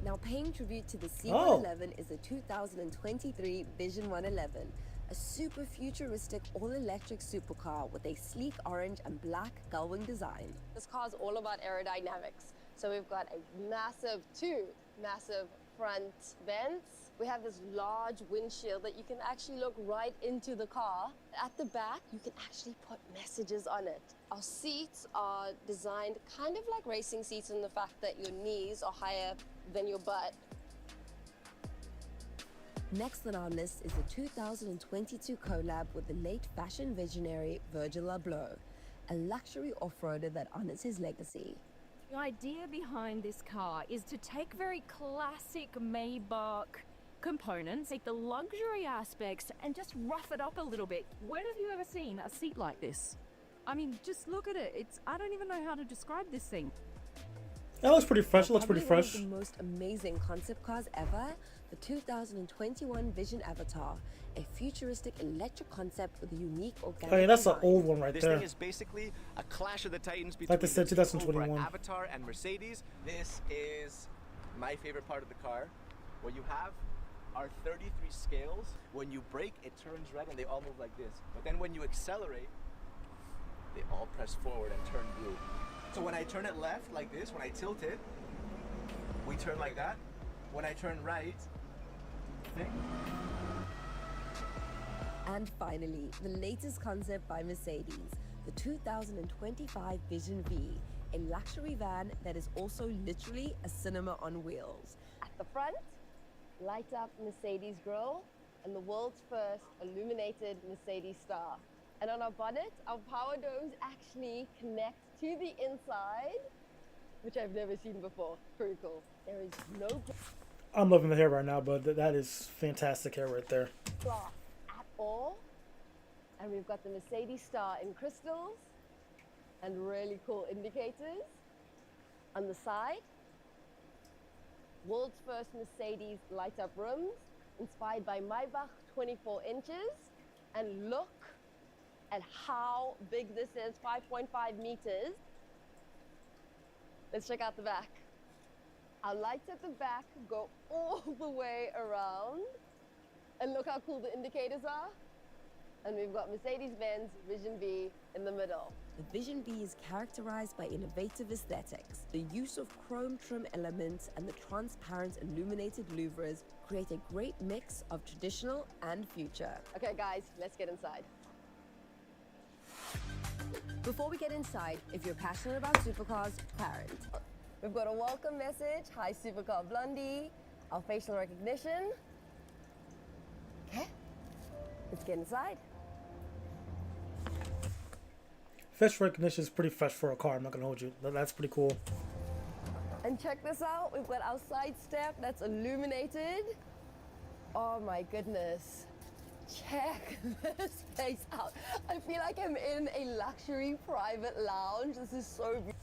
Now paying tribute to the C111 is the 2023 Vision 111, a super futuristic all-electric supercar with a sleek orange and black gullwing design. This car's all about aerodynamics. So we've got two massive front vents. We have this large windshield that you can actually look right into the car. At the back, you can actually put messages on it. Our seats are designed kind of like racing seats in the fact that your knees are higher than your butt. Next on our list is the 2022 collab with the late fashion visionary Virgil Abloh, a luxury off-roader that honors his legacy. The idea behind this car is to take very classic Maybach components, take the luxury aspects, and just rough it up a little bit. When have you ever seen a seat like this? I mean, just look at it. I don't even know how to describe this thing. That looks pretty fresh. It looks pretty Probably fresh. one of the most amazing concept cars ever, the 2021 Vision Avatar, a futuristic electric concept with a unique organic Oh yeah, that's an design. old one right This there. thing is basically a clash of the titans between Like they said, the 2021. Cobra Avatar and Mercedes. This is my favorite part of the car. What you have are 33 scales. When you brake, it turns red and they all move like this. But then when you accelerate, they all press forward and turn blue. So when I turn it left like this, when I tilt it, we turn like that. When I turn right, And finally, the latest concept by Mercedes, the 2025 Vision V, a luxury van that is also literally a cinema on wheels. At the front, light up Mercedes grille and the world's first illuminated Mercedes star. And on our bonnet, our power domes actually connect to the inside, which I've never seen before. Pretty cool. There is no I'm loving the hair right now, but that is fantastic hair right there. glass at all. And we've got the Mercedes star in crystals and really cool indicators. On the side, world's first Mercedes light up rims, inspired by Maybach 24 inches. And look at how big this is, 5.5 meters. Let's check out the back. Our lights at the back go all the way around. And look how cool the indicators are. And we've got Mercedes-Benz Vision V in the middle. The Vision V is characterized by innovative aesthetics. The use of chrome trim elements and the transparent illuminated louvres create a great mix of traditional and future. Okay guys, let's get inside. Before we get inside, if you're passionate about supercars, parent. We've got a welcome message. Hi, Supercar Blondie. Our facial recognition. Okay, let's get inside. Facial recognition is pretty fresh for a car. I'm not gonna hold you. That's pretty cool. And check this out. We've got our side step that's illuminated. Oh my goodness. Check this place out. I feel like I'm in a luxury private lounge. This is so beautiful.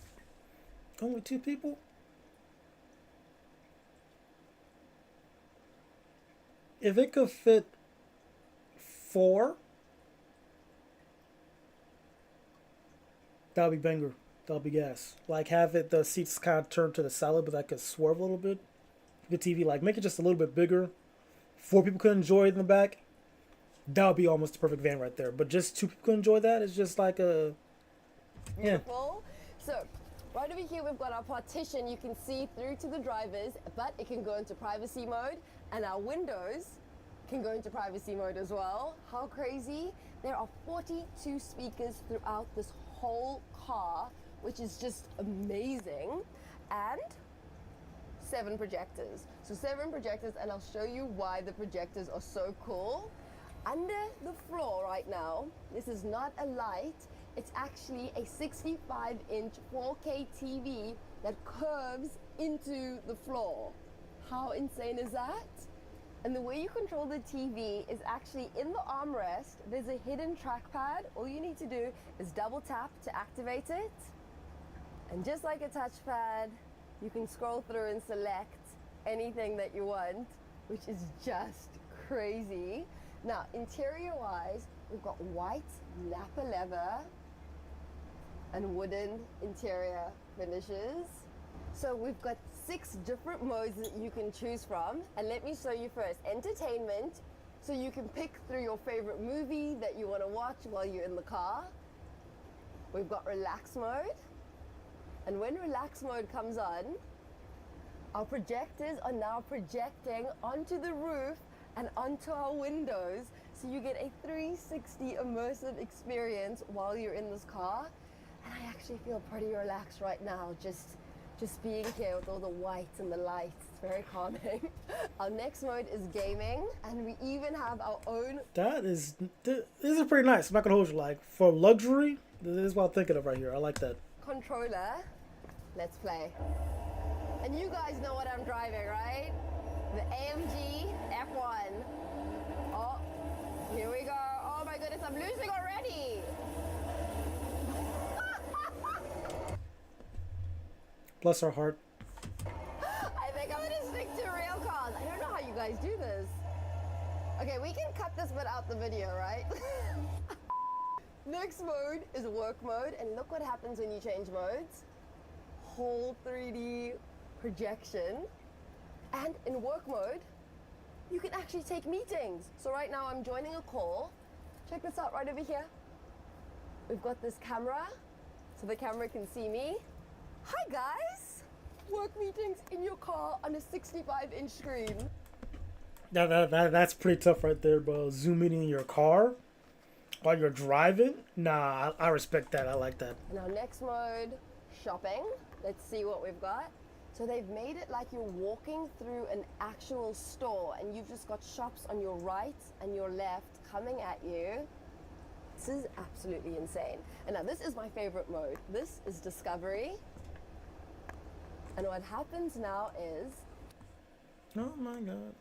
Only 2 people? If it could fit 4, that'll be banger. That'll be gas. Like have it the seats kind of turned to the side, but that could swerve a little bit. The TV, like make it just a little bit bigger. 4 people could enjoy it in the back. That would be almost the perfect van right there. But just 2 people could enjoy that. It's just like a Beautiful. So right over here we've got our partition. You can see through to the drivers, but it can go into privacy mode, and our windows can go into privacy mode as well. How crazy? There are 42 speakers throughout this whole car, which is just amazing, and 7 projectors. So 7 projectors, and I'll show you why the projectors are so cool. Under the floor right now, this is not a light, it's actually a 65-inch 4K TV that curves into the floor. How insane is that? And the way you control the TV is actually in the armrest. There's a hidden trackpad. All you need to do is double tap to activate it. And just like a touchpad, you can scroll through and select anything that you want, which is just crazy. Now, interior-wise, we've got white Napa leather and wooden interior finishes. So we've got 6 different modes that you can choose from. And let me show you first. Entertainment, so you can pick through your favorite movie that you want to watch while you're in the car. We've got relax mode. And when relax mode comes on, our projectors are now projecting onto the roof and onto our windows, so you get a 360 immersive experience while you're in this car. And I actually feel pretty relaxed right now, just being here with all the whites and the lights. It's very calming. Our next mode is gaming, and we even have our own. This is pretty nice. I'm not gonna hold you. Like for luxury, this is what I'm thinking of right here. I like that. Controller. Let's play. And you guys know what I'm driving, right? The AMG F1. Oh, here we go. Oh my goodness, I'm losing already. Bless our heart. I think I'm gonna stick to real cars. I don't know how you guys do this. Okay, we can cut this bit out the video, right? Next mode is work mode, and look what happens when you change modes. Whole 3D projection. And in work mode, you can actually take meetings. So right now I'm joining a call. Check this out right over here. We've got this camera, so the camera can see me. Hi guys! Work meetings in your car on a 65-inch screen. That's pretty tough right there, bro. Zoom in your car while you're driving. Nah, I respect that. I like that. Now next mode, shopping. Let's see what we've got. So they've made it like you're walking through an actual store, and you've just got shops on your right and your left coming at you. This is absolutely insane. And now this is my favorite mode. This is Discovery. And what happens now is... Oh my God.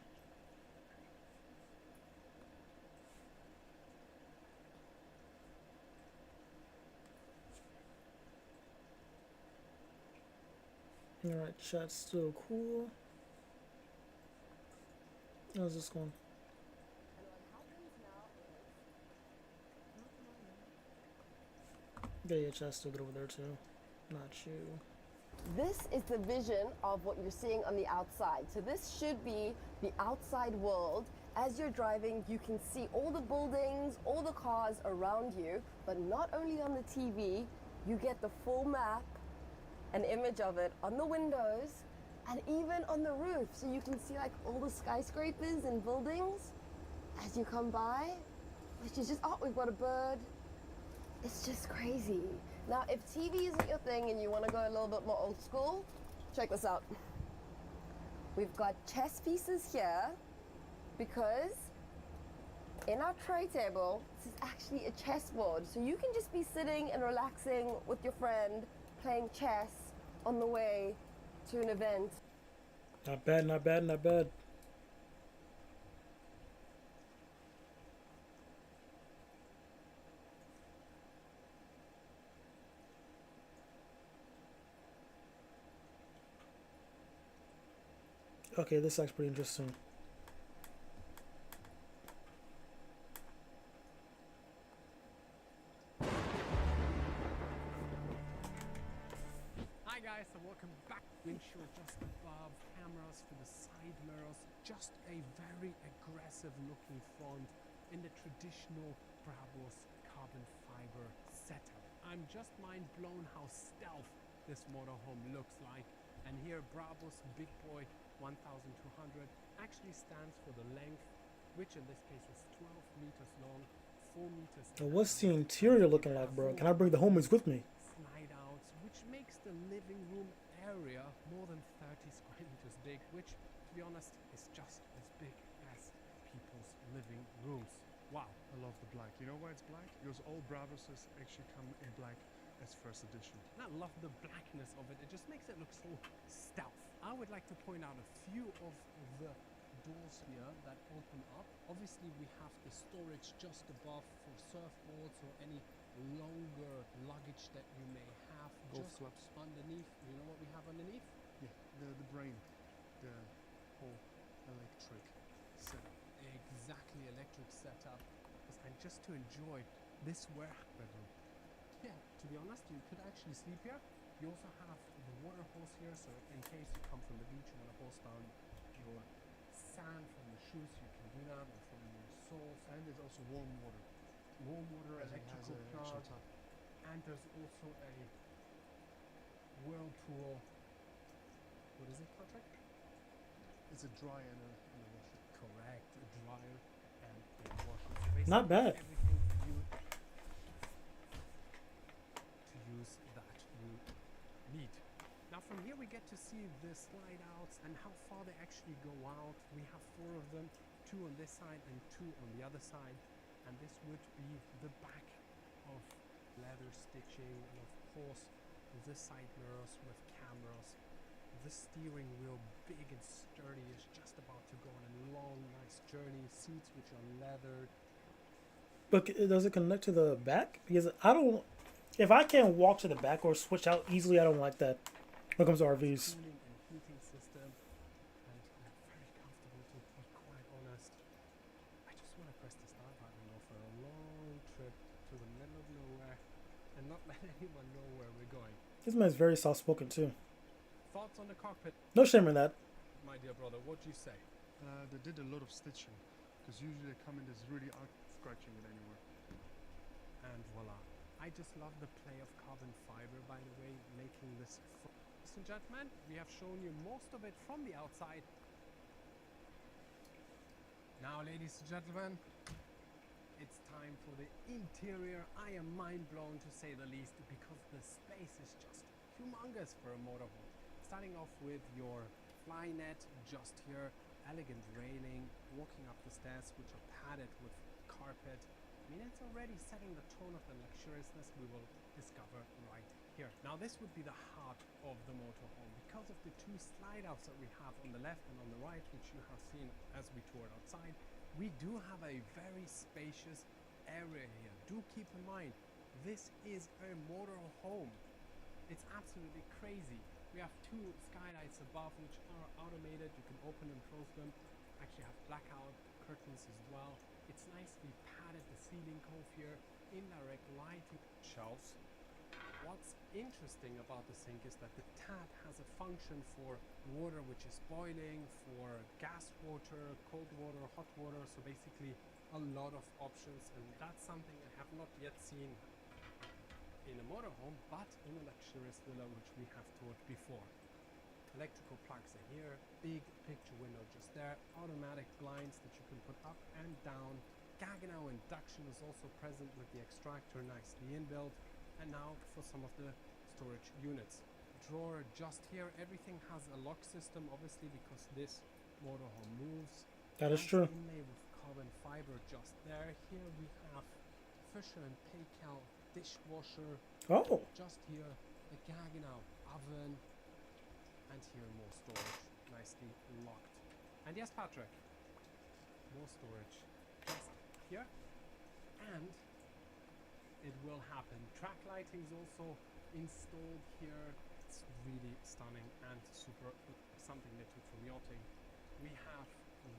Alright, chat's still cool. How's this going? Yeah, chat's still good over there too. Not you. This is the vision of what you're seeing on the outside. So this should be the outside world. As you're driving, you can see all the buildings, all the cars around you, but not only on the TV, you get the full map, an image of it on the windows, and even on the roof. So you can see like all the skyscrapers and buildings as you come by, which is just, oh, we've got a bird. It's just crazy. Now, if TV isn't your thing and you want to go a little bit more old school, check this out. We've got chess pieces here because in our tray table, this is actually a chessboard. So you can just be sitting and relaxing with your friend, playing chess on the way to an event. Not bad, not bad, not bad. Okay, this looks pretty interesting. Hi guys, and welcome back. Windshield just above, cameras for the side mirrors, just a very aggressive looking front in the traditional Brabus carbon fiber setup. I'm just mind blown how stealth this motorhome looks like. And here Brabus Big Boy 1200 actually stands for the length, which in this case is 12 meters long, 4 meters. Now, what's the interior looking like, bro? Can I bring the homies with me? Slide outs, which makes the living room area more than 30 square meters big, which, to be honest, is just as big as people's living rooms. Wow. I love the black. You know why it's black? Because all Brabuses actually come in black as first edition. And I love the blackness of it. It just makes it look so stealth. I would like to point out a few of the doors here that open up. Obviously, we have the storage just above for surfboards or any longer luggage that you may have. Golf just clubs. underneath. You know what we have underneath? Yeah, the brain, the whole electric setup. Exactly, electric setup. And just to enjoy this bedroom. Yeah, to be honest, you could actually sleep here. You also have the water hose here, so in case you come from the beach, you want to hose down your sand from the shoes, you can do that, or from your soles. And there's also warm water. Warm water, As it has electrical a extra plug, tub. and there's also a whirlpool. What is it, Patrick? It's a dryer and a washer. Correct, a dryer and a washer. So Not bad. Everything for you to use that you need. Now from here we get to see the slide outs and how far they actually go out. We have 4 of them, 2 on this side and 2 on the other side. And this would be the back of leather stitching, and of course the side mirrors with cameras. The steering wheel, big and sturdy, is just about to go on a long, nice journey. Seats which are leathered. But does it connect to the back? Because I don't. If I can't walk to the back or switch out easily, I don't like that. When it comes to RVs. Cooling and heating system, and very comfortable to be quite honest. I just want to press the start button now for a long trip to the middle of nowhere and not let anyone know where we're going. This man's very soft spoken too. Thoughts on the cockpit? No shame in that. My dear brother, what do you say? They did a lot of stitching, because usually they come in this really out scratching it anywhere. And voila. I just love the play of carbon fiber, by the way, making this. Ladies and gentlemen, we have shown you most of it from the outside. Now, ladies and gentlemen, it's time for the interior. I am mind blown, to say the least, because the space is just humongous for a motorhome. Starting off with your flynet just here, elegant railing, walking up the stairs which are padded with carpet. I mean, it's already setting the tone of the luxuriousness we will discover right here. Now this would be the heart of the motorhome because of the 2 slide outs that we have on the left and on the right, which you have seen as we toured outside. We do have a very spacious area here. Do keep in mind, this is a motorhome. It's absolutely crazy. We have 2 skylights above which are automated. You can open and close them. Actually have blackout curtains as well. It's nicely padded, the ceiling cove here, indirect lighting, shelves, What's interesting about the sink is that the tap has a function for water which is boiling, for gas water, cold water, hot water, so basically a lot of options, and that's something I have not yet seen in a motorhome, but in a luxurious villa which we have toured before. Electrical plugs are here, big picture window just there, automatic blinds that you can put up and down. Gaggenau induction is also present with the extractor nicely inbuilt. And now for some of the storage units. Drawer just here, everything has a lock system obviously because this motorhome moves. That is true. Inlay with carbon fiber just there. Here we have Fisher and Paykel dishwasher. Oh. Just here, the Gaggenau oven. And here more storage, nicely locked. And yes, Patrick, more storage just here. And it will happen. Track lighting is also installed here. It's really stunning and super, something they took from yachting. We have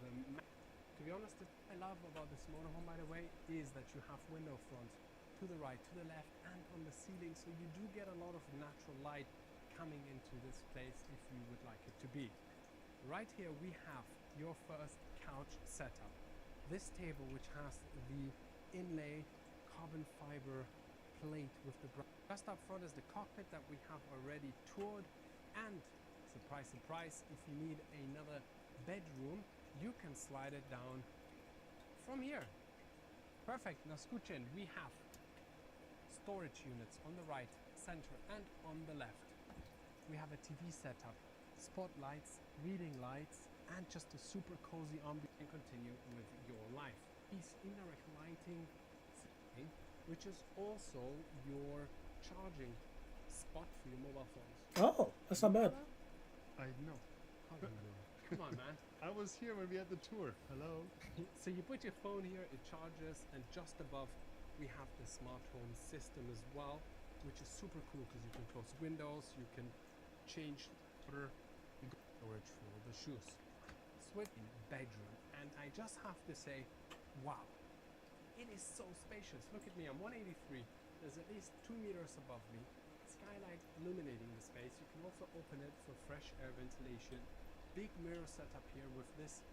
the, to be honest, what I love about this motorhome, by the way, is that you have window front to the right, to the left, and on the ceiling, so you do get a lot of natural light coming into this place if you would like it to be. Right here we have your first couch setup. This table, which has the inlay carbon fiber plate with the just up front is the cockpit that we have already toured, and surprise surprise, if you need another bedroom you can slide it down from here. Perfect. Now scooch in. We have storage units on the right, center and on the left. We have a TV setup, spotlights, reading lights, and just a super cozy ambiance, and continue with your life. These indirect lighting, which is also your charging spot for your mobile phones. Oh, that's not bad. I know. Come on, man. I was here when we had the tour. Hello. So you put your phone here, it charges, and just above we have the smart home system as well, which is super cool because you can close windows, you can change order, you got storage for the shoes. Sweaty bedroom, and I just have to say, wow. It is so spacious. Look at me, I'm 183. There's at least 2 meters above me. Skylight illuminating the space. You can also open it for fresh air ventilation. Big mirror setup here with this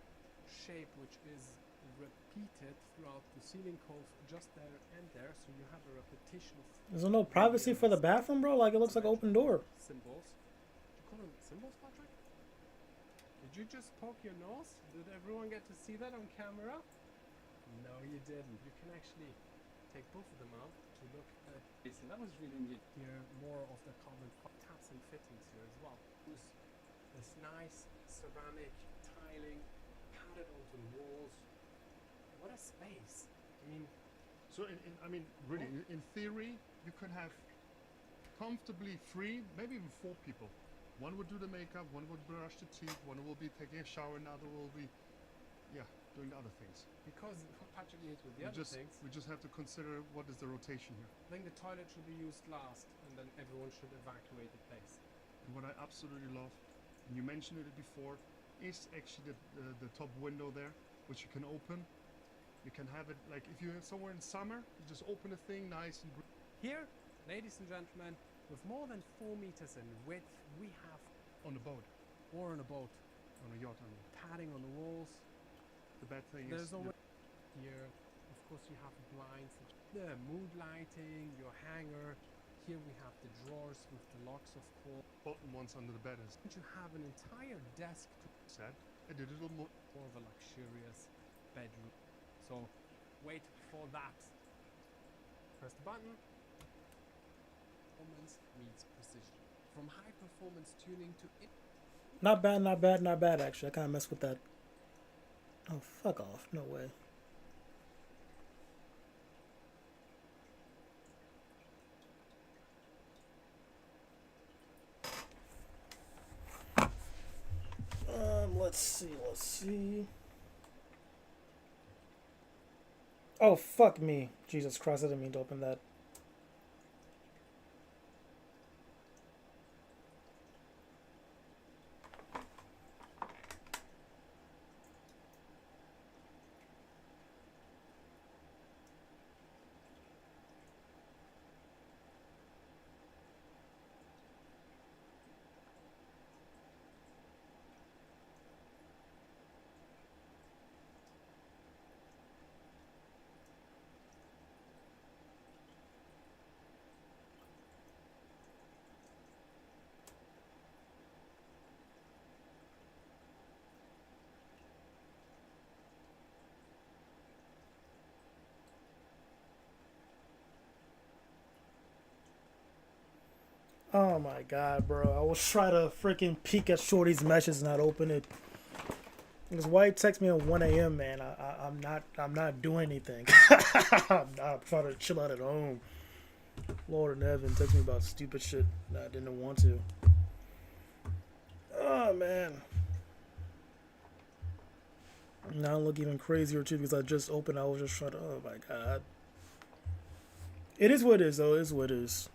shape, which is repeated throughout the ceiling cove, just there and there. So you have a repetition of. There's no privacy for the bathroom, bro. Like it looks like an open door. Symbols. Did you call them symbols, Patrick? Did you just poke your nose? Did everyone get to see that on camera? No, you didn't. You can actually take both of them out to look at this, and that was really neat. Here, more of the common taps and fittings here as well. This nice ceramic tiling, padded onto the walls. What a space! I mean, so really, in theory, you could have comfortably 3, maybe even 4 people. One would do the makeup, one would brush the teeth, one will be taking a shower, another will be, doing other things. Because Patrick needs with the other things. We just have to consider what is the rotation here. I think the toilet should be used last, and then everyone should evacuate the place. And what I absolutely love, and you mentioned it before, is actually the top window there, which you can open. You can have it like if you're somewhere in summer, you just open the thing nice and. Here, ladies and gentlemen, with more than 4 meters in width, we have on a boat or on a boat, on a yacht, padding on the walls. The bad thing There's is always here, of course, you have blinds, the mood lighting, your hanger. Here we have the drawers with the locks, of course. Bottom ones under the bed is. You have an entire desk to set a digital more of a luxurious bedroom. So wait for that. Press the button. Performance meets precision. From high performance tuning to Not bad, not bad, not bad. Actually, I kind of messed with that. Oh, fuck off. No way. Let's see. Oh, fuck me. Jesus Christ, I didn't mean to open that. Oh my god, bro. I was trying to freaking peek at Shorty's message and not open it. Because why he text me at 1 a.m., man? I'm not doing anything. I'm trying to chill out at home. Lord in heaven, text me about stupid shit that I didn't want to. Oh man. Now I look even crazier too because I just opened. I was just trying to. Oh my god. It is what it is, though. It is what it is.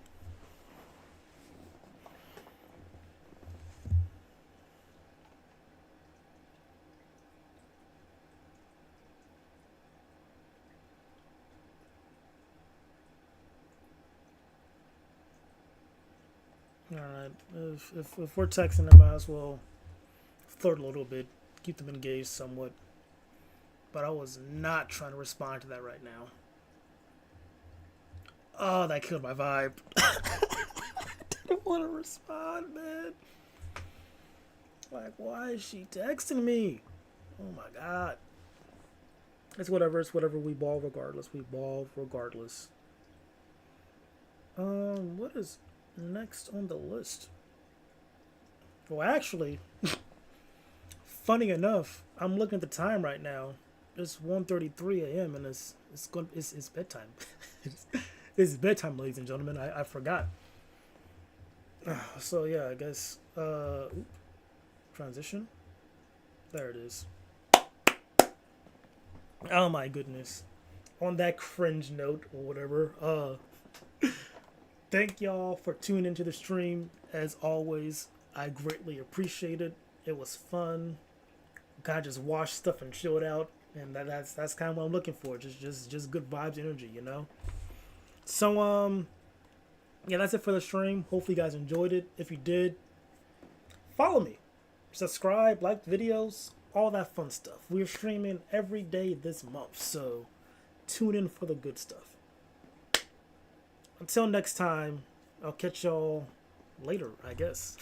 Alright, if we're texting them, I might as well flirt a little bit, keep them engaged somewhat. But I was not trying to respond to that right now. Oh, that killed my vibe. I didn't want to respond, man. Like, why is she texting me? Oh my god. It's whatever, we ball regardless. We ball regardless. What is next on the list? Well, actually, funny enough, I'm looking at the time right now. It's 1:33 a.m. and it's bedtime. It's bedtime, ladies and gentlemen. I forgot. So yeah, I guess transition. There it is. Oh my goodness. On that cringe note or whatever, thank y'all for tuning into the stream. As always, I greatly appreciate it. It was fun. Kind of just washed stuff and chilled out, and that's kind of what I'm looking for. Just good vibes, energy, you know. So yeah, that's it for the stream. Hopefully you guys enjoyed it. If you did, follow me, subscribe, like videos, all that fun stuff. We're streaming every day this month, so tune in for the good stuff. Until next time, I'll catch y'all later, I guess.